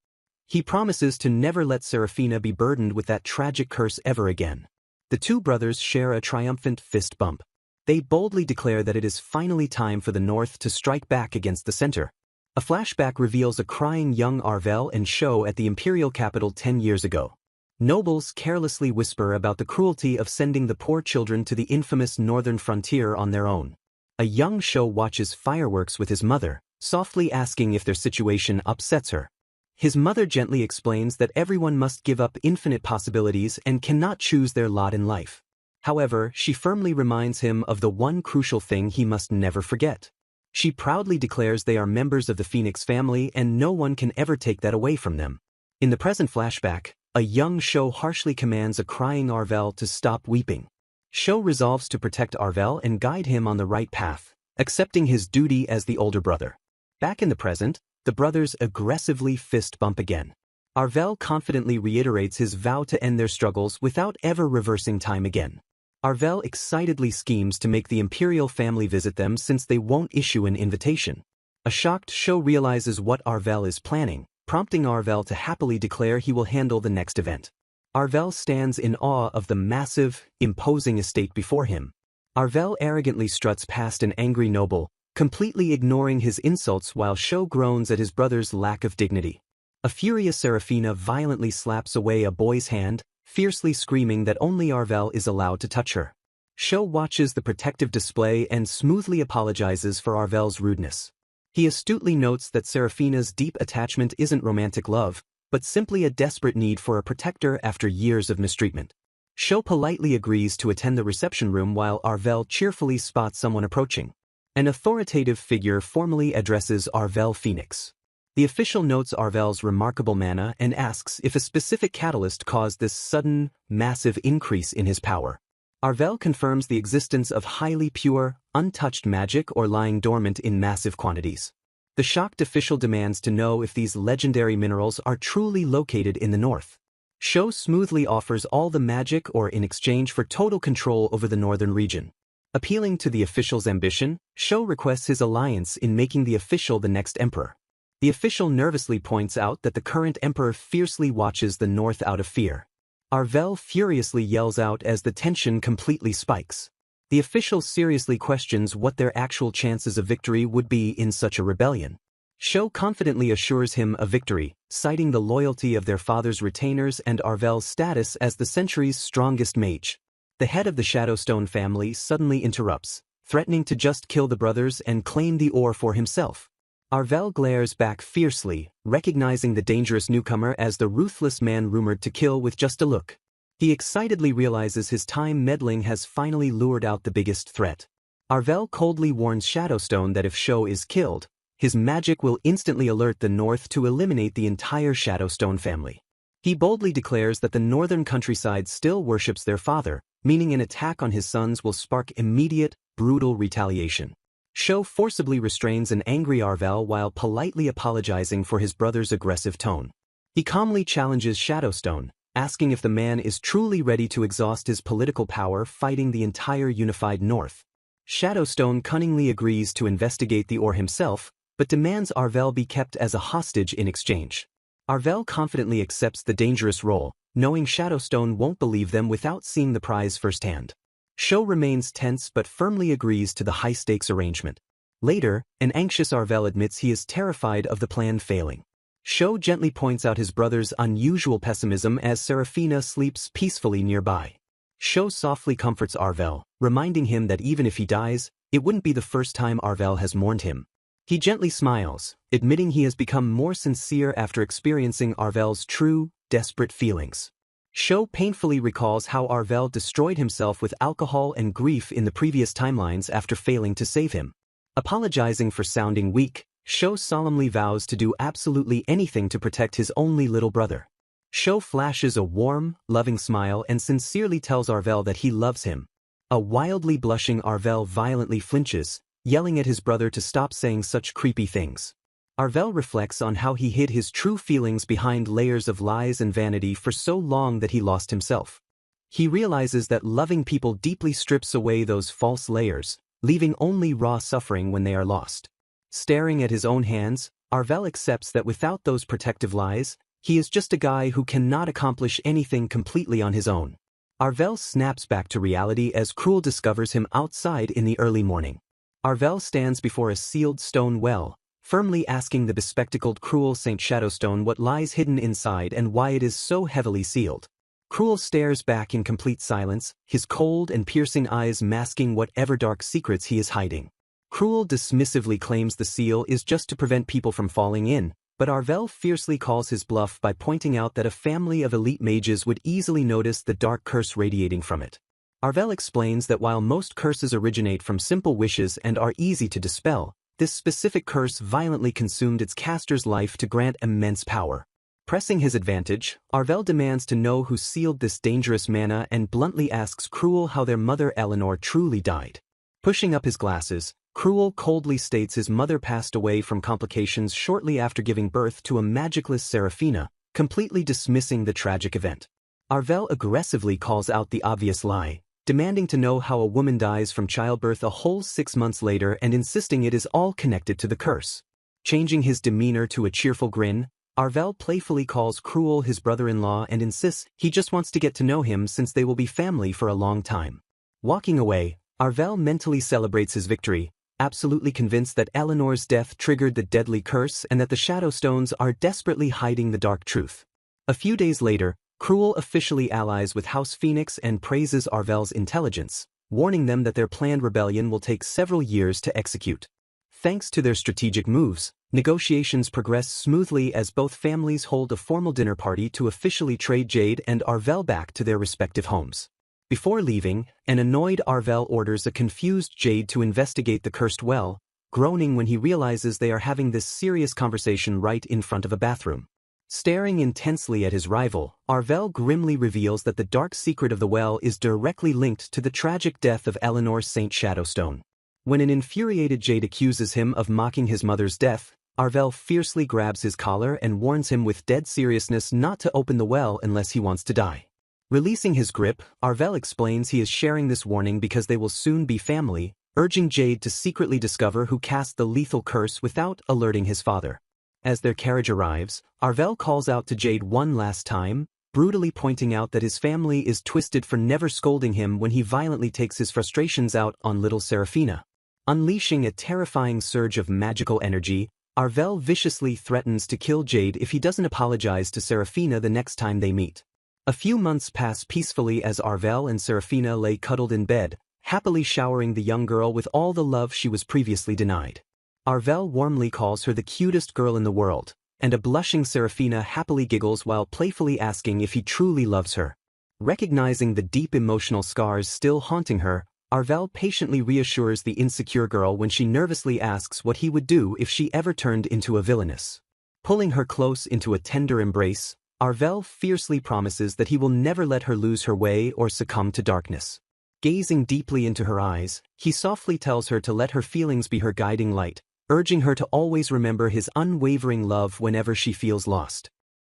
He promises to never let Serafina be burdened with that tragic curse ever again. The two brothers share a triumphant fist bump. They boldly declare that it is finally time for the North to strike back against the center. A flashback reveals a crying young Arvel and Sho at the imperial capital 10 years ago. Nobles carelessly whisper about the cruelty of sending the poor children to the infamous northern frontier on their own. A young Sho watches fireworks with his mother, softly asking if their situation upsets her. His mother gently explains that everyone must give up infinite possibilities and cannot choose their lot in life. However, she firmly reminds him of the one crucial thing he must never forget. She proudly declares they are members of the Phoenix family and no one can ever take that away from them. In the present flashback, a young Sho harshly commands a crying Arvel to stop weeping. Sho resolves to protect Arvel and guide him on the right path, accepting his duty as the older brother. Back in the present, the brothers aggressively fist bump again. Arvel confidently reiterates his vow to end their struggles without ever reversing time again. Arvel excitedly schemes to make the imperial family visit them since they won't issue an invitation. A shocked Sho realizes what Arvel is planning, prompting Arvel to happily declare he will handle the next event. Arvel stands in awe of the massive, imposing estate before him. Arvel arrogantly struts past an angry noble, completely ignoring his insults while Sho groans at his brother's lack of dignity. A furious Serafina violently slaps away a boy's hand, fiercely screaming that only Arvel is allowed to touch her. Sho watches the protective display and smoothly apologizes for Arvel's rudeness. He astutely notes that Serafina's deep attachment isn't romantic love, but simply a desperate need for a protector after years of mistreatment. Sho politely agrees to attend the reception room while Arvel cheerfully spots someone approaching. An authoritative figure formally addresses Arvel Phoenix. The official notes Arvel's remarkable mana and asks if a specific catalyst caused this sudden, massive increase in his power. Arvel confirms the existence of highly pure, untouched magic or lying dormant in massive quantities. The shocked official demands to know if these legendary minerals are truly located in the north. Sho smoothly offers all the magic or in exchange for total control over the northern region. Appealing to the official's ambition, Sho requests his alliance in making the official the next emperor. The official nervously points out that the current emperor fiercely watches the north out of fear. Arvel furiously yells out as the tension completely spikes. The official seriously questions what their actual chances of victory would be in such a rebellion. Sho confidently assures him of victory, citing the loyalty of their father's retainers and Arvel's status as the century's strongest mage. The head of the Shadowstone family suddenly interrupts, threatening to just kill the brothers and claim the ore for himself. Arvel glares back fiercely, recognizing the dangerous newcomer as the ruthless man rumored to kill with just a look. He excitedly realizes his time meddling has finally lured out the biggest threat. Arvel coldly warns Shadowstone that if Sho is killed, his magic will instantly alert the north to eliminate the entire Shadowstone family. He boldly declares that the northern countryside still worships their father, meaning an attack on his sons will spark immediate, brutal retaliation. Sho forcibly restrains an angry Arvel while politely apologizing for his brother's aggressive tone. He calmly challenges Shadowstone, asking if the man is truly ready to exhaust his political power fighting the entire unified north. Shadowstone cunningly agrees to investigate the ore himself, but demands Arvel be kept as a hostage in exchange. Arvel confidently accepts the dangerous role, knowing Shadowstone won't believe them without seeing the prize firsthand. Sho remains tense but firmly agrees to the high-stakes arrangement. Later, an anxious Arvel admits he is terrified of the plan failing. Sho gently points out his brother's unusual pessimism as Serafina sleeps peacefully nearby. Sho softly comforts Arvel, reminding him that even if he dies, it wouldn't be the first time Arvel has mourned him. He gently smiles, admitting he has become more sincere after experiencing Arvel's true, desperate feelings. Sho painfully recalls how Arvel destroyed himself with alcohol and grief in the previous timelines after failing to save him. Apologizing for sounding weak, Sho solemnly vows to do absolutely anything to protect his only little brother. Sho flashes a warm, loving smile and sincerely tells Arvel that he loves him. A wildly blushing Arvel violently flinches, yelling at his brother to stop saying such creepy things. Arvel reflects on how he hid his true feelings behind layers of lies and vanity for so long that he lost himself. He realizes that loving people deeply strips away those false layers, leaving only raw suffering when they are lost. Staring at his own hands, Arvel accepts that without those protective lies, he is just a guy who cannot accomplish anything completely on his own. Arvel snaps back to reality as Cruel discovers him outside in the early morning. Arvel stands before a sealed stone well, firmly asking the bespectacled Cruel Saint Shadowstone what lies hidden inside and why it is so heavily sealed. Cruel stares back in complete silence, his cold and piercing eyes masking whatever dark secrets he is hiding. Cruel dismissively claims the seal is just to prevent people from falling in, but Arvel fiercely calls his bluff by pointing out that a family of elite mages would easily notice the dark curse radiating from it. Arvel explains that while most curses originate from simple wishes and are easy to dispel, this specific curse violently consumed its caster's life to grant immense power. Pressing his advantage, Arvel demands to know who sealed this dangerous mana and bluntly asks Cruel how their mother Eleanor truly died. Pushing up his glasses, Cruel coldly states his mother passed away from complications shortly after giving birth to a magicless Serafina, completely dismissing the tragic event. Arvel aggressively calls out the obvious lie, demanding to know how a woman dies from childbirth a whole 6 months later and insisting it is all connected to the curse. Changing his demeanor to a cheerful grin, Arvel playfully calls Cruel his brother-in-law and insists he just wants to get to know him since they will be family for a long time. Walking away, Arvel mentally celebrates his victory, absolutely convinced that Eleanor's death triggered the deadly curse and that the Shadow Stones are desperately hiding the dark truth. A few days later, Cruel officially allies with House Phoenix and praises Arvel's intelligence, warning them that their planned rebellion will take several years to execute. Thanks to their strategic moves, negotiations progress smoothly as both families hold a formal dinner party to officially trade Jade and Arvel back to their respective homes. Before leaving, an annoyed Arvel orders a confused Jade to investigate the cursed well, groaning when he realizes they are having this serious conversation right in front of a bathroom. Staring intensely at his rival, Arvel grimly reveals that the dark secret of the well is directly linked to the tragic death of Eleanor St. Shadowstone. When an infuriated Jade accuses him of mocking his mother's death, Arvel fiercely grabs his collar and warns him with dead seriousness not to open the well unless he wants to die. Releasing his grip, Arvel explains he is sharing this warning because they will soon be family, urging Jade to secretly discover who cast the lethal curse without alerting his father. As their carriage arrives, Arvel calls out to Jade one last time, brutally pointing out that his family is twisted for never scolding him when he violently takes his frustrations out on little Serafina. Unleashing a terrifying surge of magical energy, Arvel viciously threatens to kill Jade if he doesn't apologize to Serafina the next time they meet. A few months pass peacefully as Arvel and Serafina lay cuddled in bed, happily showering the young girl with all the love she was previously denied. Arvel warmly calls her the cutest girl in the world, and a blushing Serafina happily giggles while playfully asking if he truly loves her. Recognizing the deep emotional scars still haunting her, Arvel patiently reassures the insecure girl when she nervously asks what he would do if she ever turned into a villainess. Pulling her close into a tender embrace, Arvel fiercely promises that he will never let her lose her way or succumb to darkness. Gazing deeply into her eyes, he softly tells her to let her feelings be her guiding light, urging her to always remember his unwavering love whenever she feels lost.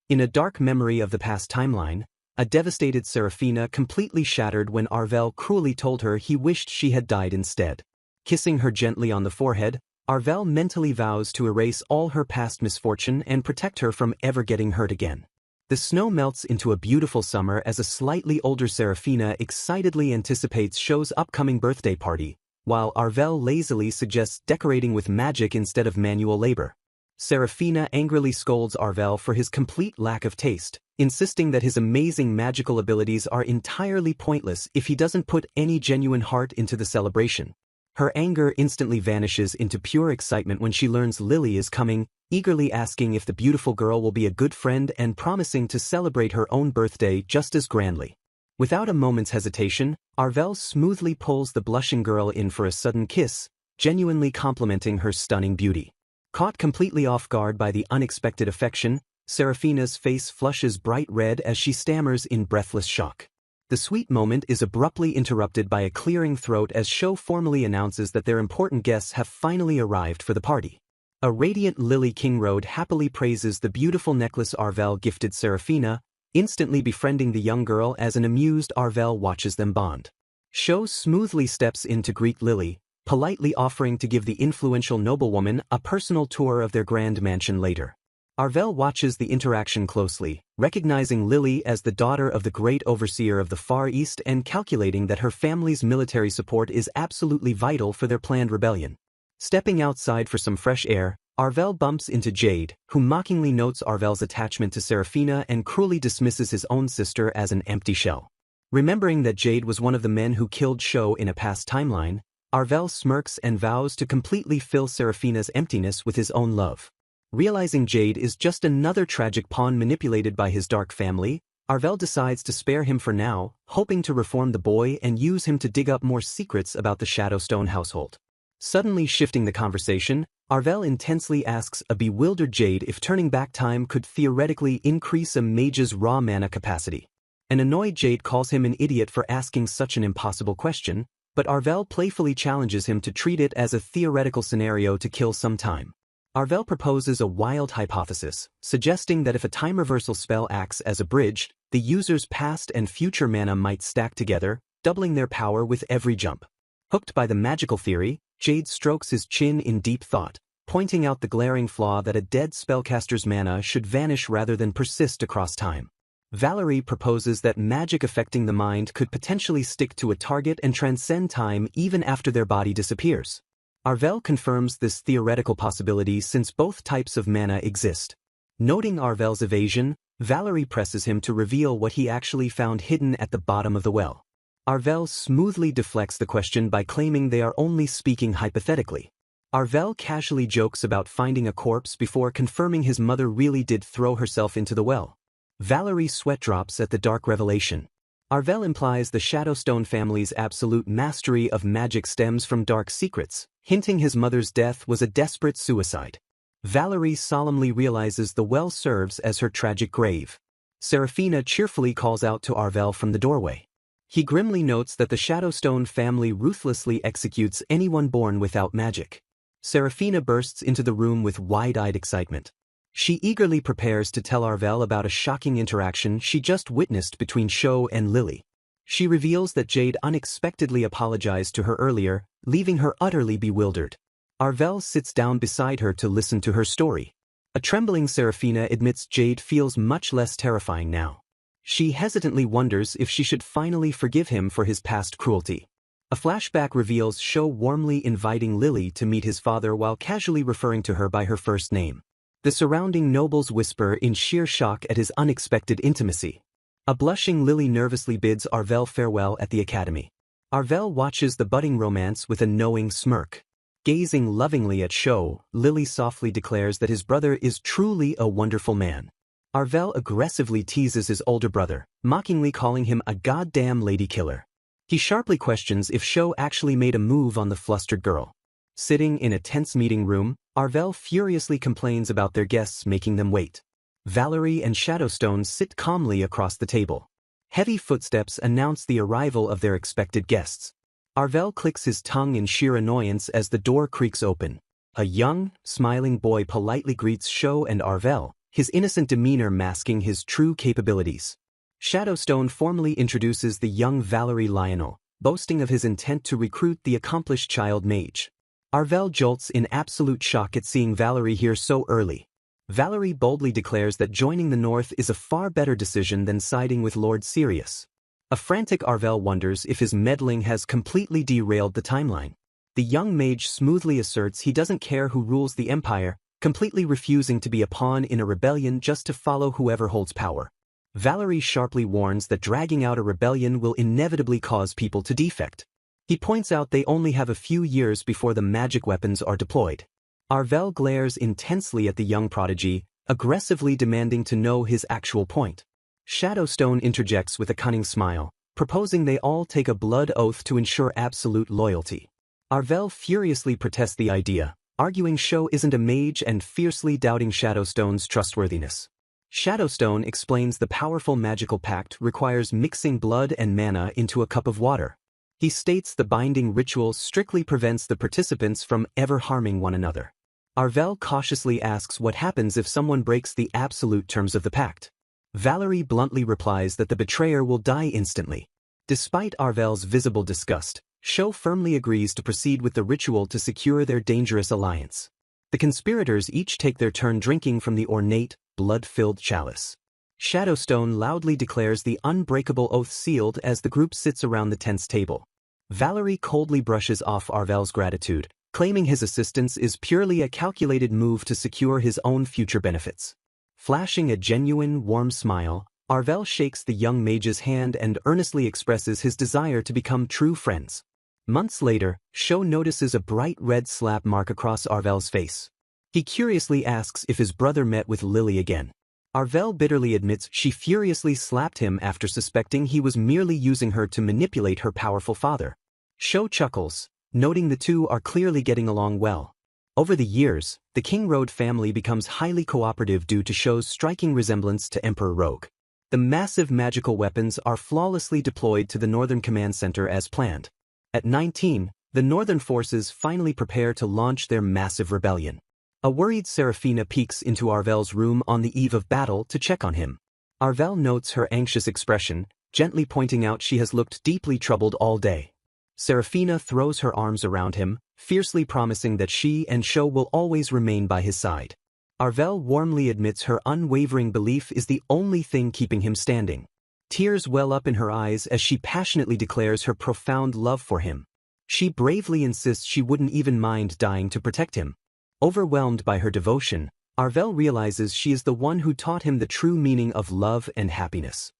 In a dark memory of the past timeline, a devastated Serafina completely shattered when Arvel cruelly told her he wished she had died instead. Kissing her gently on the forehead, Arvel mentally vows to erase all her past misfortune and protect her from ever getting hurt again. The snow melts into a beautiful summer as a slightly older Serafina excitedly anticipates Show's upcoming birthday party, while Arvel lazily suggests decorating with magic instead of manual labor. Serafina angrily scolds Arvel for his complete lack of taste, insisting that his amazing magical abilities are entirely pointless if he doesn't put any genuine heart into the celebration. Her anger instantly vanishes into pure excitement when she learns Lily is coming, eagerly asking if the beautiful girl will be a good friend and promising to celebrate her own birthday just as grandly. Without a moment's hesitation, Arvel smoothly pulls the blushing girl in for a sudden kiss, genuinely complimenting her stunning beauty. Caught completely off guard by the unexpected affection, Serafina's face flushes bright red as she stammers in breathless shock. The sweet moment is abruptly interrupted by a clearing throat as Show formally announces that their important guests have finally arrived for the party. A radiant Lily Kingroad happily praises the beautiful necklace Arvel gifted Serafina, instantly befriending the young girl as an amused Arvel watches them bond. Show smoothly steps in to greet Lily, politely offering to give the influential noblewoman a personal tour of their grand mansion later. Arvel watches the interaction closely, recognizing Lily as the daughter of the great overseer of the Far East and calculating that her family's military support is absolutely vital for their planned rebellion. Stepping outside for some fresh air, Arvel bumps into Jade, who mockingly notes Arvel's attachment to Serafina and cruelly dismisses his own sister as an empty shell. Remembering that Jade was one of the men who killed Show in a past timeline, Arvel smirks and vows to completely fill Serafina's emptiness with his own love. Realizing Jade is just another tragic pawn manipulated by his dark family, Arvel decides to spare him for now, hoping to reform the boy and use him to dig up more secrets about the Shadowstone household. Suddenly shifting the conversation, Arvel intensely asks a bewildered Jade if turning back time could theoretically increase a mage's raw mana capacity. An annoyed Jade calls him an idiot for asking such an impossible question, but Arvel playfully challenges him to treat it as a theoretical scenario to kill some time. Arvel proposes a wild hypothesis, suggesting that if a time reversal spell acts as a bridge, the user's past and future mana might stack together, doubling their power with every jump. Hooked by the magical theory, Jade strokes his chin in deep thought, pointing out the glaring flaw that a dead spellcaster's mana should vanish rather than persist across time. Valerie proposes that magic affecting the mind could potentially stick to a target and transcend time even after their body disappears. Arvel confirms this theoretical possibility since both types of mana exist. Noting Arvel's evasion, Valerie presses him to reveal what he actually found hidden at the bottom of the well. Arvel smoothly deflects the question by claiming they are only speaking hypothetically. Arvel casually jokes about finding a corpse before confirming his mother really did throw herself into the well. Valerie sweat drops at the dark revelation. Arvel implies the Shadowstone family's absolute mastery of magic stems from dark secrets, hinting his mother's death was a desperate suicide. Valerie solemnly realizes the well serves as her tragic grave. Serafina cheerfully calls out to Arvel from the doorway. He grimly notes that the Shadowstone family ruthlessly executes anyone born without magic. Serafina bursts into the room with wide-eyed excitement. She eagerly prepares to tell Arvel about a shocking interaction she just witnessed between Sho and Lily. She reveals that Jade unexpectedly apologized to her earlier, leaving her utterly bewildered. Arvel sits down beside her to listen to her story. A trembling Serafina admits Jade feels much less terrifying now. She hesitantly wonders if she should finally forgive him for his past cruelty. A flashback reveals Sho warmly inviting Lily to meet his father while casually referring to her by her first name. The surrounding nobles whisper in sheer shock at his unexpected intimacy. A blushing Lily nervously bids Arvel farewell at the academy. Arvel watches the budding romance with a knowing smirk. Gazing lovingly at Sho, Lily softly declares that his brother is truly a wonderful man. Arvel aggressively teases his older brother, mockingly calling him a goddamn lady killer. He sharply questions if Sho actually made a move on the flustered girl. Sitting in a tense meeting room, Arvel furiously complains about their guests making them wait. Valerie and Shadowstone sit calmly across the table. Heavy footsteps announce the arrival of their expected guests. Arvel clicks his tongue in sheer annoyance as the door creaks open. A young, smiling boy politely greets Sho and Arvel, his innocent demeanor masking his true capabilities. Shadowstone formally introduces the young Valerie Lionel, boasting of his intent to recruit the accomplished child mage. Arvel jolts in absolute shock at seeing Valerie here so early. Valerie boldly declares that joining the North is a far better decision than siding with Lord Sirius. A frantic Arvel wonders if his meddling has completely derailed the timeline. The young mage smoothly asserts he doesn't care who rules the Empire, completely refusing to be a pawn in a rebellion just to follow whoever holds power. Valerie sharply warns that dragging out a rebellion will inevitably cause people to defect. He points out they only have a few years before the magic weapons are deployed. Arvel glares intensely at the young prodigy, aggressively demanding to know his actual point. Shadowstone interjects with a cunning smile, proposing they all take a blood oath to ensure absolute loyalty. Arvel furiously protests the idea, arguing Sho isn't a mage and fiercely doubting Shadowstone's trustworthiness. Shadowstone explains the powerful magical pact requires mixing blood and mana into a cup of water. He states the binding ritual strictly prevents the participants from ever harming one another. Arvel cautiously asks what happens if someone breaks the absolute terms of the pact. Valerie bluntly replies that the betrayer will die instantly. Despite Arvel's visible disgust, Sho firmly agrees to proceed with the ritual to secure their dangerous alliance. The conspirators each take their turn drinking from the ornate, blood-filled chalice. Shadowstone loudly declares the unbreakable oath sealed as the group sits around the tense table. Valerie coldly brushes off Arvel's gratitude, claiming his assistance is purely a calculated move to secure his own future benefits. Flashing a genuine, warm smile, Arvel shakes the young mage's hand and earnestly expresses his desire to become true friends. Months later, Sho notices a bright red slap mark across Arvel's face. He curiously asks if his brother met with Lily again. Arvel bitterly admits she furiously slapped him after suspecting he was merely using her to manipulate her powerful father. Sho chuckles, noting the two are clearly getting along well. Over the years, the King Road family becomes highly cooperative due to Sho's striking resemblance to Emperor Rogue. The massive magical weapons are flawlessly deployed to the Northern Command Center as planned. At 19, the Northern forces finally prepare to launch their massive rebellion. A worried Serafina peeks into Arvel's room on the eve of battle to check on him. Arvel notes her anxious expression, gently pointing out she has looked deeply troubled all day. Serafina throws her arms around him, fiercely promising that she and Sho will always remain by his side. Arvel warmly admits her unwavering belief is the only thing keeping him standing. Tears well up in her eyes as she passionately declares her profound love for him. She bravely insists she wouldn't even mind dying to protect him. Overwhelmed by her devotion, Arvel realizes she is the one who taught him the true meaning of love and happiness.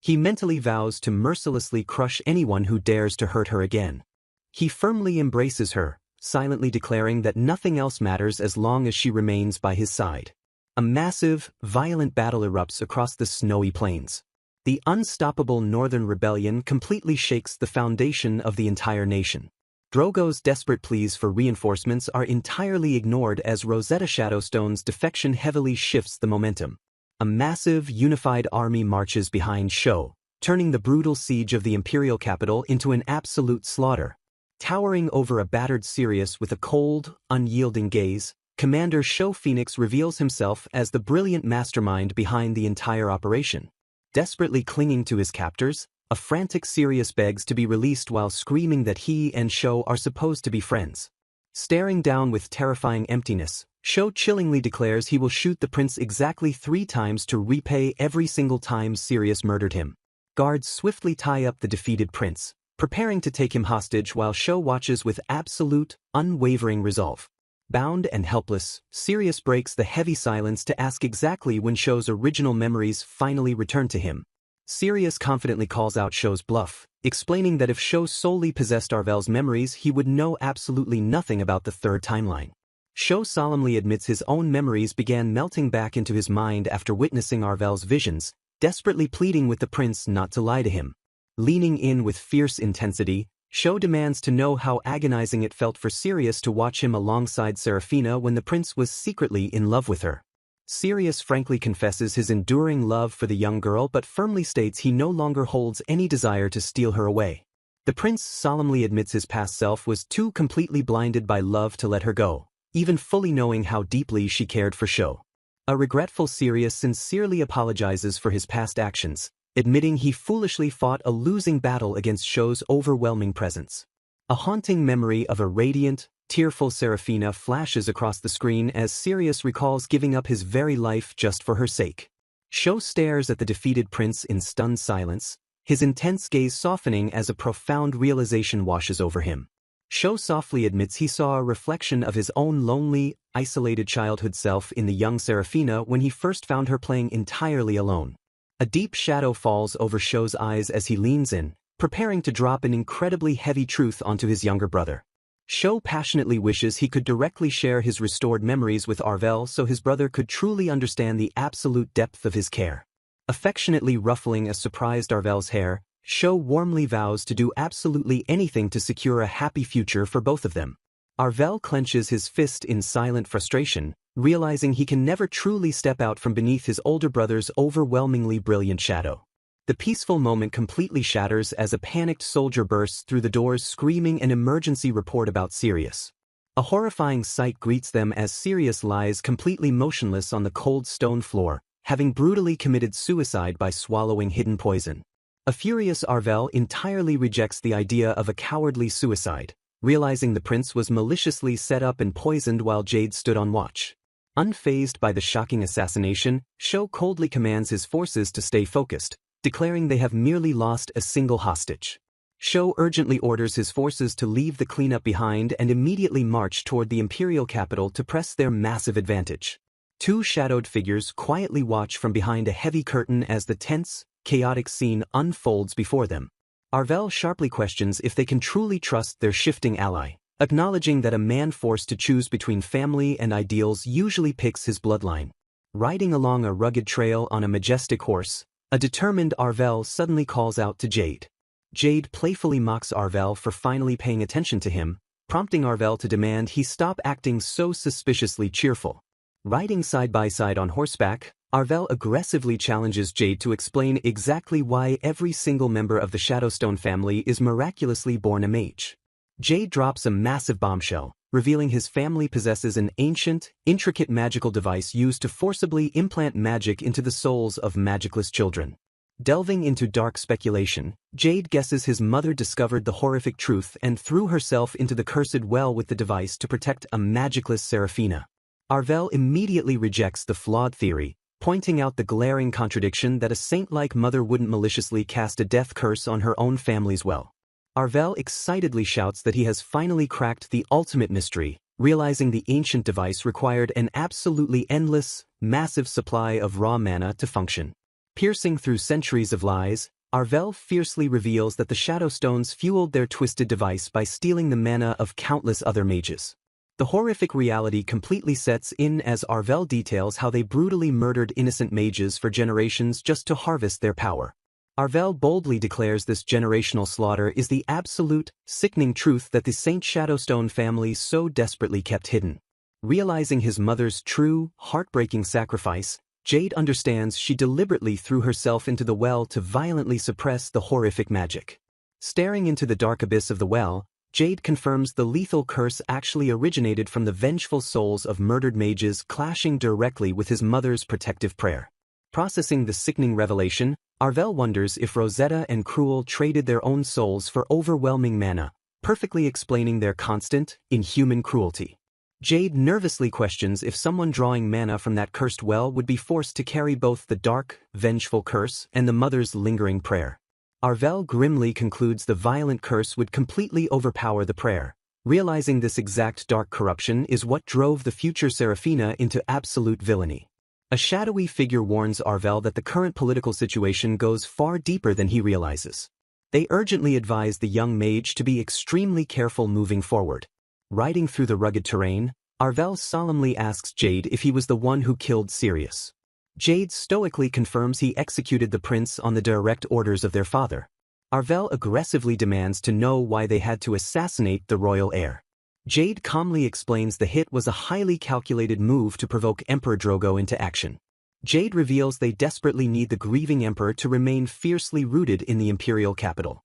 He mentally vows to mercilessly crush anyone who dares to hurt her again. He firmly embraces her, silently declaring that nothing else matters as long as she remains by his side. A massive, violent battle erupts across the snowy plains. The unstoppable Northern Rebellion completely shakes the foundation of the entire nation. Drogo's desperate pleas for reinforcements are entirely ignored as Rosetta Shadowstone's defection heavily shifts the momentum. A massive, unified army marches behind Sho, turning the brutal siege of the imperial capital into an absolute slaughter. Towering over a battered Sirius with a cold, unyielding gaze, Commander Sho Phoenix reveals himself as the brilliant mastermind behind the entire operation. Desperately clinging to his captors, a frantic Sirius begs to be released while screaming that he and Sho are supposed to be friends. Staring down with terrifying emptiness, Sho chillingly declares he will shoot the prince exactly 3 times to repay every single time Sirius murdered him. Guards swiftly tie up the defeated prince, preparing to take him hostage while Sho watches with absolute, unwavering resolve. Bound and helpless, Sirius breaks the heavy silence to ask exactly when Sho's original memories finally return to him. Sirius confidently calls out Sho's bluff, explaining that if Sho solely possessed Arvel's memories he would know absolutely nothing about the third timeline. Sho solemnly admits his own memories began melting back into his mind after witnessing Arvel's visions, desperately pleading with the prince not to lie to him. Leaning in with fierce intensity, Sho demands to know how agonizing it felt for Sirius to watch him alongside Seraphina when the prince was secretly in love with her. Sirius frankly confesses his enduring love for the young girl but firmly states he no longer holds any desire to steal her away. The prince solemnly admits his past self was too completely blinded by love to let her go, even fully knowing how deeply she cared for Sho. A regretful Sirius sincerely apologizes for his past actions, admitting he foolishly fought a losing battle against Sho's overwhelming presence. A haunting memory of a radiant, tearful Seraphina flashes across the screen as Sirius recalls giving up his very life just for her sake. Sho stares at the defeated prince in stunned silence, his intense gaze softening as a profound realization washes over him. Sho softly admits he saw a reflection of his own lonely, isolated childhood self in the young Seraphina when he first found her playing entirely alone. A deep shadow falls over Sho's eyes as he leans in, preparing to drop an incredibly heavy truth onto his younger brother. Sho passionately wishes he could directly share his restored memories with Arvel so his brother could truly understand the absolute depth of his care. Affectionately ruffling a surprised Arvel's hair, Sho warmly vows to do absolutely anything to secure a happy future for both of them. Arvel clenches his fist in silent frustration, realizing he can never truly step out from beneath his older brother's overwhelmingly brilliant shadow. The peaceful moment completely shatters as a panicked soldier bursts through the doors screaming an emergency report about Sirius. A horrifying sight greets them as Sirius lies completely motionless on the cold stone floor, having brutally committed suicide by swallowing hidden poison. A furious Arvel entirely rejects the idea of a cowardly suicide, realizing the prince was maliciously set up and poisoned while Jade stood on watch. Unfazed by the shocking assassination, Sho coldly commands his forces to stay focused, declaring they have merely lost a single hostage. Sho urgently orders his forces to leave the cleanup behind and immediately march toward the imperial capital to press their massive advantage. 2 shadowed figures quietly watch from behind a heavy curtain as the tense, chaotic scene unfolds before them. Arvel sharply questions if they can truly trust their shifting ally, acknowledging that a man forced to choose between family and ideals usually picks his bloodline. Riding along a rugged trail on a majestic horse, a determined Arvel suddenly calls out to Jade. Jade playfully mocks Arvel for finally paying attention to him, prompting Arvel to demand he stop acting so suspiciously cheerful. Riding side by side on horseback, Arvel aggressively challenges Jade to explain exactly why every single member of the Shadowstone family is miraculously born a mage. Jade drops a massive bombshell, revealing his family possesses an ancient, intricate magical device used to forcibly implant magic into the souls of magicless children. Delving into dark speculation, Jade guesses his mother discovered the horrific truth and threw herself into the cursed well with the device to protect a magicless Seraphina. Arvel immediately rejects the flawed theory, pointing out the glaring contradiction that a saint-like mother wouldn't maliciously cast a death curse on her own family's well. Arvel excitedly shouts that he has finally cracked the ultimate mystery, realizing the ancient device required an absolutely endless, massive supply of raw mana to function. Piercing through centuries of lies, Arvel fiercely reveals that the Shadow Stones fueled their twisted device by stealing the mana of countless other mages. The horrific reality completely sets in as Arvel details how they brutally murdered innocent mages for generations just to harvest their power. Arvel boldly declares this generational slaughter is the absolute, sickening truth that the Saint Shadowstone family so desperately kept hidden. Realizing his mother's true, heartbreaking sacrifice, Jade understands she deliberately threw herself into the well to violently suppress the horrific magic. Staring into the dark abyss of the well, Jade confirms the lethal curse actually originated from the vengeful souls of murdered mages clashing directly with his mother's protective prayer. Processing the sickening revelation, Arvel wonders if Rosetta and Cruel traded their own souls for overwhelming mana, perfectly explaining their constant, inhuman cruelty. Jade nervously questions if someone drawing mana from that cursed well would be forced to carry both the dark, vengeful curse and the mother's lingering prayer. Arvel grimly concludes the violent curse would completely overpower the prayer. Realizing this exact dark corruption is what drove the future Seraphina into absolute villainy. A shadowy figure warns Arvel that the current political situation goes far deeper than he realizes. They urgently advise the young mage to be extremely careful moving forward. Riding through the rugged terrain, Arvel solemnly asks Jade if he was the one who killed Sirius. Jade stoically confirms he executed the prince on the direct orders of their father. Arvel aggressively demands to know why they had to assassinate the royal heir. Jade calmly explains the hit was a highly calculated move to provoke Emperor Drogo into action. Jade reveals they desperately need the grieving emperor to remain fiercely rooted in the imperial capital.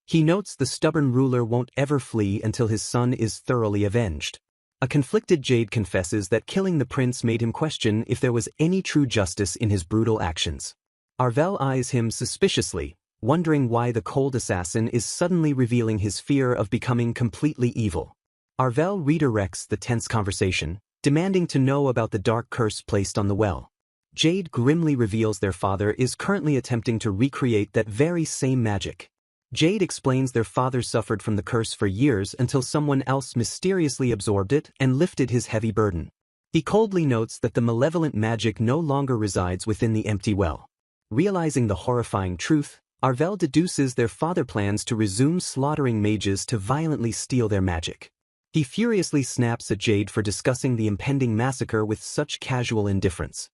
He notes the stubborn ruler won't ever flee until his son is thoroughly avenged. A conflicted Jade confesses that killing the prince made him question if there was any true justice in his brutal actions. Arvel eyes him suspiciously, wondering why the cold assassin is suddenly revealing his fear of becoming completely evil. Arvel redirects the tense conversation, demanding to know about the dark curse placed on the well. Jade grimly reveals their father is currently attempting to recreate that very same magic. Jade explains their father suffered from the curse for years until someone else mysteriously absorbed it and lifted his heavy burden. He coldly notes that the malevolent magic no longer resides within the empty well. Realizing the horrifying truth, Arvel deduces their father plans to resume slaughtering mages to violently steal their magic. He furiously snaps at Jade for discussing the impending massacre with such casual indifference.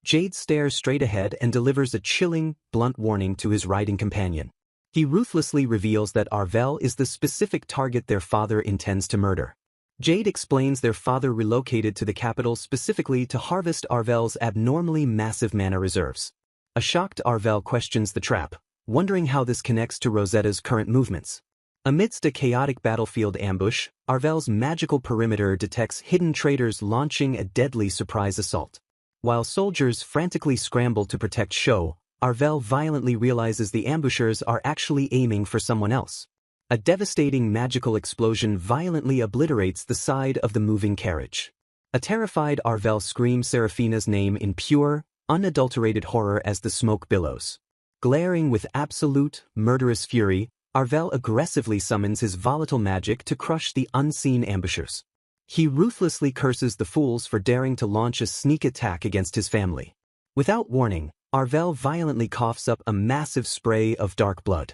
Jade stares straight ahead and delivers a chilling, blunt warning to his riding companion. He ruthlessly reveals that Arvel is the specific target their father intends to murder. Jade explains their father relocated to the capital specifically to harvest Arvel's abnormally massive mana reserves. A shocked Arvel questions the trap, wondering how this connects to Rosetta's current movements. Amidst a chaotic battlefield ambush, Arvel's magical perimeter detects hidden traitors launching a deadly surprise assault. While soldiers frantically scramble to protect Sho, Arvel violently realizes the ambushers are actually aiming for someone else. A devastating magical explosion violently obliterates the side of the moving carriage. A terrified Arvel screams Seraphina's name in pure, unadulterated horror as the smoke billows. Glaring with absolute, murderous fury, Arvel aggressively summons his volatile magic to crush the unseen ambushers. He ruthlessly curses the fools for daring to launch a sneak attack against his family. Without warning, Arvel violently coughs up a massive spray of dark blood.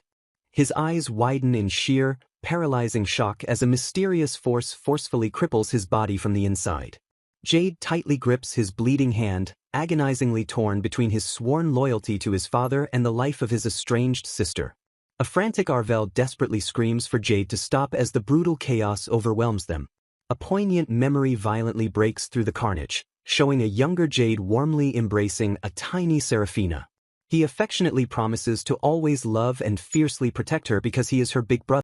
His eyes widen in sheer, paralyzing shock as a mysterious force forcefully cripples his body from the inside. Jade tightly grips his bleeding hand, agonizingly torn between his sworn loyalty to his father and the life of his estranged sister. A frantic Arvel desperately screams for Jade to stop as the brutal chaos overwhelms them. A poignant memory violently breaks through the carnage, showing a younger Jade warmly embracing a tiny Seraphina. He affectionately promises to always love and fiercely protect her because he is her big brother.